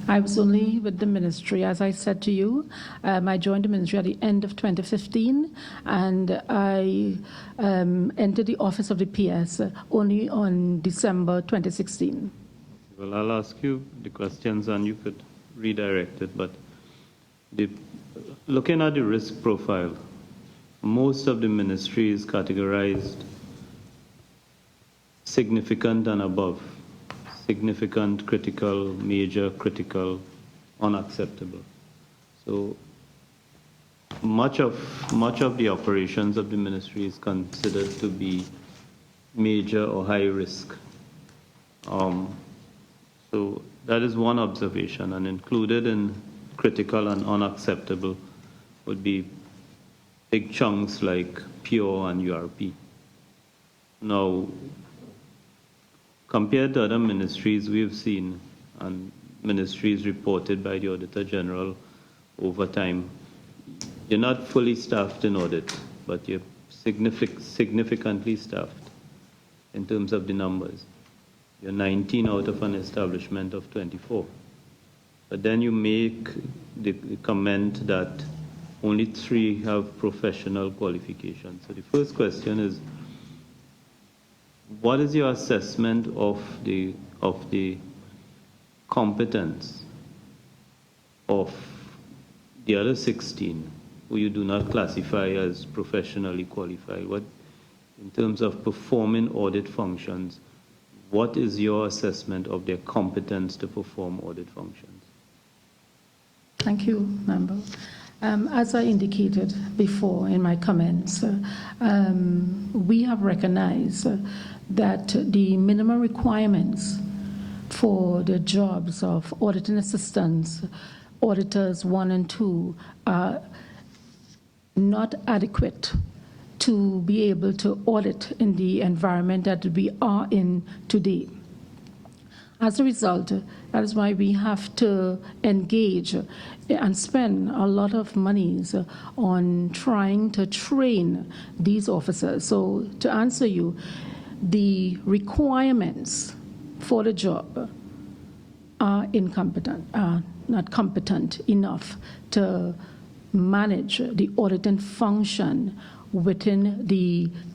I was only with the ministry, as I said to you. I joined the ministry at the end of 2015, and I entered the office of the PS only on December 2016. Well, I'll ask you the questions and you could redirect it, but looking at the risk profile, most of the ministries categorized significant and above, significant, critical, major, critical, unacceptable. So much of the operations of the ministry is considered to be major or high risk. So that is one observation, and included in critical and unacceptable would be big chunks like PURE and URP. Now, compared to other ministries we've seen, and ministries reported by the Auditor General over time, you're not fully staffed in audit, but you're significantly staffed in terms of the numbers. You're 19 out of an establishment of 24. But then you make the comment that only 3 have professional qualifications. So the first question is, what is your assessment of the competence of the other 16 who you do not classify as professionally qualified, what, in terms of performing audit functions, what is your assessment of their competence to perform audit functions? Thank you, Member. As I indicated before in my comments, we have recognized that the minimum requirements for the jobs of auditing assistants, auditors 1 and 2, are not adequate to be able to audit in the environment that we are in today. As a result, that is why we have to engage and spend a lot of monies on trying to train these officers. So to answer you, the requirements for the job are incompetent, are not competent enough to manage the auditing function within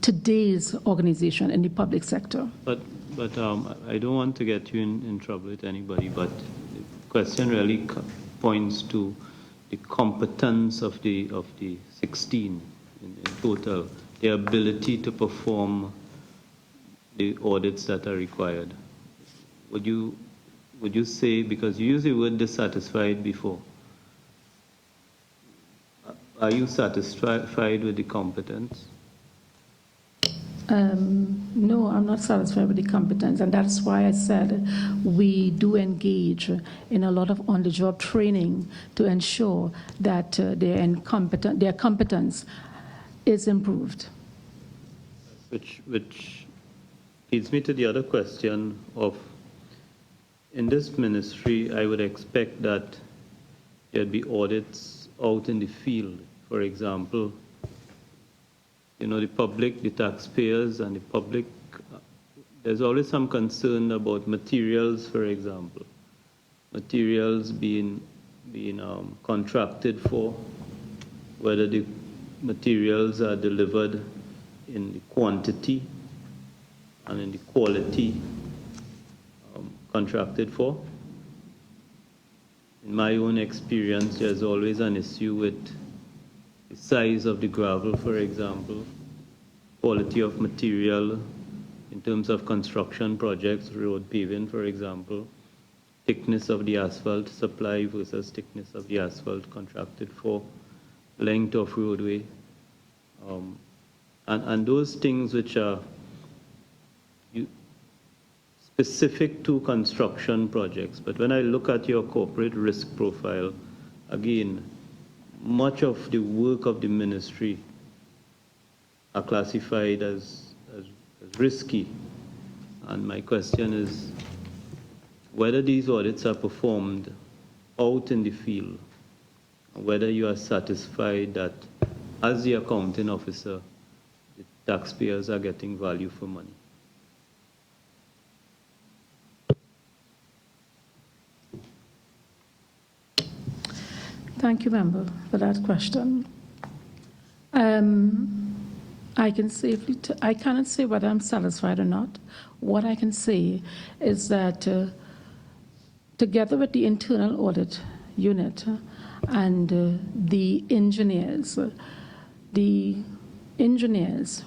today's organization in the public sector. But I don't want to get you in trouble with anybody, but the question really points to the competence of the 16 in total, their ability to perform the audits that are required. Would you say, because you used the word dissatisfied before, are you satisfied with the competence? No, I'm not satisfied with the competence, and that's why I said we do engage in a lot of on-the-job training to ensure that their competence is improved. Which leads me to the other question of, in this ministry, I would expect that there'd be audits out in the field. For example, you know, the public, the taxpayers, and the public, there's always some concern about materials, for example. Materials being contracted for, whether the materials are delivered in the quantity and in the quality contracted for. In my own experience, there's always an issue with the size of the gravel, for example, quality of material in terms of construction projects, road paving, for example, thickness of the asphalt supply versus thickness of the asphalt contracted for, length of roadway, and those things which are specific to construction projects. But when I look at your corporate risk profile, again, much of the work of the ministry are classified as risky. And my question is whether these audits are performed out in the field, whether you are satisfied that as the accounting officer, the taxpayers are getting value for money. Thank you, Member, for that question. I can safely, I cannot say whether I'm satisfied or not. What I can say is that together with the Internal Audit Unit and the engineers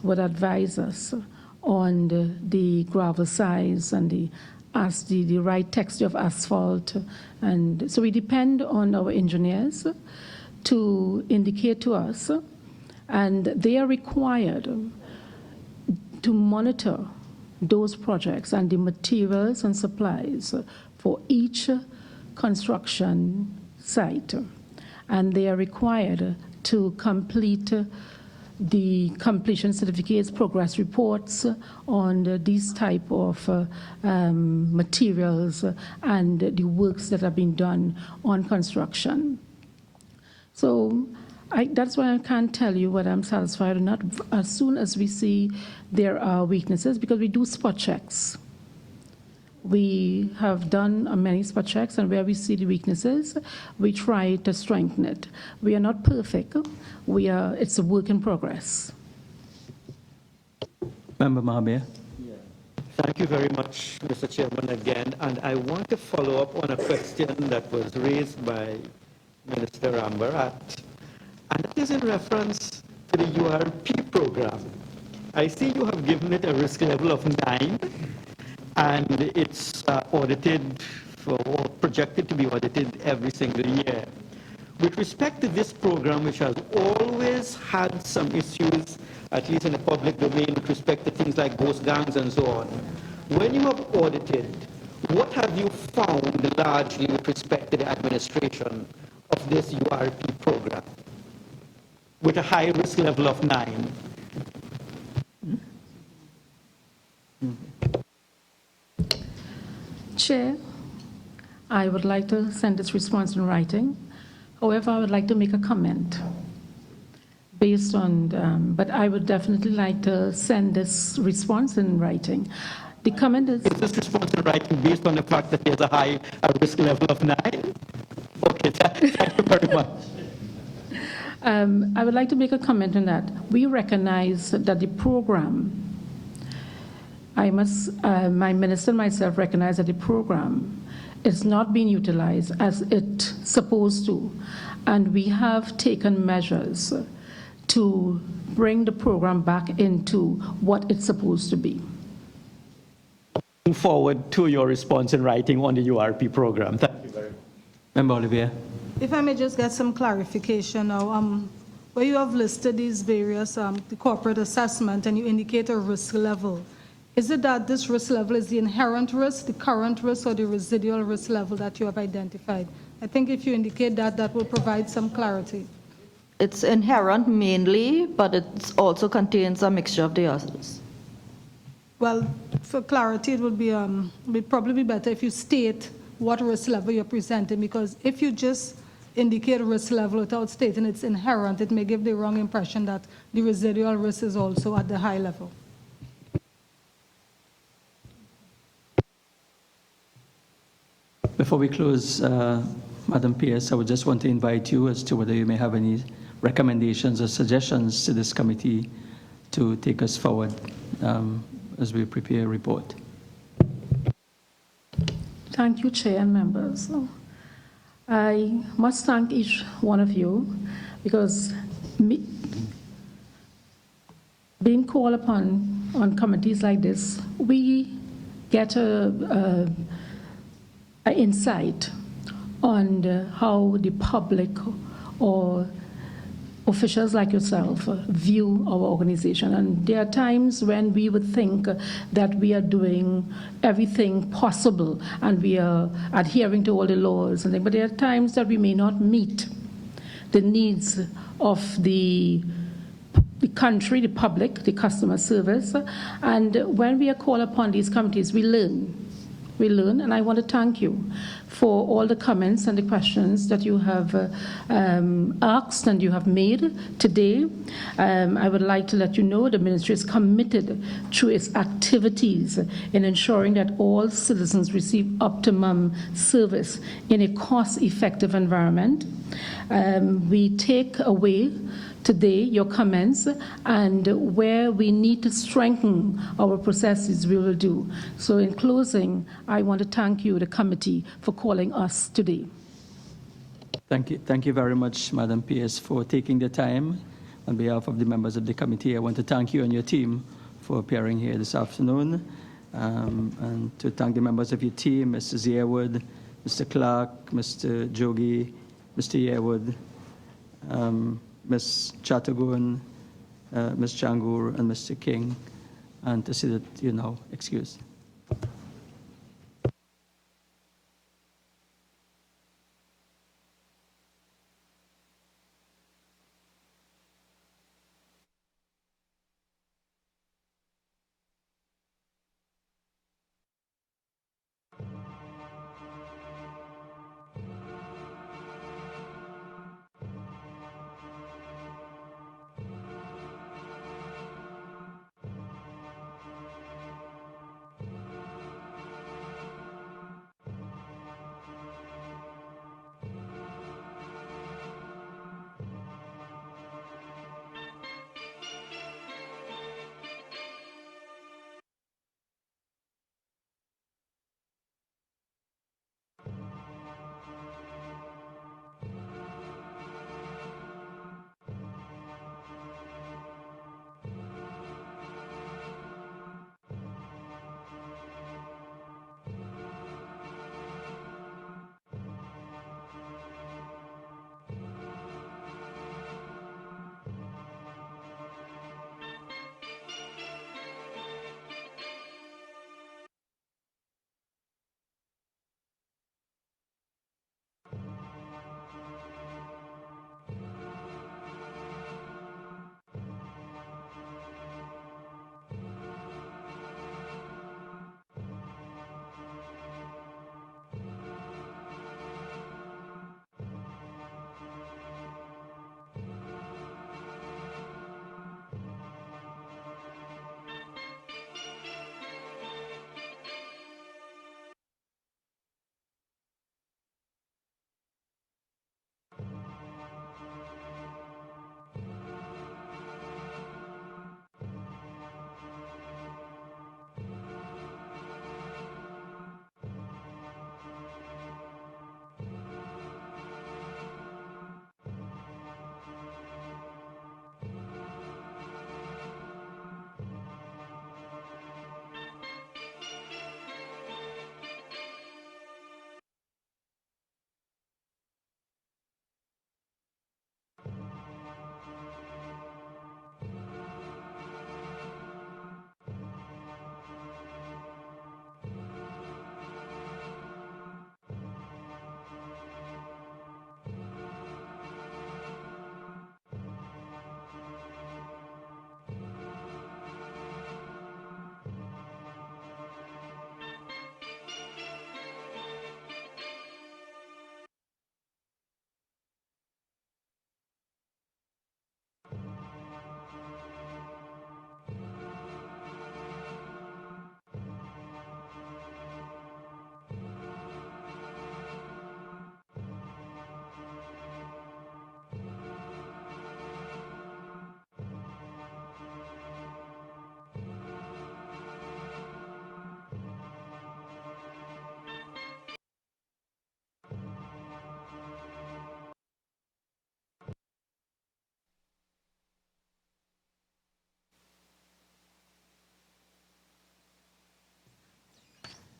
would advise us on the gravel size and the right texture of asphalt. And so we depend on our engineers to indicate to us, and they are required to monitor those projects and the materials and supplies for each construction site. And they are required to complete the completion certificates, progress reports on these type of materials and the works that have been done on construction. So that's why I can't tell you whether I'm satisfied or not. As soon as we see there are weaknesses, because we do spot checks. We have done many spot checks, and where we see the weaknesses, we try to strengthen it. We are not perfect. It's a work in progress. Member Mahabir. Thank you very much, Mr. Chairman, again. And I want to follow up on a question that was raised by Minister Rambarat, and that is in reference to the URP program. I see you have given it a risk level of 9, and it's audited or projected to be audited every single year. With respect to this program, which has always had some issues, at least in the public domain, with respect to things like ghost gangs and so on, when you have audited, what have you found largely with respect to the administration of this URP program with a high risk level of 9? Chair, I would like to send this response in writing. However, I would like to make a comment based on, but I would definitely like to send this response in writing. The comment is this response in writing based on the fact that there's a risk level of 9? Okay, thank you very much. I would like to make a comment on that. We recognize that the program, my minister and myself recognize that the program is not being utilized as it's supposed to, and we have taken measures to bring the program back into what it's supposed to be. Looking forward to your response in writing on the URP program. Thank you very much. Member Olivier. If I may just get some clarification now, where you have listed these various, the corporate assessment, and you indicate a risk level. Is it that this risk level is the inherent risk, the current risk, or the residual risk level that you have identified? I think if you indicate that, that will provide some clarity. It's inherent mainly, but it also contains a mixture of the others. Well, for clarity, it would probably be better if you state what risk level you're presenting, because if you just indicate a risk level without stating it's inherent, it may give the wrong impression that the residual risk is also at the high level. Before we close, Madam PS, I would just want to invite you as to whether you may have any recommendations or suggestions to this committee to take us forward as we prepare a report. Thank you, Chair and members. I must thank each one of you because being called upon on committees like this, we get an insight on how the public or officials like yourself view our organization. And there are times when we would think that we are doing everything possible and we are adhering to all the laws, but there are times that we may not meet the needs of the country, the public, the customer service. And when we are called upon these committees, we learn. And I want to thank you for all the comments and the questions that you have asked and you have made today. I would like to let you know the ministry is committed through its activities in ensuring that all citizens receive optimum service in a cost-effective environment. We take away today your comments, and where we need to strengthen our processes, we will do. So in closing, I want to thank you, the committee, for calling us today. Thank you very much, Madam PS, for taking the time. On behalf of the members of the committee, I want to thank you and your team for appearing here this afternoon, and to thank the members of your team, Mr. Yearwood, Mr. Clark, Mr. Jogi, Mr. Yearwood, Ms. Chattergoon, Ms. Changur, and Mr. King, and to see that you're now excused.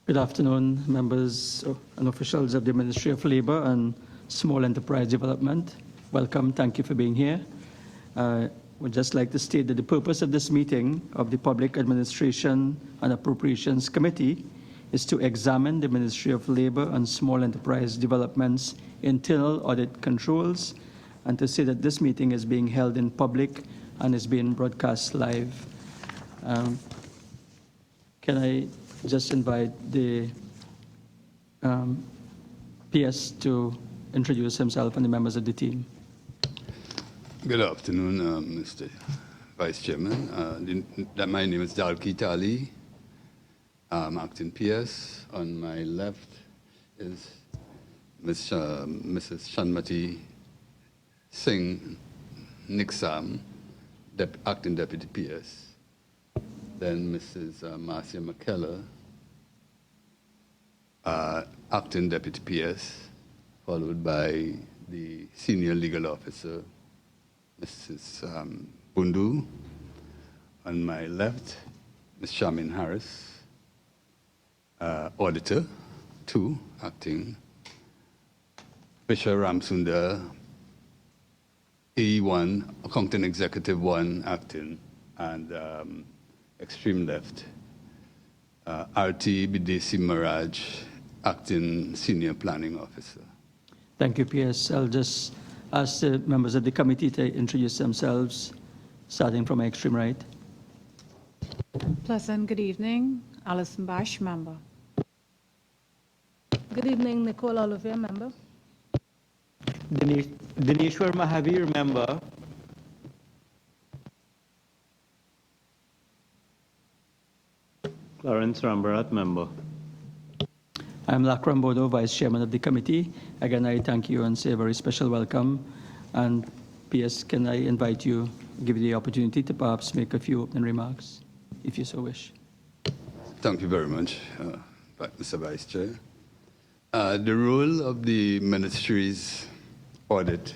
Good afternoon, members and officials of the Ministry of Labour and Small Enterprise Development. Welcome, thank you for being here. I would just like to state that the purpose of this meeting of the Public Administration and Appropriations Committee is to examine the Ministry of Labour and Small Enterprise Development's internal audit controls, and to say that this meeting is being held in public and is being broadcast live. Can I just invite the PS to introduce himself and the members of the team? Good afternoon, Mr. Vice Chairman. My name is Dalki Tali. I'm acting PS. On my left is Mrs. Shanmati Singh Nixam, acting Deputy PS. Then Mrs. Marcia McKellar, acting Deputy PS, followed by the Senior Legal Officer, Mrs. Bundu. On my left, Ms. Shamin Harris, Auditor 2, acting. Fisher Ramsundar, AE1, Accounting Executive 1, acting. And extreme left, RT Bidesi Maraj, acting Senior Planning Officer. Thank you, PS. I'll just ask the members of the committee to introduce themselves, starting from my extreme right. Pleasant good evening. Alison Bash, member. Good evening, Nicole Olivier, member. Dineshwar Mahavir, member. Clarence Rambarat, member. I'm Lakram Bodo, Vice Chairman of the committee. Again, I thank you and say a very special welcome. And PS, can I invite you, give you the opportunity to perhaps make a few opening remarks, if you so wish. Thank you very much, Mr. Vice Chair. The role of the Ministry's audit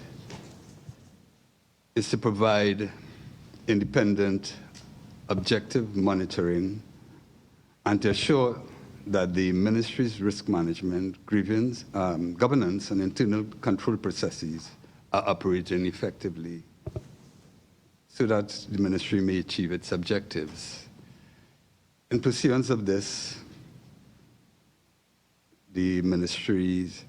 is to provide independent, objective monitoring and to assure that the Ministry's risk management, grievance, governance, and internal control processes are operating effectively so that the Ministry may achieve its objectives. In pursuance of this, the Ministry's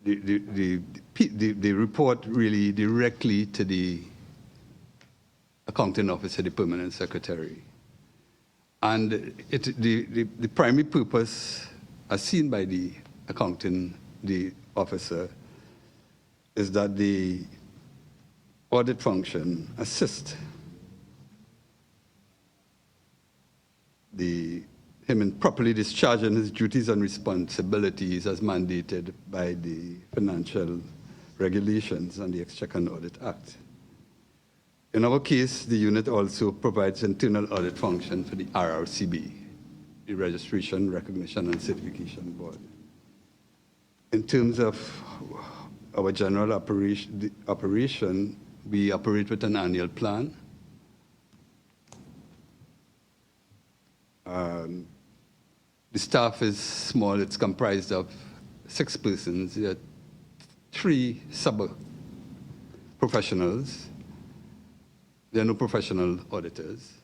the report really directly to the Accounting Officer, the Permanent Secretary. And the primary purpose, as seen by the the officer, is that the audit function assist him in properly discharging his duties and responsibilities as mandated by the financial regulations and the Exchequer and Audit Act. In our case, the unit also provides internal audit function for the RRCB, the Registration, Recognition, and Certification Board. In terms of our general operation, we operate with an annual plan. The staff is small. It's comprised of 6 persons. There are 3 sub-professionals. There are no professional auditors.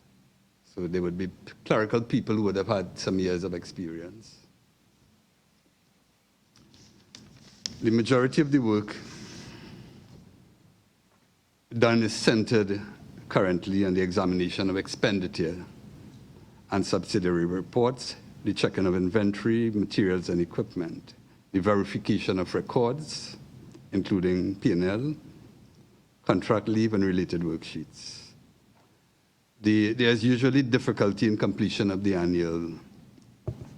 So they would be clerical people who would have had some years of experience. The majority of the work done is centered currently on the examination of expenditure and subsidiary reports, the checking of inventory, materials and equipment, the verification of records, including P&L, contract leave and related worksheets. There's usually difficulty in completion of the annual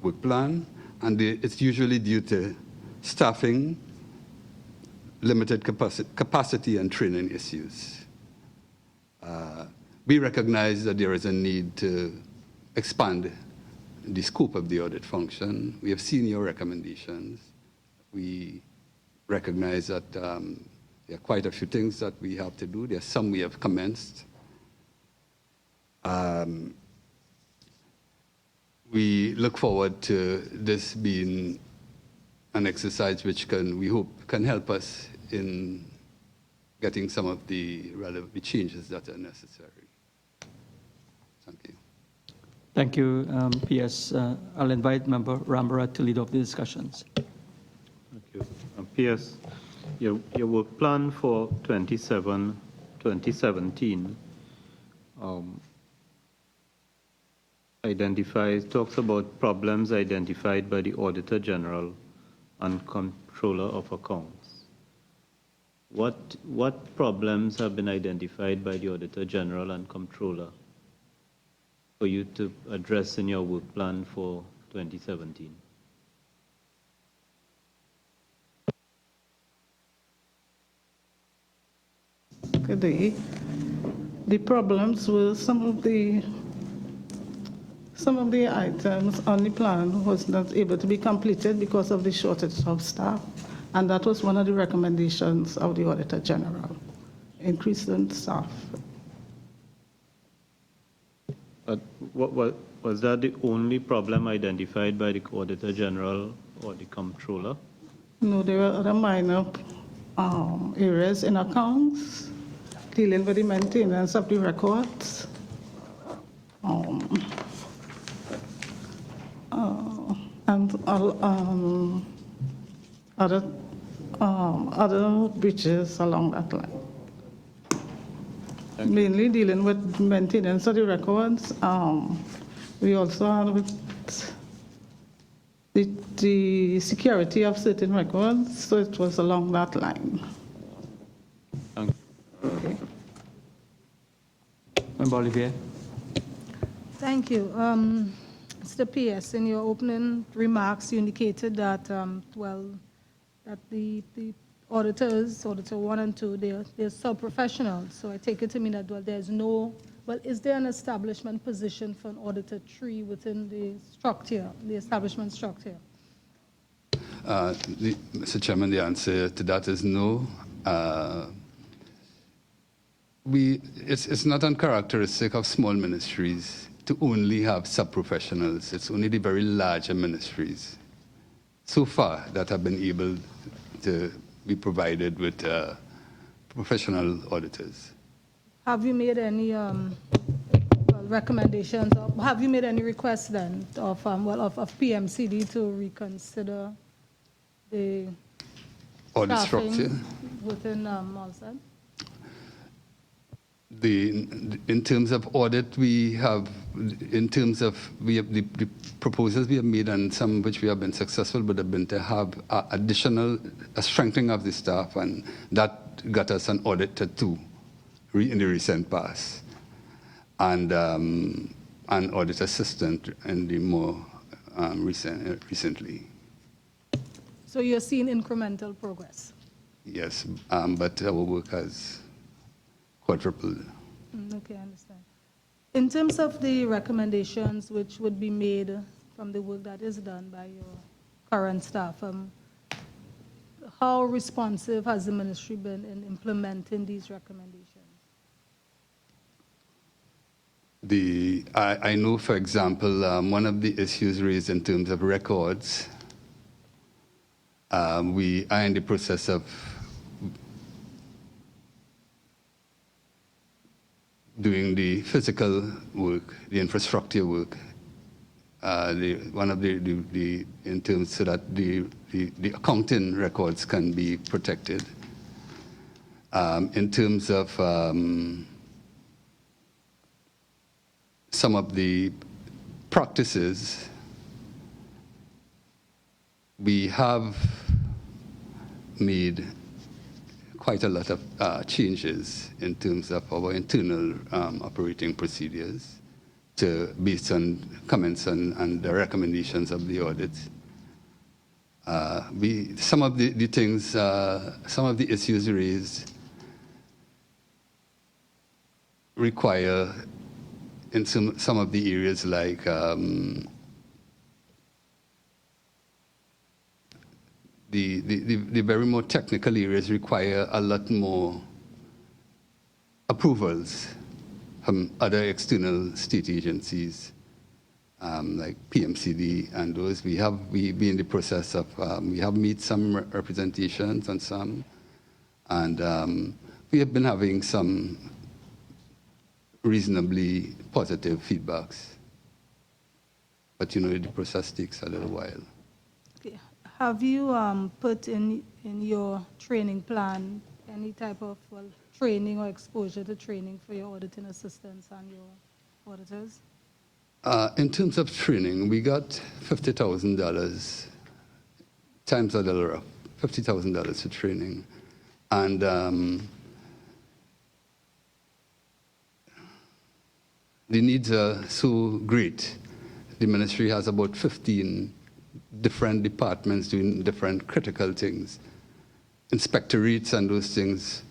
work plan, and it's usually due to staffing, limited capacity and training issues. We recognize that there is a need to expand the scope of the audit function. We have seen your recommendations. We recognize that there are quite a few things that we have to do. There are some we have commenced. we look forward to this being an exercise which we hope can help us in getting some of the relevant changes that are necessary. Thank you. Thank you, PS. I'll invite Member Rambara to lead off the discussions. Thank you. PS, your work plan for 2017 talks about problems identified by the Auditor General and Controller of Accounts. What problems have been identified by the Auditor General and Controller for you to address in your work plan for 2017? Good day. The problems were some of the items on the plan was not able to be completed because of the shortage of staff, and that was one of the recommendations of the Auditor General, increasing staff. Was that the only problem identified by the Auditor General or the Comptroller? No, there were other minor areas in accounts, dealing with the maintenance of the records, and other breaches along that line. Mainly dealing with maintenance of the records. We also had with the security of certain records, so it was along that line. Thank you. Okay. Member Olivier. Thank you. Mr. PS, in your opening remarks, you indicated that, that the auditors, Auditor 1 and 2, they're sub-professionals. So I take it to mean that, is there an establishment position for an Auditor 3 within the structure, the establishment structure? Mr. Chairman, the answer to that is no. It's not uncharacteristic of small ministries to only have sub-professionals. It's only the very larger ministries so far that have been able to be provided with professional auditors. Have you made any recommendations, or have you made any requests then of PMCD to reconsider the audit staffing structure within Malsad? In terms of audit, the proposals we have made, and some of which we have been successful, would have been to have additional strengthening of the staff, and that got us an auditor 2 in the recent past, and an audit assistant in the more recently. So you're seeing incremental progress? Yes, but our work has quadrupled. Okay, I understand. In terms of the recommendations which would be made from the work that is done by your current staff, how responsive has the ministry been in implementing these recommendations? I know, for example, one of the issues raised in terms of records, we are in the process of doing the physical work, the infrastructure work, in terms so that the accounting records can be protected. In terms of some of the practices, we have made quite a lot of changes in terms of our internal operating procedures based on comments and the recommendations of the audit. Some of the things, some of the issues raised require, in some of the areas like the very more technical areas require a lot more approvals from other external state agencies like PMCD and those. We be in the process of, we have made some representations on some, and we have been having some reasonably positive feedbacks. But the process takes a little while. Okay. Have you put in your training plan any type of training or exposure to training for your auditing assistants and your auditors? In terms of training, we got $50,000 times a dollar, $50,000 for training. And the needs are so great. The ministry has about 15 different departments doing different critical things. Inspectorates and those things,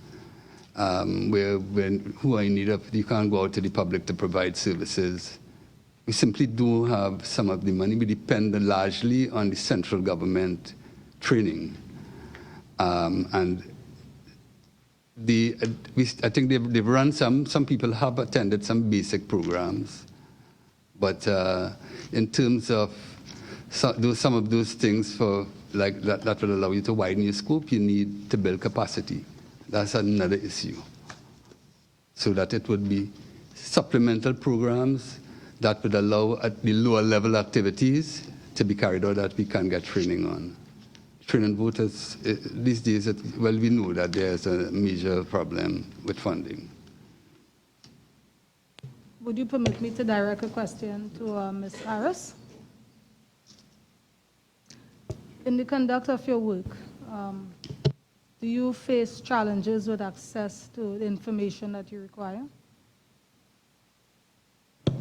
who are in need of, you can't go out to the public to provide services. We simply don't have some of the money. We depend largely on the central government training. And I think they've run some people have attended some basic programs. But in terms of some of those things for like that will allow you to widen your scope, you need to build capacity. That's another issue. So that it would be supplemental programs that would allow at the lower level activities to be carried out that we can get training on. Training voters, these days, we know that there's a major problem with funding. Would you permit me to direct a question to Ms. Harris? In the conduct of your work, do you face challenges with access to the information that you require?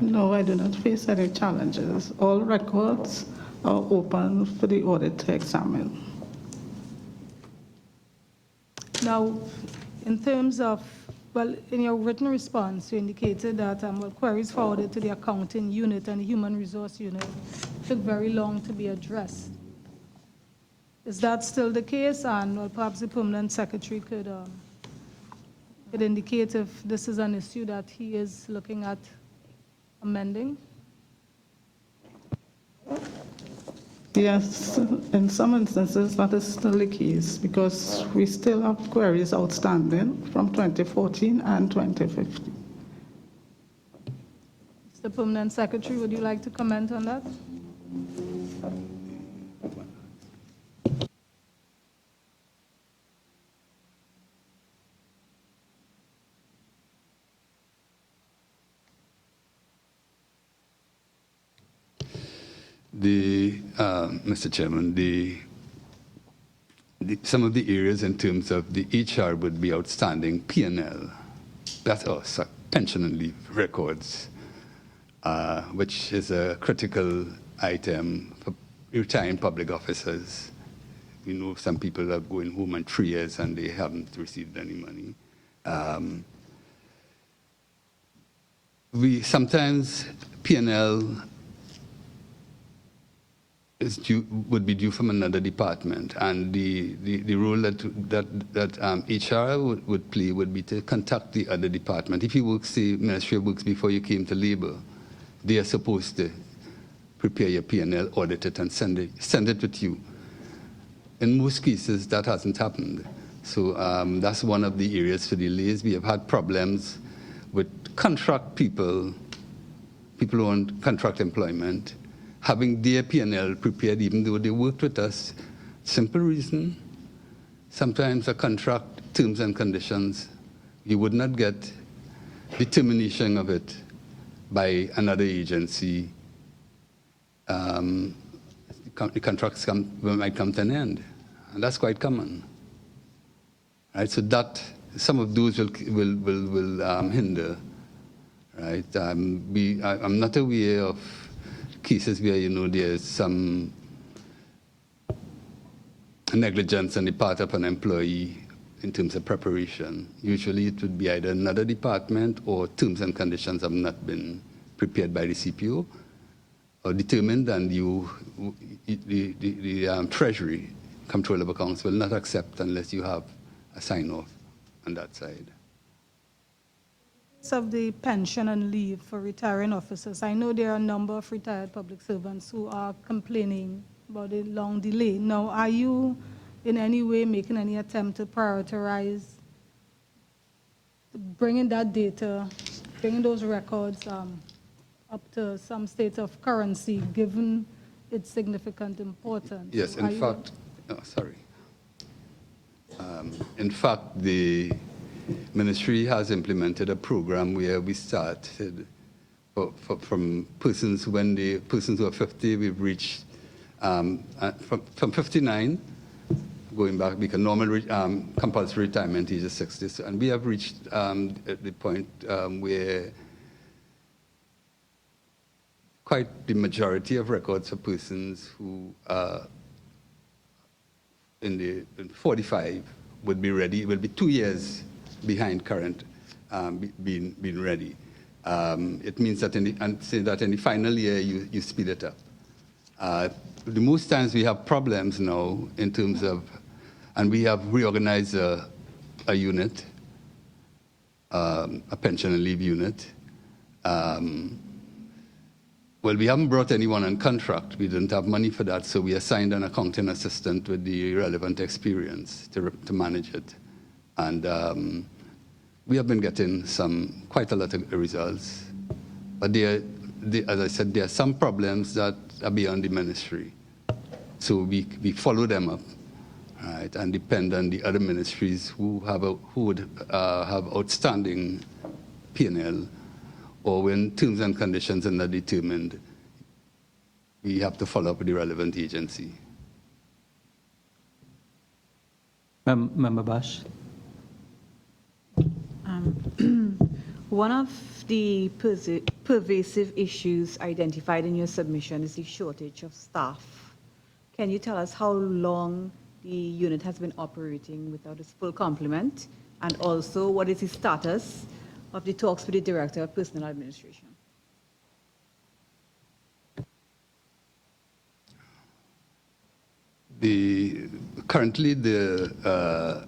No, I do not face any challenges. All records are open for the audit to examine. Now, in terms of, in your written response, you indicated that queries forwarded to the accounting unit and the human resource unit took very long to be addressed. Is that still the case? And perhaps the permanent secretary could indicate if this is an issue that he is looking at amending? Yes, in some instances that is still the case because we still have queries outstanding from 2014 and 2015. Mr. Permanent Secretary, would you like to comment on that? Mr. Chairman, some of the areas in terms of the HR would be outstanding P&L. That's us, pension and leave records, which is a critical item for retiring public officers. We know some people are going home in 3 years and they haven't received any money. Sometimes P&L would be due from another department, and the role that HR would play would be to contact the other department. If you work, say, Ministry of Works before you came to Labour, they are supposed to prepare your P&L, audit it, and send it with you. In most cases, that hasn't happened. So that's one of the areas for delays. We have had problems with contract people who on contract employment, having their P&L prepared even though they worked with us. Simple reason, sometimes a contract terms and conditions, you would not get determination of it by another agency. The contracts might come to an end, and that's quite common. Right, so that some of those will hinder. Right, I'm not aware of cases where there's some negligence on the part of an employee in terms of preparation. Usually it would be either another department or terms and conditions have not been prepared by the CPO or determined, and the Treasury, Comptroller of Accounts, will not accept unless you have a sign-off on that side. of the pension and leave for retiring officers. I know there are a number of retired public servants who are complaining about the long delay. Now, are you in any way making any attempt to prioritize bringing that data, bringing those records up to some state of currency, given its significant importance? Yes, in fact, in fact, the ministry has implemented a program where we started from persons who are 50, we've reached from 59, going back, because normal compulsory retirement age is 60, and we have reached at the point where quite the majority of records for persons who are in 45 would be ready. It will be 2 years behind current being ready. It means that in the final year you speed it up. The most times we have problems now in terms of, and we have reorganized a unit, a pension and leave unit. Well, we haven't brought anyone on contract. We didn't have money for that, so we assigned an accounting assistant with the relevant experience to manage it. And we have been getting quite a lot of results. But as I said, there are some problems that are beyond the ministry. So we follow them up, right, and depend on the other ministries who would have outstanding P&L, or when terms and conditions are not determined, we have to follow up with the relevant agency. Member Bash. One of the pervasive issues identified in your submission is the shortage of staff. Can you tell us how long the unit has been operating without its full complement? And also, what is the status of the talks with the Director of Personnel Administration? Currently, the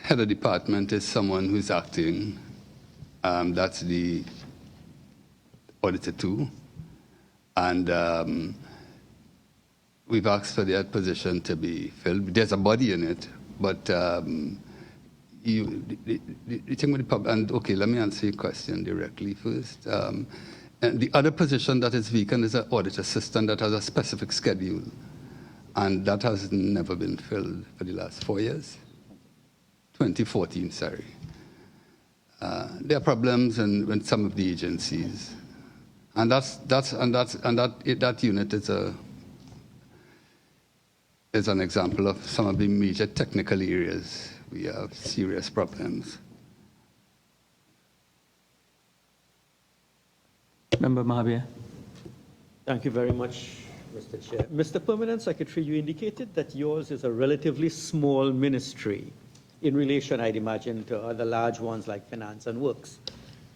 head of department is someone who's acting. That's the Auditor 2. And we've asked for that position to be filled. There's a body in it, but the thing with the public, and okay, let me answer your question directly first. And the other position that is vacant is an audit assistant that has a specific schedule, and that has never been filled for the last 4 years. 2014, sorry. There are problems in some of the agencies, and that unit is an example of some of the major technical areas. We have serious problems. Member Mahabir. Thank you very much, Mr. Chair. Mr. Permanent Secretary, you indicated that yours is a relatively small ministry in relation, I'd imagine, to other large ones like Finance and Works.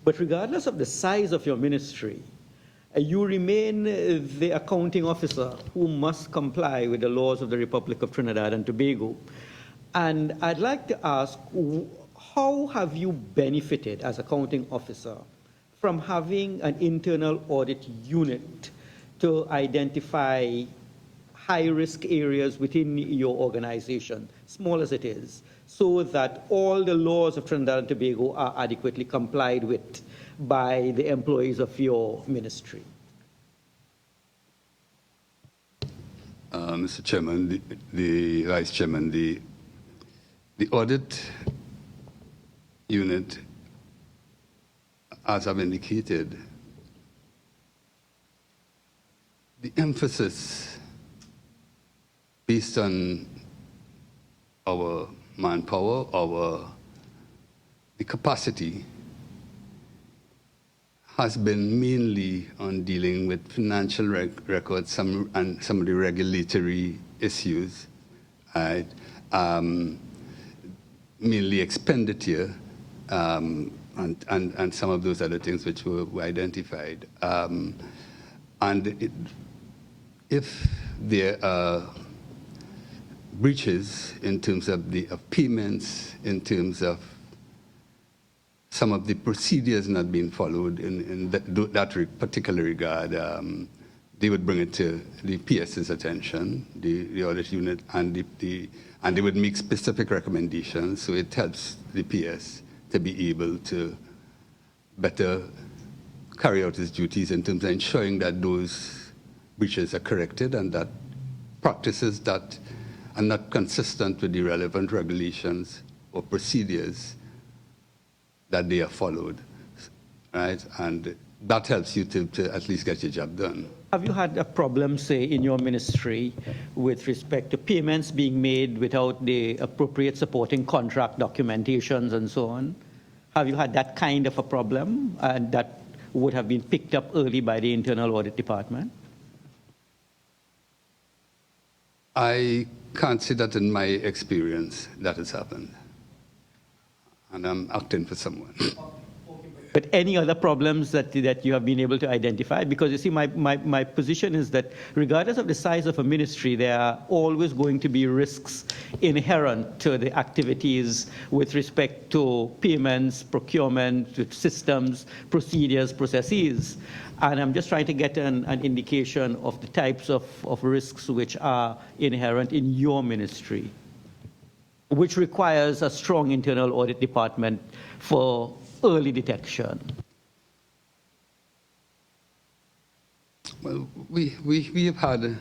But regardless of the size of your ministry, you remain the accounting officer who must comply with the laws of the Republic of Trinidad and Tobago. And I'd like to ask, how have you benefited as accounting officer from having an internal audit unit to identify high-risk areas within your organization, small as it is, so that all the laws of Trinidad and Tobago are adequately complied with by the employees of your ministry? Mr. Chairman, the Vice Chairman, the audit unit, as I've indicated, the emphasis based on our manpower, the capacity has been mainly on dealing with financial records and some of the regulatory issues, right? Mainly expenditure and some of those other things which were identified. If there are breaches in terms of payments, in terms of some of the procedures not being followed in that particular regard, they would bring it to the PS's attention, the audit unit, and they would make specific recommendations. So it helps the PS to be able to better carry out its duties in terms of ensuring that those breaches are corrected and that practices that are not consistent with the relevant regulations or procedures that they are followed, right? And that helps you to at least get your job done. Have you had a problem, say, in your ministry with respect to payments being made without the appropriate supporting contract documentations and so on? Have you had that kind of a problem and that would have been picked up early by the Internal Audit Department? I can't say that in my experience that has happened. And I'm acting for someone. But any other problems that you have been able to identify? Because you see, my position is that regardless of the size of a ministry, there are always going to be risks inherent to the activities with respect to payments, procurement, systems, procedures, processes. And I'm just trying to get an indication of the types of risks which are inherent in your ministry, which requires a strong internal audit department for early detection. Well, we have had,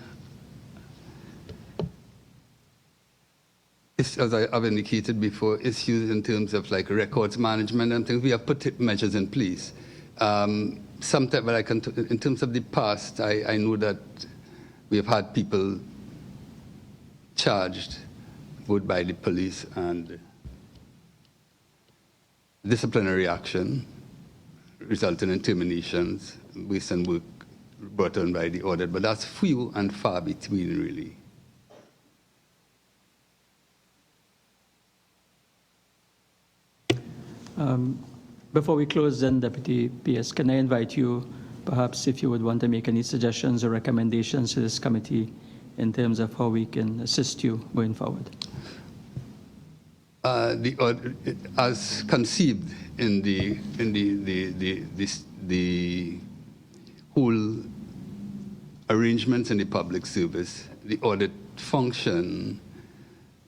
as I have indicated before, issues in terms of like records management and things. We have put measures in place. Sometimes, but in terms of the past, I know that we have had people charged both by the police and disciplinary action resulting in terminations based on work brought on by the audit, but that's few and far between, really. Before we close then, Deputy PS, can I invite you, perhaps if you would want to make any suggestions or recommendations to this committee in terms of how we can assist you going forward? As conceived in the whole arrangements in the public service, the audit function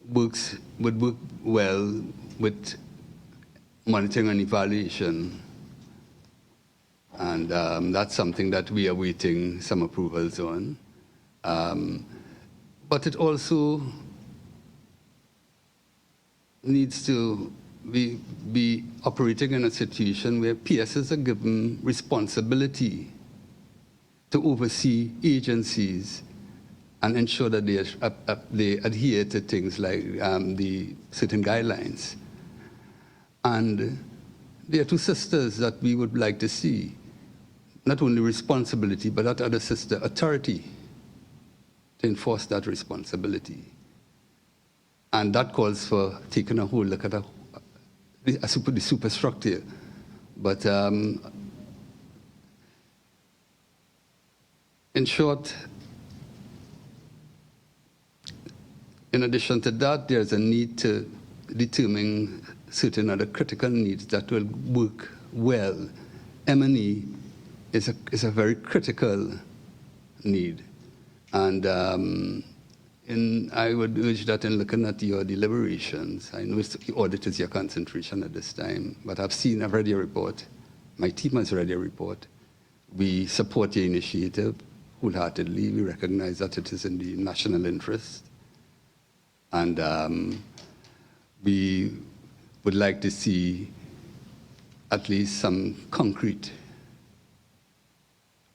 would work well with monitoring and evaluation, and that's something that we are waiting some approvals on. But it also needs to be operating in a situation where PSs are given responsibility to oversee agencies and ensure that they adhere to things like the certain guidelines. And there are two sisters that we would like to see, not only responsibility, but that other sister, authority, to enforce that responsibility. And that calls for taking a whole look at the superstructure. But in short, in addition to that, there's a need to determine certain other critical needs that will work well. M&E is a very critical need. And I would urge that in looking at your deliberations, I know the audit is your concentration at this time, but I've read your report. My team has read your report. We support your initiative wholeheartedly. We recognize that it is in the national interest. And we would like to see at least some concrete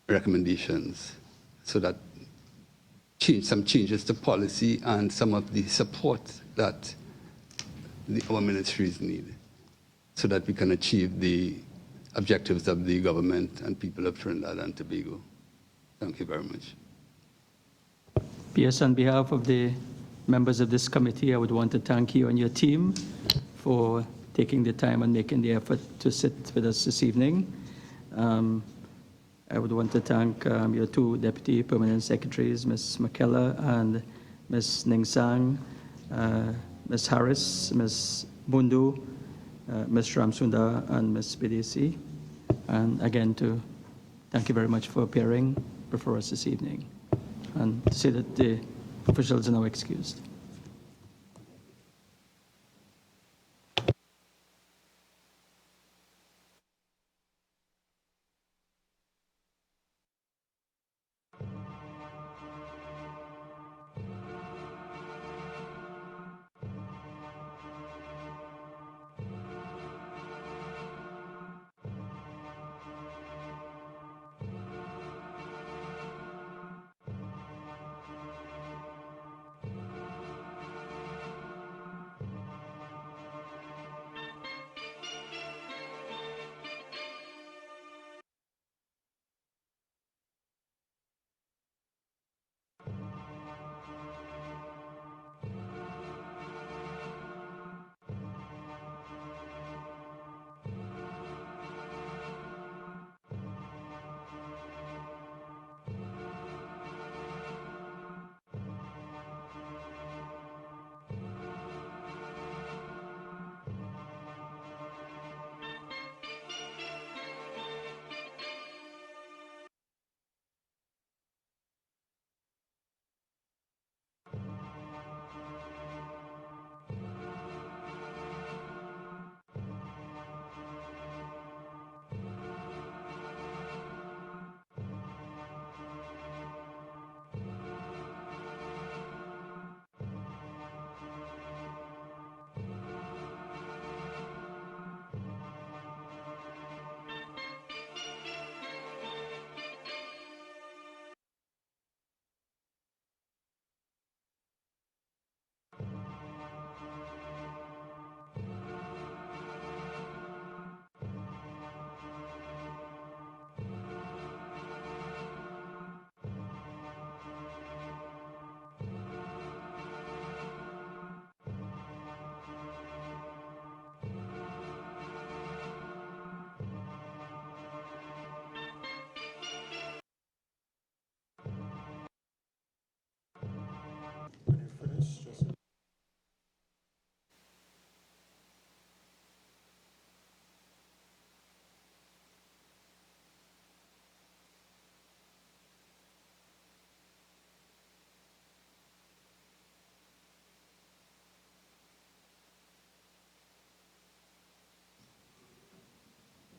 recommendations so that some changes to policy and some of the support that our ministries need so that we can achieve the objectives of the government and people of Trinidad and Tobago. Thank you very much. PS, on behalf of the members of this committee, I would want to thank you and your team for taking the time and making the effort to sit with us this evening. I would want to thank your two Deputy Permanent Secretaries, Ms. McKellar and Ms. Ningsang, Ms. Harris, Ms. Bundu, Ms. Ramsunda and Ms. Bidesi. And again, to thank you very much for appearing before us this evening, and to say that the officials are now excused.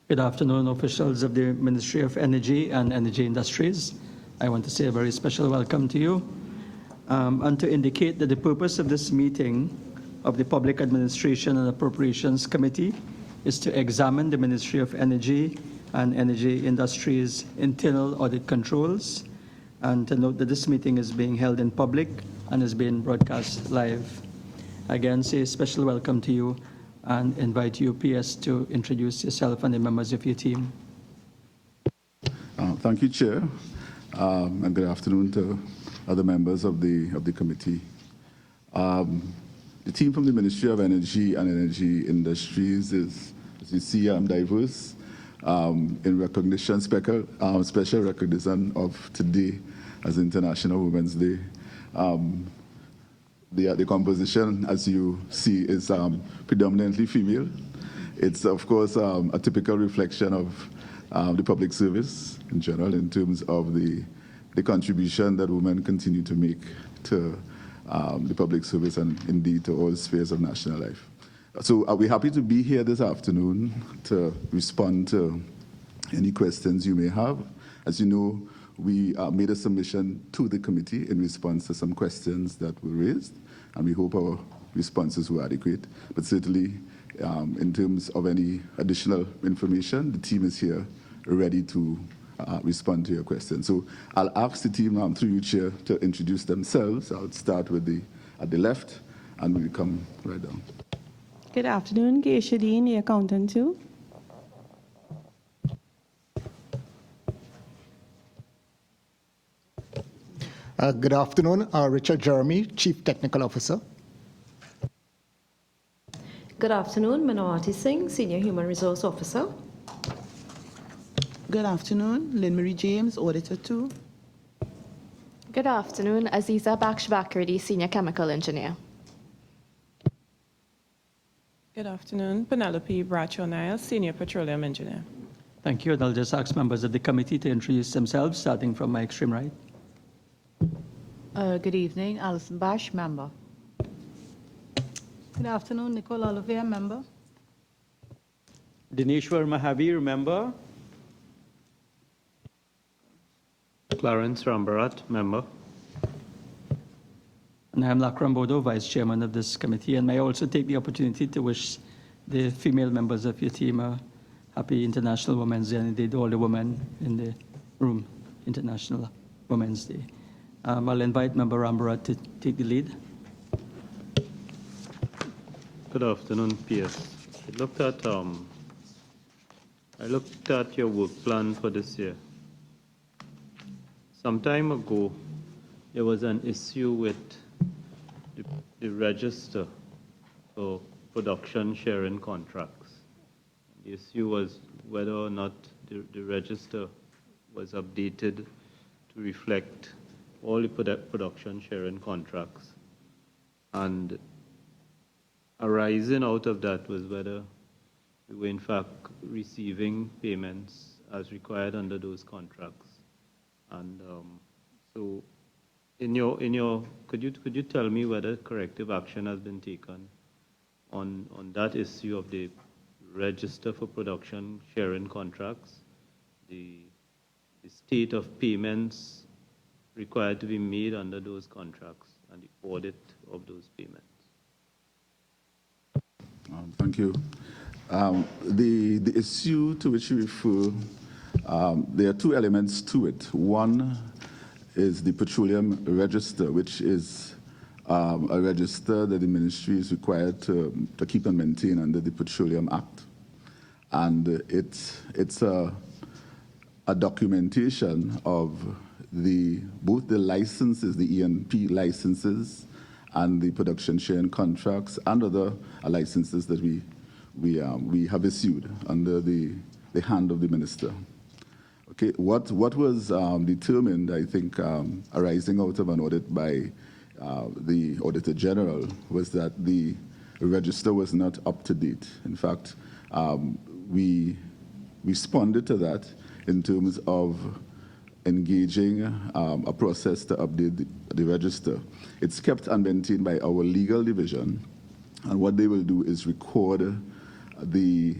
Good afternoon, officials of the Ministry of Energy and Energy Industries. I want to say a very special welcome to you, and to indicate that the purpose of this meeting of the Public Administration and Appropriations Committee is to examine the Ministry of Energy and Energy Industries' internal audit controls, and to note that this meeting is being held in public and is being broadcast live. Again, say a special welcome to you, and invite you, PS, to introduce yourself and the members of your team. Thank you, Chair, and good afternoon to other members of the committee. The team from the Ministry of Energy and Energy Industries is, as you see, diverse in recognition, special recognition of today as International Women's Day. The composition, as you see, is predominantly female. It's, of course, a typical reflection of the public service in general in terms of the contribution that women continue to make to the public service and indeed to all spheres of national life. So we're happy to be here this afternoon to respond to any questions you may have. As you know, we made a submission to the committee in response to some questions that were raised, and we hope our responses were adequate. But certainly, in terms of any additional information, the team is here ready to respond to your questions. So I'll ask the team through you, Chair, to introduce themselves. I'll start with at the left, and we'll come right down. Good afternoon, Geisha Dean, the accountant too. Good afternoon, Richard Jeremy, Chief Technical Officer. Good afternoon, Manawati Singh, Senior Human Resource Officer. Good afternoon, Lynn Marie James, Auditor 2. Good afternoon, Aziza Baksh Bakridi, Senior Chemical Engineer. Good afternoon. Penelope Bradshaw-Niles, Senior Petroleum Engineer. Thank you. And I'll just ask members of the committee to introduce themselves, starting from my extreme right. Good evening, Alison Bash, member. Good afternoon, Nicole Olivier, member. Dineshwar Mahavir, member. Clarence Rambarat, member. And I'm Lakram Bodo, Vice Chairman of this committee, and may I also take the opportunity to wish the female members of your team a happy International Women's Day, and indeed all the women in the room, International Women's Day. I'll invite Member Rambarat to take the lead. Good afternoon, PS. I looked at your work plan for this year. Some time ago, there was an issue with the register for production sharing contracts. The issue was whether or not the register was updated to reflect all the production sharing contracts. And arising out of that was whether we were in fact receiving payments as required under those contracts. And so in your could you tell me whether corrective action has been taken on that issue of the register for production sharing contracts, the state of payments required to be made under those contracts, and the audit of those payments? Thank you. The issue to which you refer, there are two elements to it. One is the petroleum register, which is a register that the ministry is required to keep and maintain under the Petroleum Act. And it's a documentation of both the licenses, the E&P licenses, and the production sharing contracts and other licenses that we have issued under the hand of the minister. Okay, what was determined, I think, arising out of an audit by the Auditor General was that the register was not up to date. In fact, we responded to that in terms of engaging a process to update the register. It's kept and maintained by our legal division, and what they will do is record the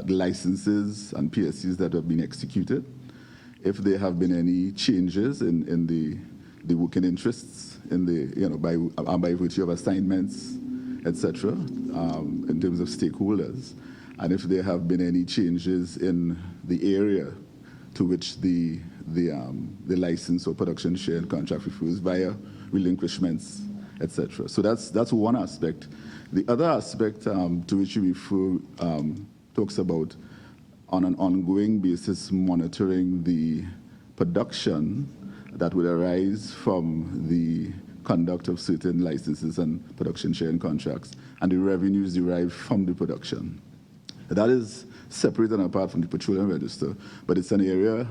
licenses and PSCs that have been executed. If there have been any changes in the working interests in by virtue of assignments, etc., in terms of stakeholders, and if there have been any changes in the area to which the license or production sharing contract refers via relinquishments, etc. So that's one aspect. The other aspect to which you refer talks about on an ongoing basis monitoring the production that would arise from the conduct of certain licenses and production sharing contracts and the revenues derived from the production. That is separate and apart from the petroleum register, but it's an area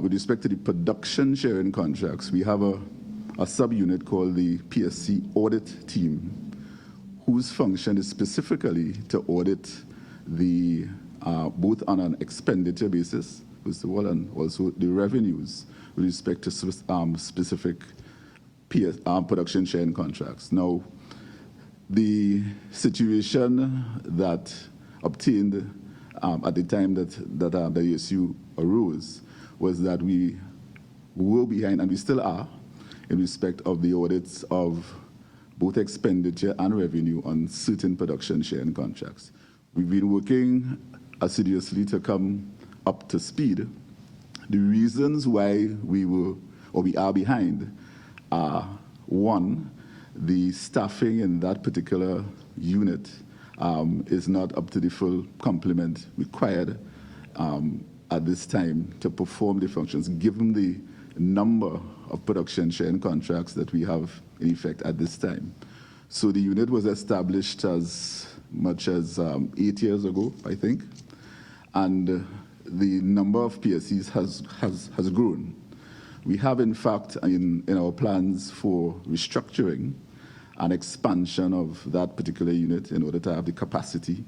with respect to the production sharing contracts. We have a subunit called the PSC audit team, whose function is specifically to audit the both on an expenditure basis, first of all, and also the revenues with respect to specific production sharing contracts. Now, the situation that obtained at the time that the issue arose was that we were behind, and we still are, in respect of the audits of both expenditure and revenue on certain production sharing contracts. We've been working assiduously to come up to speed. The reasons why we are behind are, one, the staffing in that particular unit is not up to the full complement required at this time to perform the functions, given the number of production sharing contracts that we have in effect at this time. So the unit was established as much as 8 years ago, I think, and the number of PSCs has grown. We have, in fact, in our plans for restructuring, an expansion of that particular unit in order to have the capacity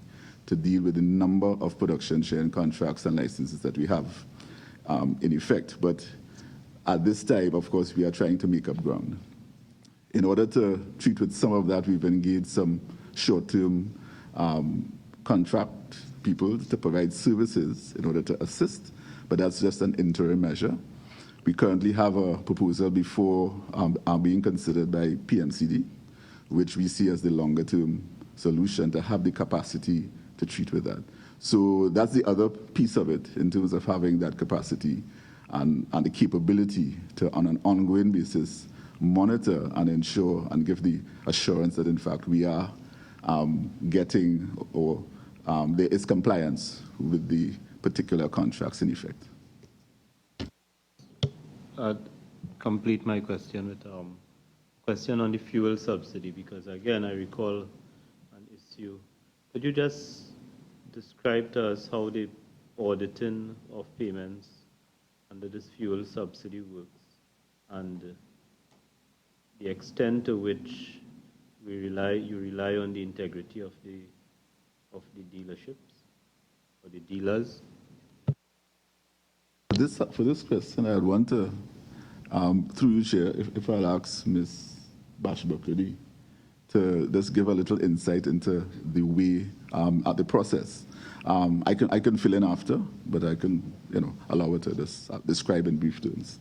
to deal with the number of production sharing contracts and licenses that we have in effect. But at this time, of course, we are trying to make up ground. In order to treat with some of that, we've engaged some short-term contract people to provide services in order to assist, but that's just an interim measure. We currently have a proposal before being considered by PMCD, which we see as the longer-term solution to have the capacity to treat with that. So that's the other piece of it in terms of having that capacity and the capability to, on an ongoing basis, monitor and ensure and give the assurance that, in fact, we are getting or there is compliance with the particular contracts in effect. Complete my question with question on the fuel subsidy, because again, I recall an issue. Could you just describe to us how the auditing of payments under this fuel subsidy works and the extent to which you rely on the integrity of the dealerships or the dealers? For this question, I'd want to, through you, Chair, if I'll ask Ms. Bashbakudi to just give a little insight into the way, the process. I can fill in after, but I can, allow her to just describe in brief terms.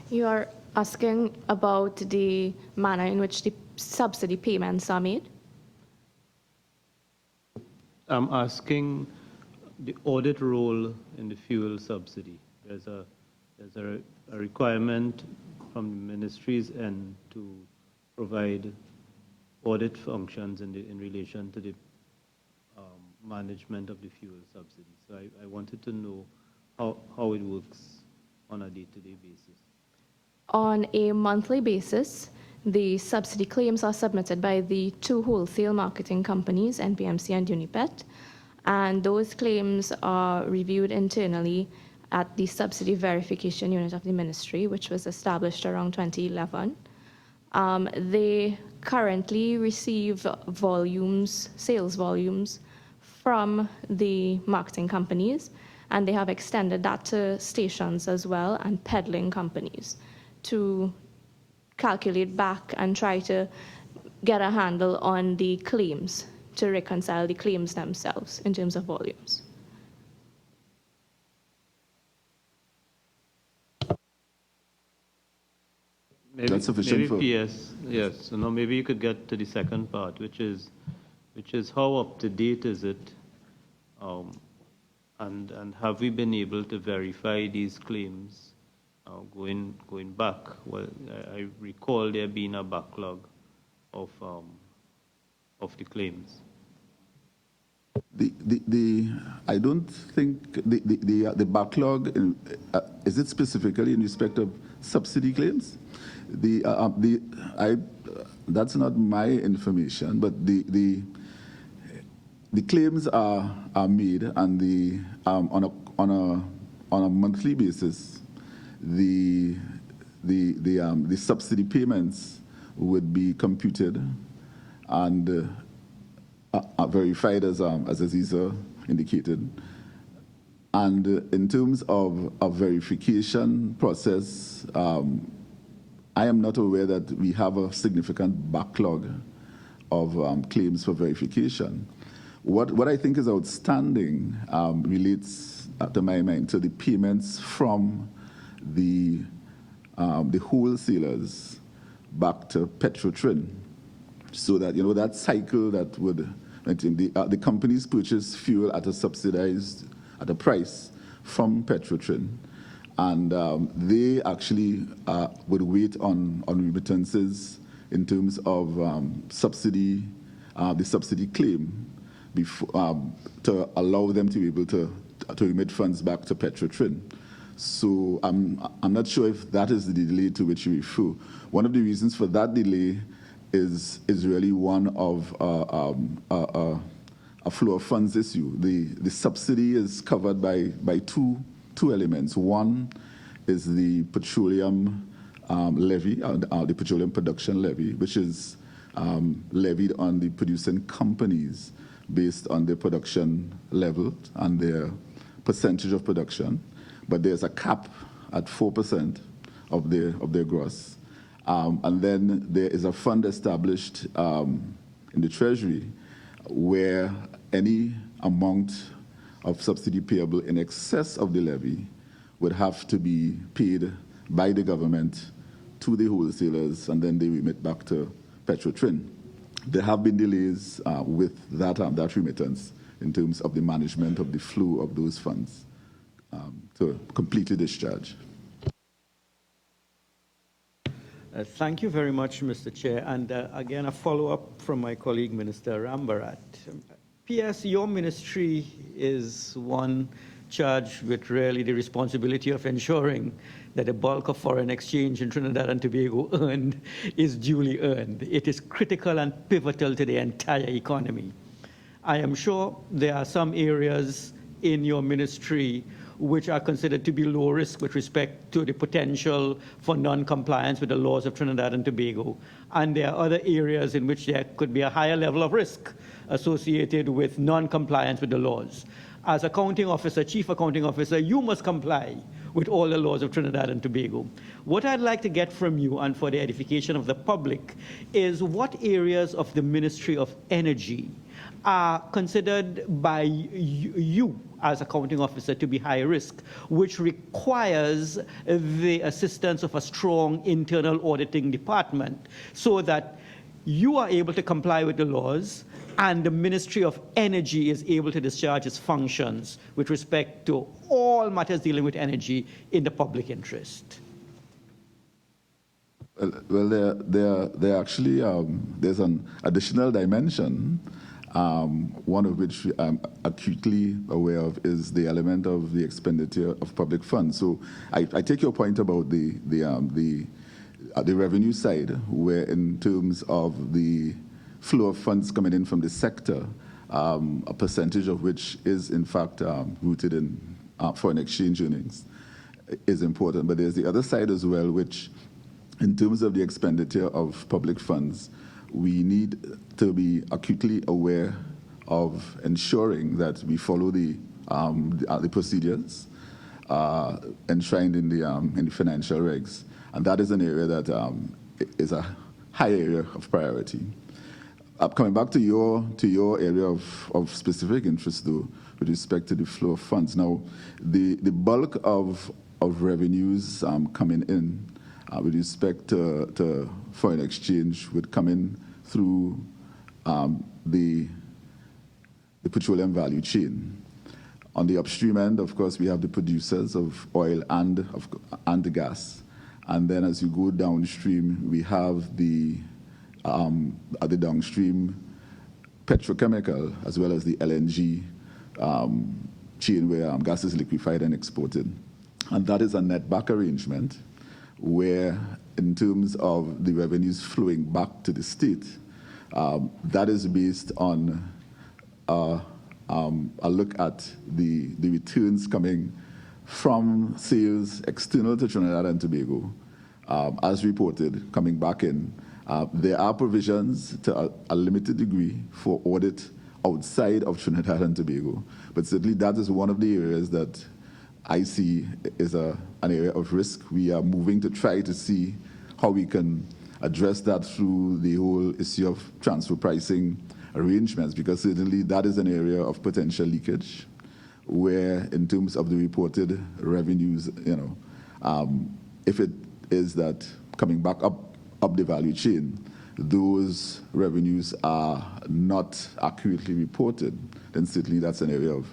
You are asking about the manner in which the subsidy payments are made? I'm asking the audit role in the fuel subsidy. There's a requirement from the ministries and to provide audit functions in relation to the management of the fuel subsidy. So I wanted to know how it works on a day-to-day basis. On a monthly basis, the subsidy claims are submitted by the two wholesale marketing companies, NPMC and Unipet, and those claims are reviewed internally at the Subsidy Verification Unit of the Ministry, which was established around 2011. They currently receive sales volumes from the marketing companies, and they have extended that to stations as well and peddling companies to calculate back and try to get a handle on the claims, to reconcile the claims themselves in terms of volumes. That's sufficient maybe PS, yes. So now maybe you could get to the second part, which is how up to date is it, and have we been able to verify these claims going back? Well, I recall there being a backlog of the claims. I don't think the backlog is it specifically in respect of subsidy claims? That's not my information, but the claims are made, and on a monthly basis, the subsidy payments would be computed and are verified, as Aziza indicated. And in terms of a verification process, I am not aware that we have a significant backlog of claims for verification. What I think is outstanding relates, to my mind, to the payments from the wholesalers back to Petrotrin, so that that cycle that would the companies purchase fuel at a price from Petrotrin, and they actually would wait on remittances in terms of the subsidy claim before, to allow them to be able to remit funds back to Petrotrin. So I'm not sure if that is the delay to which you refer. One of the reasons for that delay is really one of a flow of funds issue. The subsidy is covered by two elements. One is the petroleum levy, the petroleum production levy, which is levied on the producing companies based on their production level and their percentage of production, but there's a cap at 4% of their gross. And then there is a fund established in the Treasury where any amount of subsidy payable in excess of the levy would have to be paid by the government to the wholesalers, and then they remit back to Petrotrin. There have been delays with that remittance in terms of the management of the flow of those funds to completely discharge. Thank you very much, Mr. Chair. And again, a follow-up from my colleague, Minister Rambarat. PS, your ministry is one charged with really the responsibility of ensuring that the bulk of foreign exchange in Trinidad and Tobago earned is duly earned. It is critical and pivotal to the entire economy. I am sure there are some areas in your ministry which are considered to be low risk with respect to the potential for non-compliance with the laws of Trinidad and Tobago. And there are other areas in which there could be a higher level of risk associated with non-compliance with the laws. As accounting officer, chief accounting officer, you must comply with all the laws of Trinidad and Tobago. What I'd like to get from you, and for the edification of the public, is what areas of the Ministry of Energy are considered by you as accounting officer to be high risk, which requires the assistance of a strong internal auditing department so that you are able to comply with the laws and the Ministry of Energy is able to discharge its functions with respect to all matters dealing with energy in the public interest. Well, there actually, there's an additional dimension, one of which I'm acutely aware of is the element of the expenditure of public funds. So I take your point about the revenue side, where in terms of the flow of funds coming in from the sector, a percentage of which is in fact rooted in foreign exchange earnings is important. But there's the other side as well, which in terms of the expenditure of public funds, we need to be acutely aware of ensuring that we follow the procedures enshrined in the financial regs. And that is an area that is a high area of priority. Coming back to your area of specific interest, though, with respect to the flow of funds. Now, the bulk of revenues coming in with respect to foreign exchange would come in through the petroleum value chain. On the upstream end, of course, we have the producers of oil and the gas. And then as you go downstream, we have the downstream petrochemical as well as the LNG chain where gas is liquefied and exported. And that is a net back arrangement where in terms of the revenues flowing back to the state, that is based on a look at the returns coming from sales external to Trinidad and Tobago, as reported, coming back in. There are provisions to a limited degree for audit outside of Trinidad and Tobago, but certainly that is one of the areas that I see is an area of risk. We are moving to try to see how we can address that through the whole issue of transfer pricing arrangements, because certainly that is an area of potential leakage where in terms of the reported revenues, if it is that coming back up the value chain, those revenues are not accurately reported, then certainly that's an area of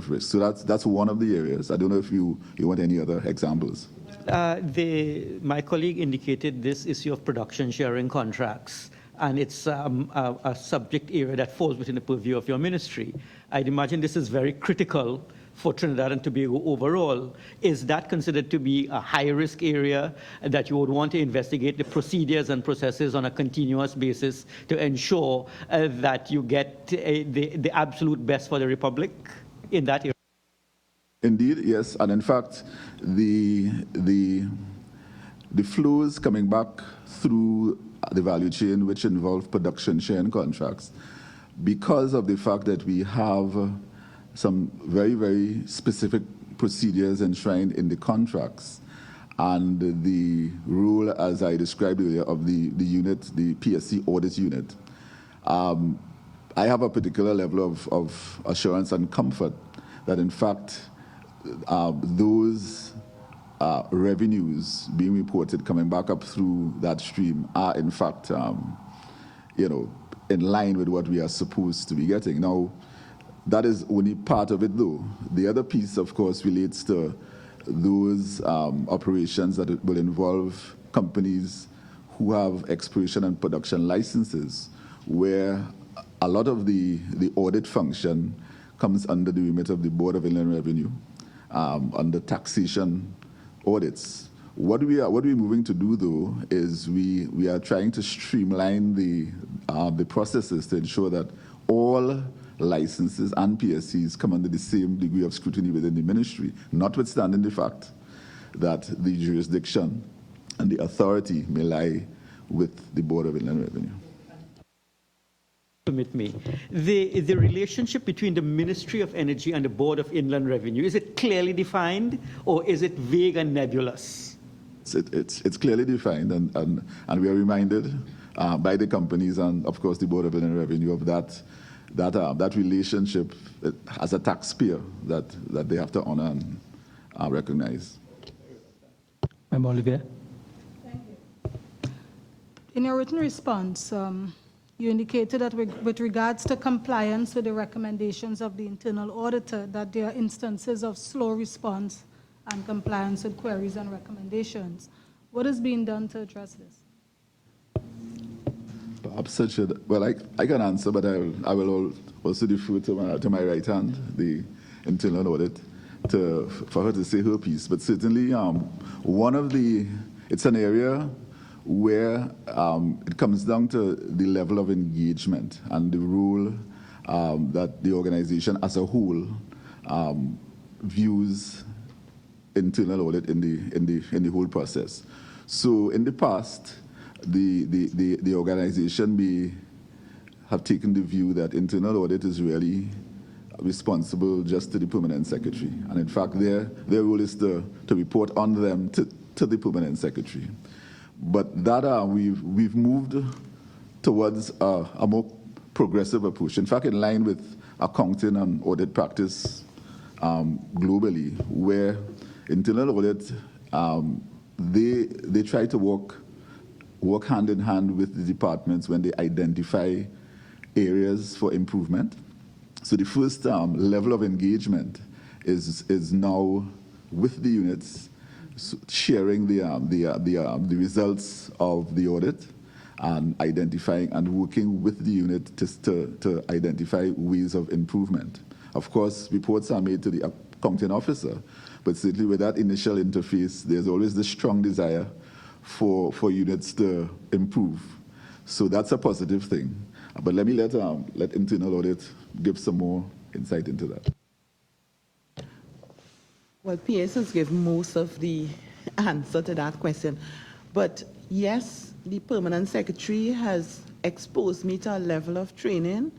risk. So that's one of the areas. I don't know if you want any other examples. My colleague indicated this issue of production sharing contracts, and it's a subject area that falls within the purview of your ministry. I'd imagine this is very critical for Trinidad and Tobago overall. Is that considered to be a high-risk area that you would want to investigate the procedures and processes on a continuous basis to ensure that you get the absolute best for the Republic in that area? Indeed, yes. And in fact, the flows coming back through value chain, which involve production sharing contracts, because of the fact that we have some very, very specific procedures enshrined in the contracts, and the rule, as I described earlier, of the unit, the PSC audit unit, I have a particular level of assurance and comfort that, in fact, those revenues being reported coming back up through that stream are, in fact, in line with what we are supposed to be getting. Now, that is only part of it, though. The other piece, of course, relates to those operations that will involve companies who have exploration and production licenses, where a lot of the audit function comes under the remit of the Board of Inland Revenue, under taxation audits. What we're moving to do, though, is we are trying to streamline the processes to ensure that all licenses and PSCs come under the same degree of scrutiny within the ministry, notwithstanding the fact that the jurisdiction and the authority may lie with the Board of Inland Revenue. Permit me. The relationship between the Ministry of Energy and the Board of Inland Revenue, is it clearly defined, or is it vague and nebulous? It's clearly defined, and we are reminded by the companies and, of course, the Board of Inland Revenue of that relationship as a taxpayer that they have to honor and recognize. Member Olivier. Thank you. In your written response, you indicated that with regards to compliance with the recommendations of the internal auditor, that there are instances of slow response and compliance with queries and recommendations. What is being done to address this? Perhaps I should, well, I can answer, but I will also defer to my right hand, the internal audit, for her to say her piece. But certainly, it's an area where it comes down to the level of engagement and the role that the organization as a whole views internal audit in the whole process. So in the past, the organization may have taken the view that internal audit is really responsible just to the permanent secretary, and in fact their role is to report on them to the permanent secretary. But that we've moved towards a more progressive approach. In fact, in line with accounting and audit practice globally, where internal audit they try to work hand in hand with the departments when they identify areas for improvement. So the first level of engagement is now with the units, sharing the results of the audit and identifying and working with the unit to identify ways of improvement. Of course, reports are made to the accounting officer, but certainly with that initial interface, there's always this strong desire for units to improve. So that's a positive thing. But let me let internal audit give some more insight into that. Well, PS has given most of the answer to that question. But yes, the permanent secretary has exposed me to a level of training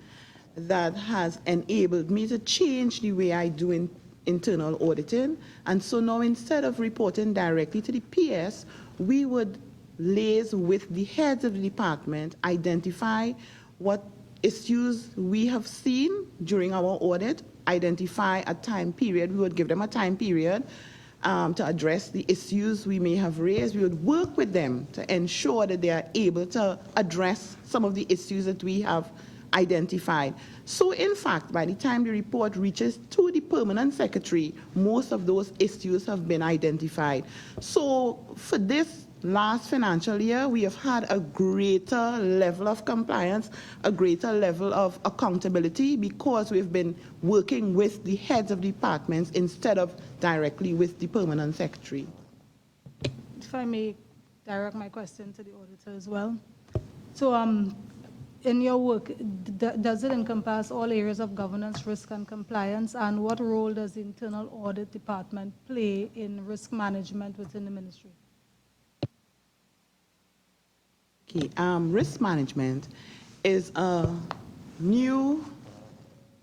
that has enabled me to change the way I do internal auditing. And so now, instead of reporting directly to the PS, we would liaise with the heads of the department, identify what issues we have seen during our audit, identify a time period. We would give them a time period to address the issues we may have raised. We would work with them to ensure that they are able to address some of the issues that we have identified. So in fact, by the time the report reaches to the permanent secretary, most of those issues have been identified. So for this last financial year, we have had a greater level of compliance, a greater level of accountability, because we've been working with the heads of departments instead of directly with the permanent secretary. If I may direct my question to the auditor as well. So in your work, does it encompass all areas of governance, risk, and compliance? And what role does the Internal Audit Department play in risk management within the ministry? Okay, risk management is a new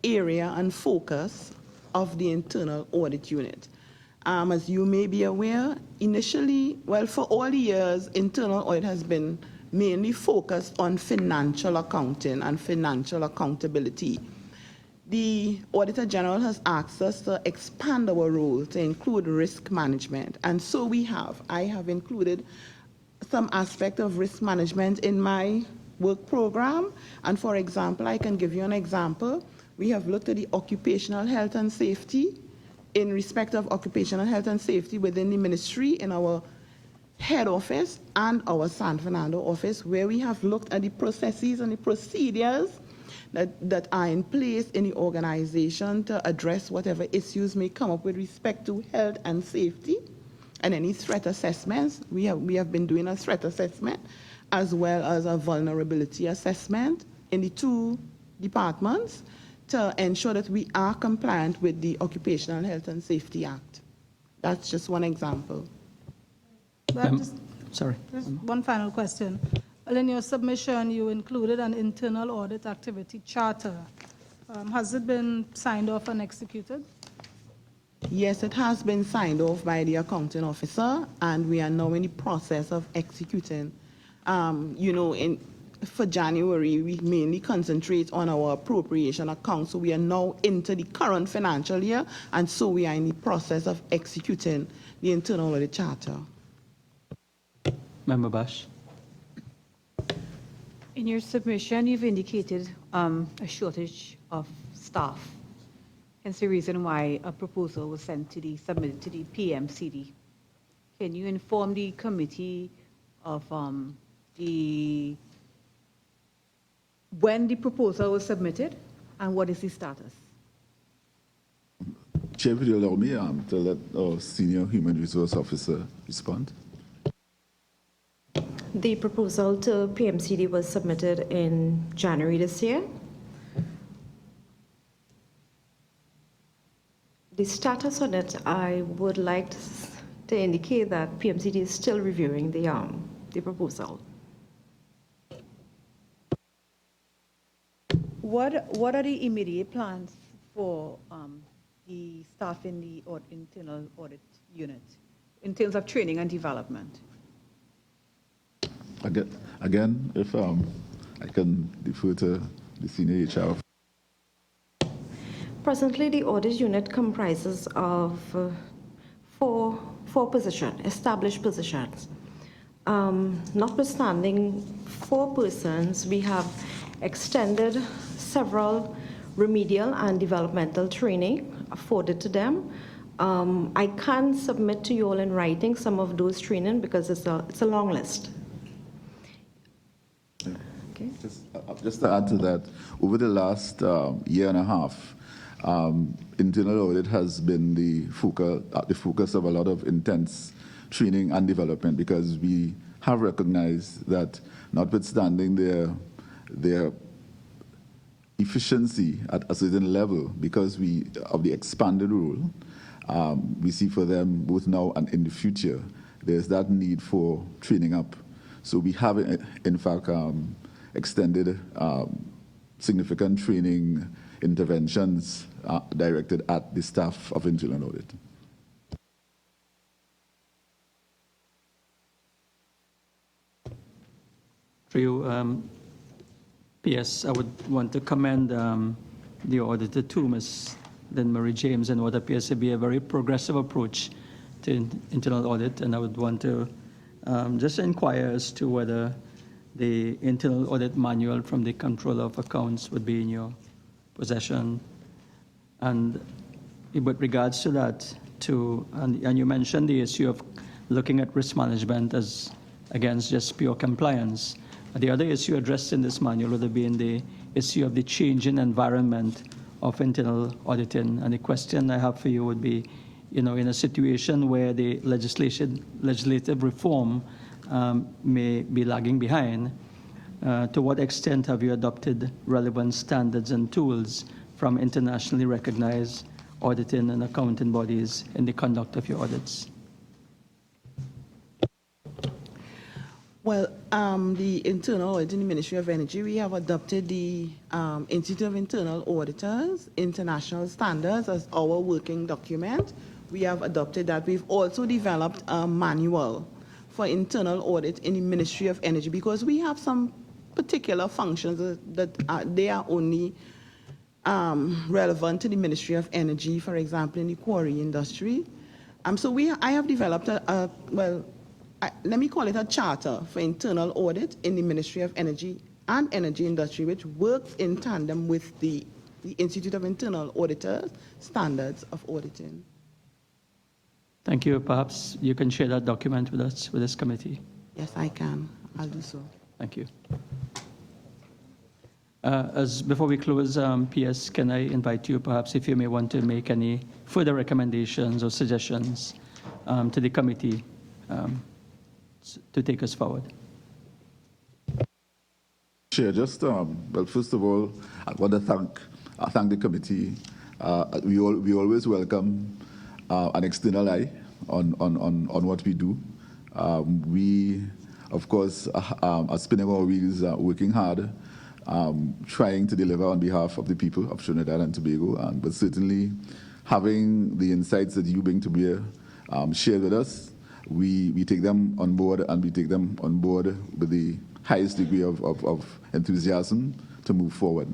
area and focus of the Internal Audit Unit. As you may be aware, initially, well, for all the years, internal audit has been mainly focused on financial accounting and financial accountability. The Auditor General has asked us to expand our role to include risk management, and so I have included some aspect of risk management in my work program. And for example, I can give you an example. We have looked at the occupational health and safety in respect of occupational health and safety within the ministry in our head office and our San Fernando office, where we have looked at the processes and the procedures that are in place in the organization to address whatever issues may come up with respect to health and safety and any threat assessments. We have been doing a threat assessment as well as a vulnerability assessment in the two departments to ensure that we are compliant with the Occupational Health and Safety Act. That's just one example. Sorry. Just one final question. Well, in your submission, you included an internal audit activity charter. Has it been signed off and executed? Yes, it has been signed off by the accounting officer, and we are now in the process of executing. For January, we mainly concentrate on our appropriation account, so we are now into the current financial year, and so we are in the process of executing the internal audit charter. Member Bash. In your submission, you've indicated a shortage of staff. Hence the reason why a proposal was submitted to the PMCD. Can you inform the committee of when the proposal was submitted and what is the status? Chair, would you allow me to let our Senior Human Resource Officer respond? The proposal to PMCD was submitted in January this year. The status on it, I would like to indicate that PMCD is still reviewing the proposal. What are the immediate plans for the staff in the internal audit unit in terms of training and development? Again, if I can defer to the senior HR. Presently, the audit unit comprises of four positions, established positions. Notwithstanding 4 persons, we have extended several remedial and developmental training afforded to them. I can submit to you all in writing some of those training because it's a long list. Okay. Just to add to that, over the last year and a half, internal audit has been the focus of a lot of intense training and development, because we have recognized that notwithstanding their efficiency at a certain level, because of the expanded role, we see for them both now and in the future, there's that need for training up. So we have, in fact, extended significant training interventions directed at the staff of internal audit. For you, PS, I would want to commend the auditor too, Ms. Lynn Marie James, and what appears to be a very progressive approach to internal audit. And I would want to just inquire as to whether the internal audit manual from the Controller of Accounts would be in your possession. And with regards to that, and you mentioned the issue of looking at risk management as against just pure compliance. The other issue addressed in this manual would have been the issue of the changing environment of internal auditing. And the question I have for you would be, in a situation where the legislative reform may be lagging behind, to what extent have you adopted relevant standards and tools from internationally recognized auditing and accounting bodies in the conduct of your audits? Well, the internal audit in the Ministry of Energy, we have adopted the Institute of Internal Auditors International Standards as our working document. We have adopted that. We've also developed a manual for internal audit in the Ministry of Energy because we have some particular functions that they are only relevant to the Ministry of Energy, for example, in the quarry industry. So I have developed let me call it a charter for internal audit in the Ministry of Energy and Energy Industry, which works in tandem with the Institute of Internal Auditors Standards of Auditing. Thank you. Perhaps you can share that document with us, with this committee. Yes, I can. I'll do so. Thank you. Before we close, PS, can I invite you, perhaps, if you may want to make any further recommendations or suggestions to the committee to take us forward? Chair, just, well, first of all, I want to thank the committee. We always welcome an external eye on what we do. We, of course, are spinning our wheels, working hard, trying to deliver on behalf of the people of Trinidad and Tobago, but certainly having the insights that you bring to bear shared with us, we take them on board, and we take them on board with the highest degree of enthusiasm to move forward.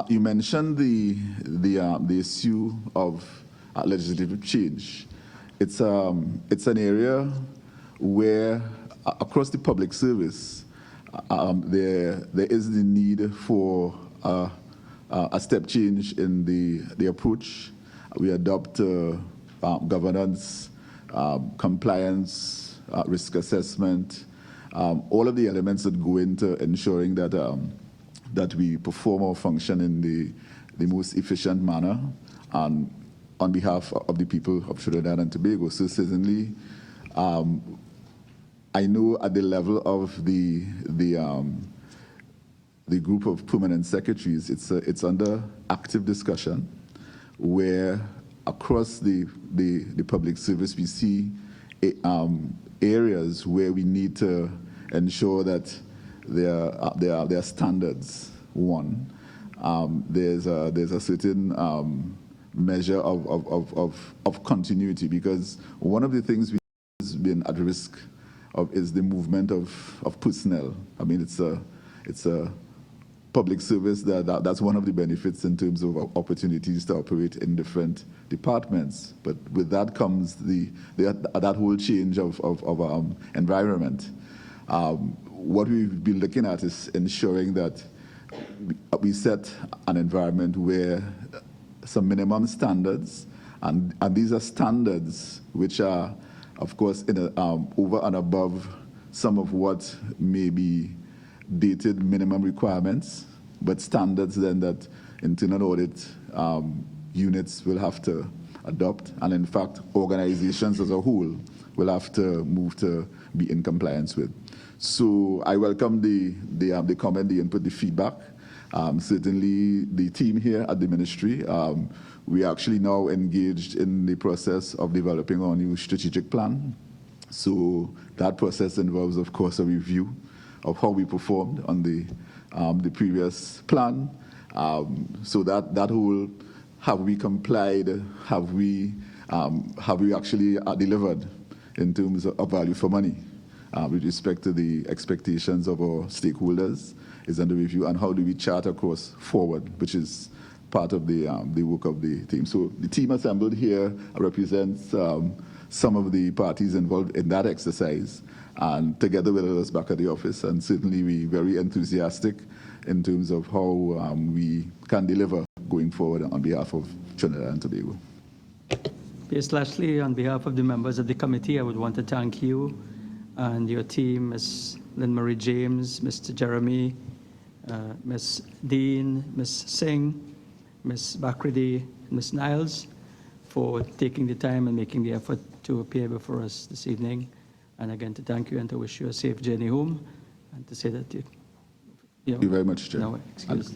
You mentioned the issue of legislative change. It's an area where across the public service there is the need for a step change in the approach. We adopt governance, compliance, risk assessment, all of the elements that go into ensuring that that we perform our function in the most efficient manner and on behalf of the people of Trinidad and Tobago. So certainly, I know at the level of the group of permanent secretaries, it's under active discussion, where across the public service we see areas where we need to ensure that there are standards. One, there's a certain measure of continuity, because one of the things we've been at risk of is the movement of personnel. I mean, it's a public service that's one of the benefits in terms of opportunities to operate in different departments. But with that comes that whole change of environment. What we've been looking at is ensuring that we set an environment where some minimum standards, and these are standards which are, of course, over and above some of what may be dated minimum requirements, but standards then that internal audit units will have to adopt, and in fact, organizations as a whole will have to move to be in compliance with. So I welcome the comment, the input, the feedback. Certainly the team here at the ministry, we are actually now engaged in the process of developing our new strategic plan. So that process involves, of course, a review of how we performed on the previous plan. So that whole, have we complied, have we actually delivered in terms of value for money with respect to the expectations of our stakeholders is under review, and how do we chart a course forward, which is part of the work of the team. So the team assembled here represents some of the parties involved in that exercise, and together with us back at the office, and certainly we're very enthusiastic in terms of how we can deliver going forward on behalf of Trinidad and Tobago. Yes, lastly, on behalf of the members of the committee, I would want to thank you and your team, Ms. Lynn Marie James, Mr. Jeremy, Ms. Dean, Ms. Singh, Ms. Bakridi, Ms. Niles, for taking the time and making the effort to appear before us this evening. And again, to thank you and to wish you a safe journey home, and to say that Thank you very much, Chair. No, excuse.